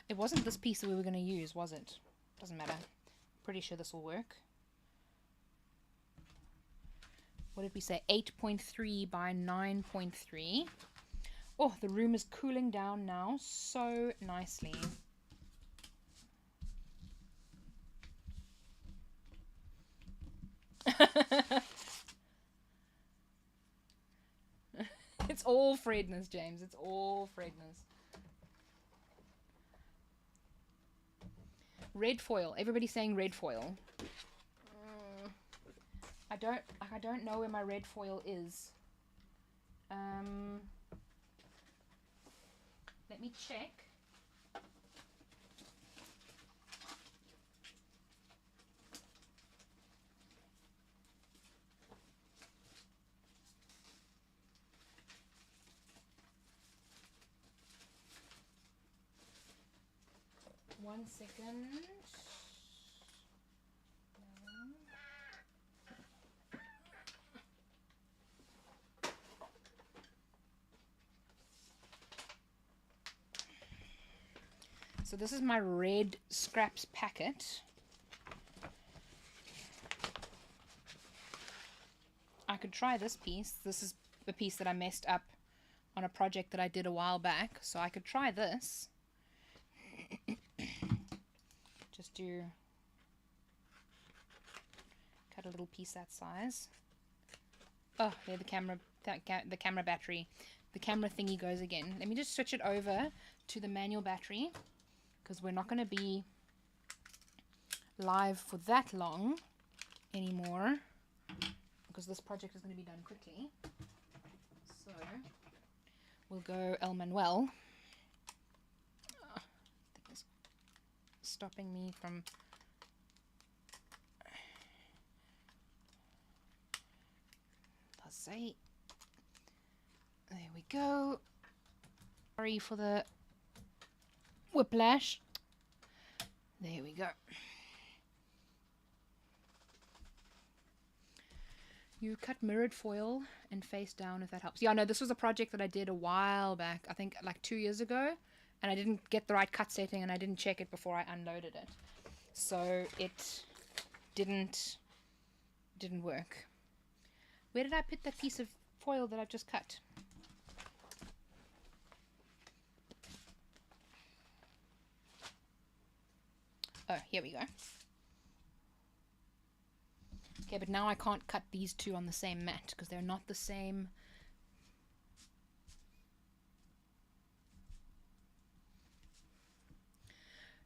it wasn't this piece that we were going to use, was it? Doesn't matter. Pretty sure this will work. What did we say? 8.3 by 9.3. Oh, the room is cooling down now so nicely. It's all Fredness, James. It's all Fredness. Red foil. Everybody's saying red foil. I don't know where my red foil is. Let me check. One second. So this is my red scraps packet. I could try this piece. This is the piece that I messed up on a project that I did a while back. So I could try this. Just do cut a little piece that size. Oh, there the camera battery. The camera thingy goes again. Let me just switch it over to the manual battery because we're not going to be live for that long anymore because this project is going to be done quickly. So we'll go El Manuel. Stopping me from say. There we go. Sorry for the whiplash. There we go. You cut mirrored foil and face down if that helps. Yeah, no, this was a project that I did a while back. I think like 2 years ago. And I didn't get the right cut setting and I didn't check it before I unloaded it. So it didn't work. Where did I put that piece of foil that I've just cut? Oh, here we go. Okay, but now I can't cut these two on the same mat because they're not the same.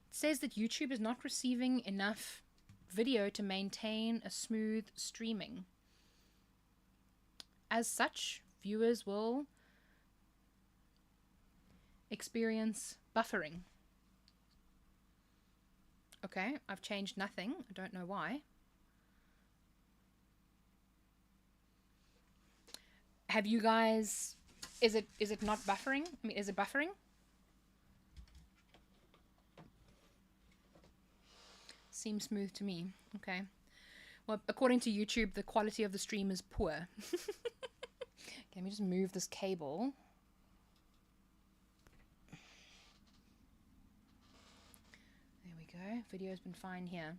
It says that YouTube is not receiving enough video to maintain a smooth streaming. As such, viewers will experience buffering. Okay, I've changed nothing. I don't know why. Have you guys... Is it not buffering? I mean, is it buffering? Seems smooth to me. Okay. Well, according to YouTube, the quality of the stream is poor. Okay, let me just move this cable. There we go. Video's been fine here.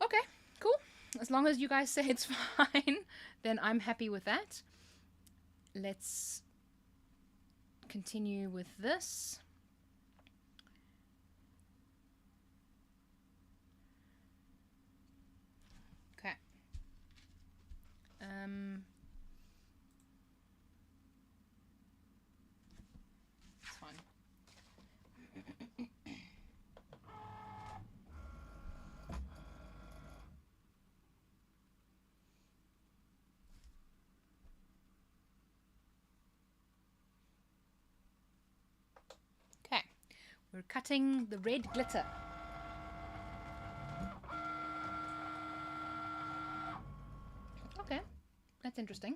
Okay, cool. As long as you guys say it's fine, then I'm happy with that. Let's continue with this. Okay. It's fine. Okay, we're cutting the red glitter. Okay, that's interesting.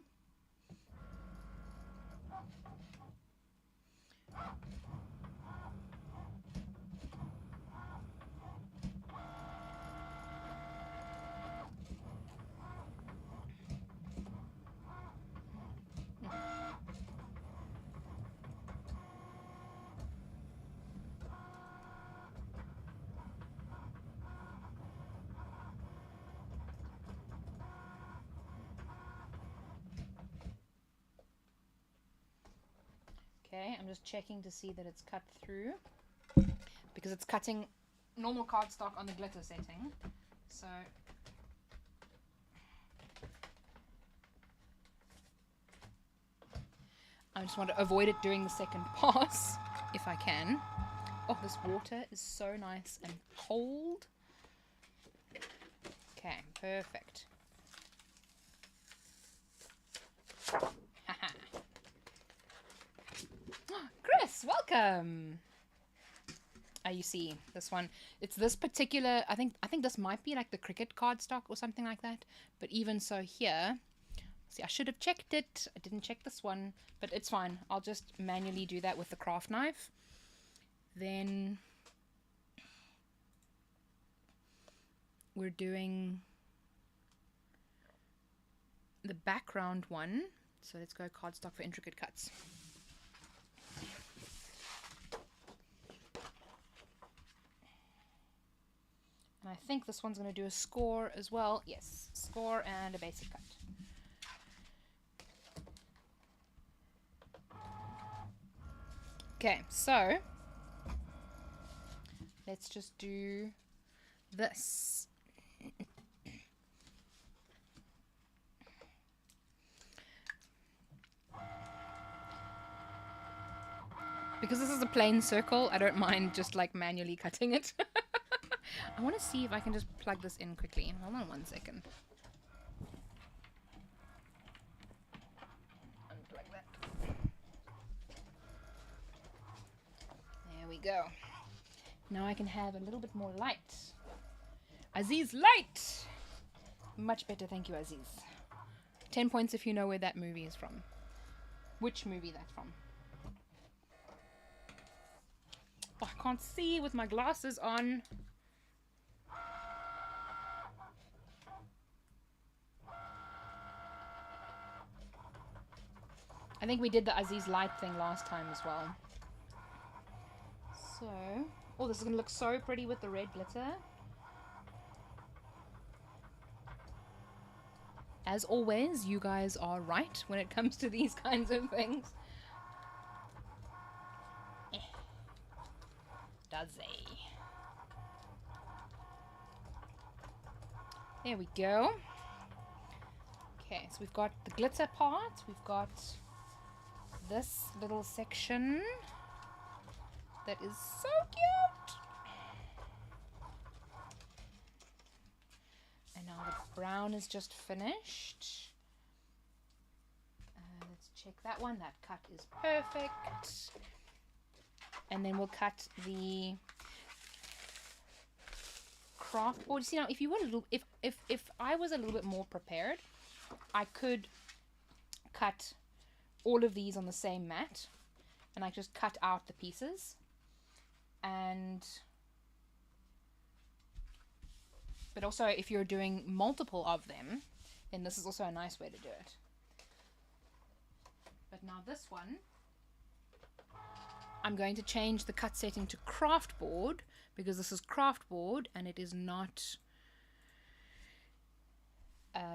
Okay, I'm just checking to see that it's cut through because it's cutting normal cardstock on the glitter setting. So I just want to avoid it doing the second pass if I can. Oh, this water is so nice and cold. Okay, perfect. Chris, welcome. You see this one, it's this particular, I think this might be like the Cricut cardstock or something like that, but even so here, see, I should have checked it. I didn't check this one, but it's fine. I'll just manually do that with the craft knife. Then we're doing the background one, so let's go cardstock for intricate cuts. And I think this one's going to do a score as well. Yes, score and a basic cut. Okay, so let's just do this. Because this is a plain circle, I don't mind just like manually cutting it. I want to see if I can just plug this in quickly. Hold on 1 second. Unplug that. There we go. Now I can have a little bit more light. Aziz, light! Much better, thank you, Aziz. 10 points if you know where that movie is from. Which movie that's from. Oh, I can't see with my glasses on. I think we did the Aziz light thing last time as well. So, oh, this is going to look so pretty with the red glitter. As always, you guys are right when it comes to these kinds of things. Does he? There we go. Okay, so we've got the glitter part, we've got this little section that is so cute. And now the brown is just finished. Let's check that one. That cut is perfect. And then we'll cut the craft board. See, now if you were a little, if I was a little bit more prepared, I could cut all of these on the same mat, and I just cut out the pieces. But also, if you're doing multiple of them, then this is also a nice way to do it. But now this one, I'm going to change the cut setting to craft board, because this is craft board and it is not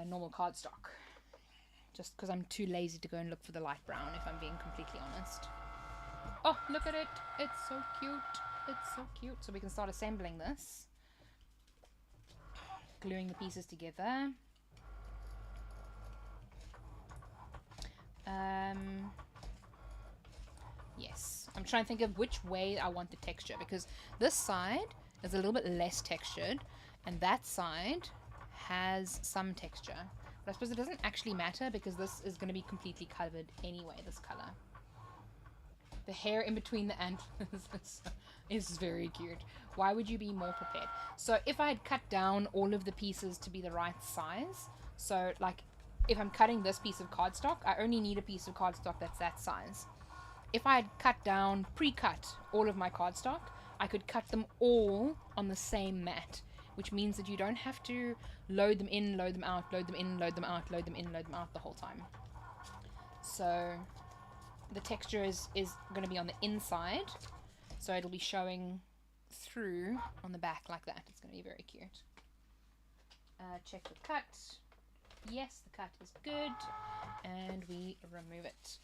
normal cardstock. Just because I'm too lazy to go and look for the light brown, if I'm being completely honest. Oh, look at it. It's so cute. It's so cute. So we can start assembling this. Gluing the pieces together. Yes. I'm trying to think of which way I want the texture, because this side is a little bit less textured and that side has some texture. But I suppose it doesn't actually matter, because this is going to be completely covered anyway, this color. The hair in between the antlers is very cute. Why would you be more prepared? So if I had cut down all of the pieces to be the right size, so like if I'm cutting this piece of cardstock, I only need a piece of cardstock that's that size. If I had cut down, pre-cut all of my cardstock, I could cut them all on the same mat, which means that you don't have to load them in, load them out, load them in, load them out, load them in, load them out the whole time. So the texture is going to be on the inside, so it'll be showing through on the back like that. It's going to be very cute. Check the cut. Yes, the cut is good, and we remove it.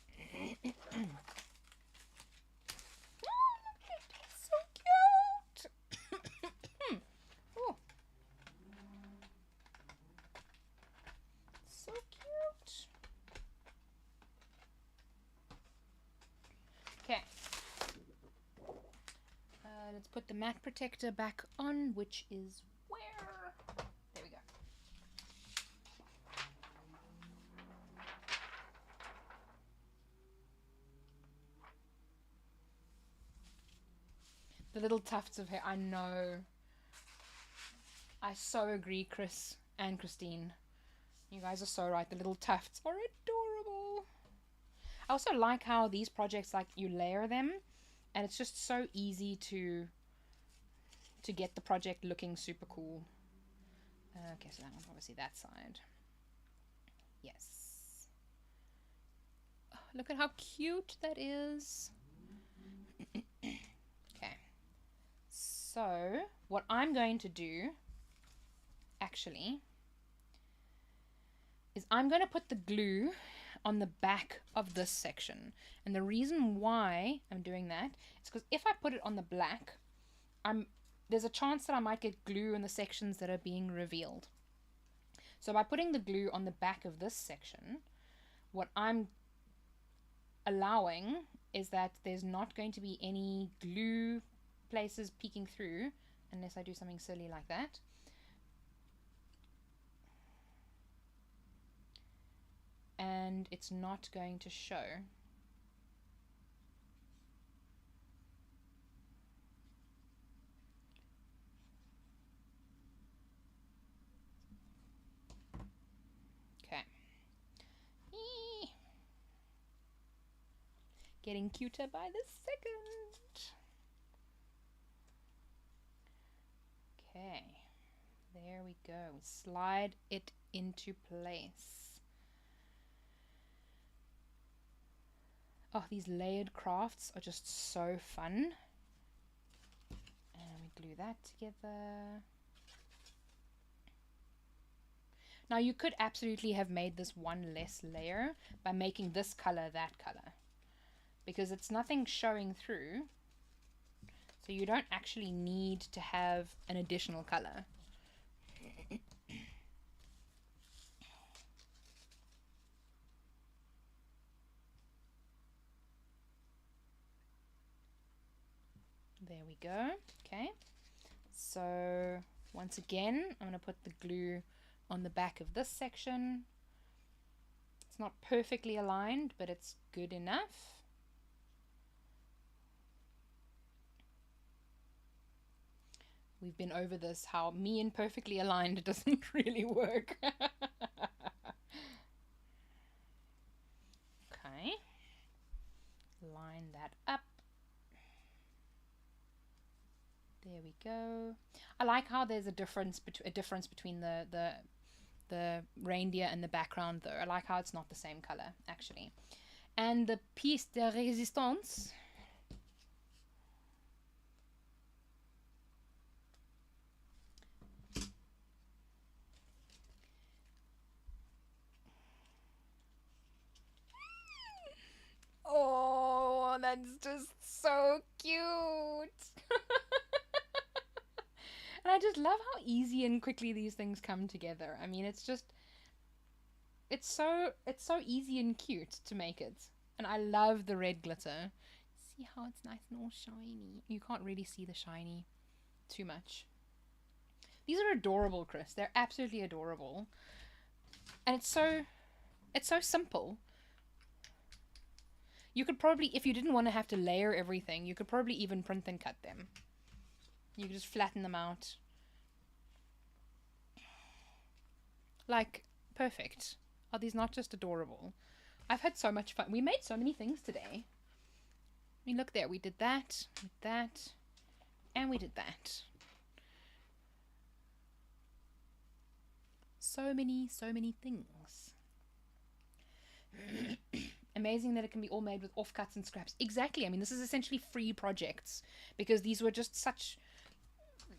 Oh, look at it. It's so cute. Oh. So cute. Okay. Let's put the mat protector back on, which is where? There we go. The little tufts of hair. I know. I so agree, Chris and Christine. You guys are so right. The little tufts are adorable. I also like how these projects, like, you layer them, and it's just so easy to get the project looking super cool. Okay, so that one's obviously that side. Yes. Oh, look at how cute that is. Okay. So, what I'm going to do, actually, is I'm going to put the glue on the back of this section. And the reason why I'm doing that is because if I put it on the black, there's a chance that I might get glue in the sections that are being revealed. So by putting the glue on the back of this section, what I'm allowing is that there's not going to be any glue places peeking through unless I do something silly like that. And it's not going to show. Okay. Getting cuter by the second. Okay. There we go. We slide it into place. Oh, these layered crafts are just so fun. And we glue that together. Now you could absolutely have made this one less layer by making this color that color, because it's nothing showing through, so you don't actually need to have an additional color. There we go. Okay. So once again, I'm going to put the glue on the back of this section. It's not perfectly aligned, but it's good enough. We've been over this, how me and perfectly aligned doesn't really work. Okay. Line that up. There we go. I like how there's a difference between the reindeer and the background though. I like how it's not the same color actually. And the pièce de résistance. Oh, that's just so cute. And I just love how easy and quickly these things come together. I mean, it's so easy and cute to make it. And I love the red glitter. See how it's nice and all shiny. You can't really see the shiny too much. These are adorable, Chris. They're absolutely adorable. And it's so simple. You could probably, if you didn't want to have to layer everything, you could probably even print and cut them. You could just flatten them out. Like, perfect. Are these not just adorable? I've had so much fun. We made so many things today. I mean, look there. We did that, and we did that. So many things. Amazing that it can be all made with offcuts and scraps. Exactly. I mean, this is essentially free projects because these were just such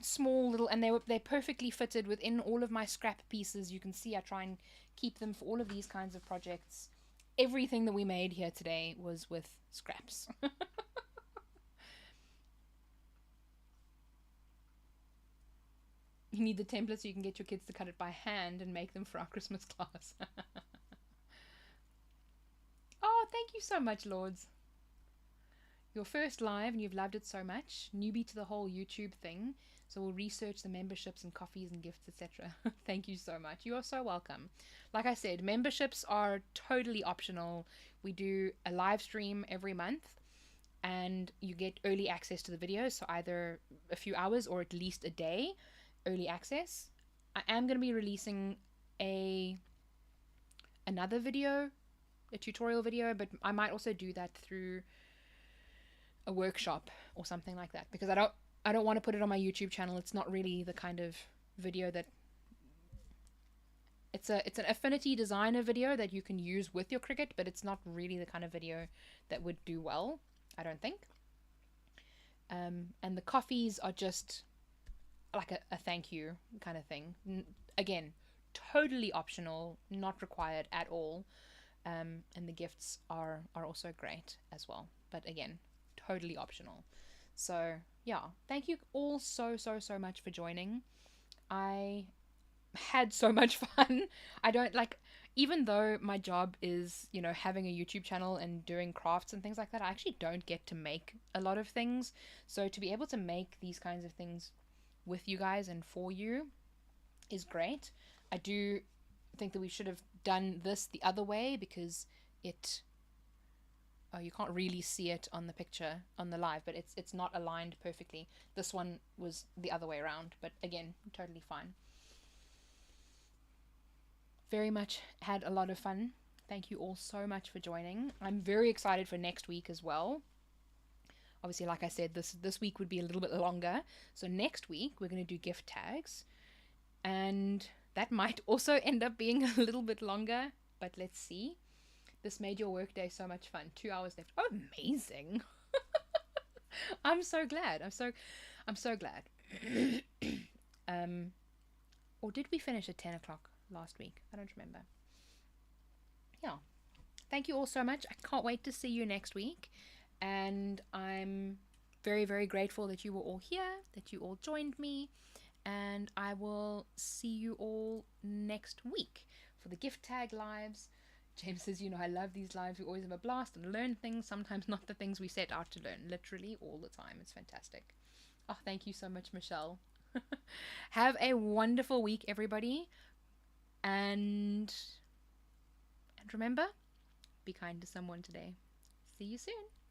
small little, and they're perfectly fitted within all of my scrap pieces. You can see I try and keep them for all of these kinds of projects. Everything that we made here today was with scraps. You need the template so you can get your kids to cut it by hand and make them for our Christmas class. Oh, thank you so much, Lords. Your first live and you've loved it so much. Newbie to the whole YouTube thing. So we'll research the memberships and coffees and gifts, etc. Thank you so much. You are so welcome. Like I said, memberships are totally optional. We do a live stream every month and you get early access to the videos. So either a few hours or at least a day early access. I am going to be releasing another video, a tutorial video, but I might also do that through a workshop or something like that because I don't want to put it on my YouTube channel. It's not really the kind of video that it's an affinity designer video that you can use with your Cricut, but it's not really the kind of video that would do well, I don't think. And the coffees are just like a thank you kind of thing. Again, totally optional, not required at all. And the gifts are also great as well, but again, totally optional. So yeah, thank you all so much for joining. I had so much fun. I don't like, even though my job is, you know, having a YouTube channel and doing crafts and things like that, I actually don't get to make a lot of things. So to be able to make these kinds of things with you guys and for you is great. I do think that we should have done this the other way because you can't really see it on the picture on the live, but it's not aligned perfectly. This one was the other way around, but again, totally fine. Very much had a lot of fun. Thank you all so much for joining. I'm very excited for next week as well. Obviously, like I said, this week would be a little bit longer. So next week we're going to do gift tags, and that might also end up being a little bit longer, but let's see. This made your workday so much fun. 2 hours left. Oh, amazing. I'm so glad. I'm so glad. Or did we finish at 10 o'clock last week? I don't remember. Yeah. Thank you all so much. I can't wait to see you next week. And I'm very grateful that you were all here, that you all joined me. And I will see you all next week for the gift tag lives. James says, I love these lives. We always have a blast and learn things, sometimes not the things we set out to learn, literally all the time. It's fantastic. Oh, thank you so much, Michelle. Have a wonderful week, everybody. And remember, be kind to someone today. See you soon.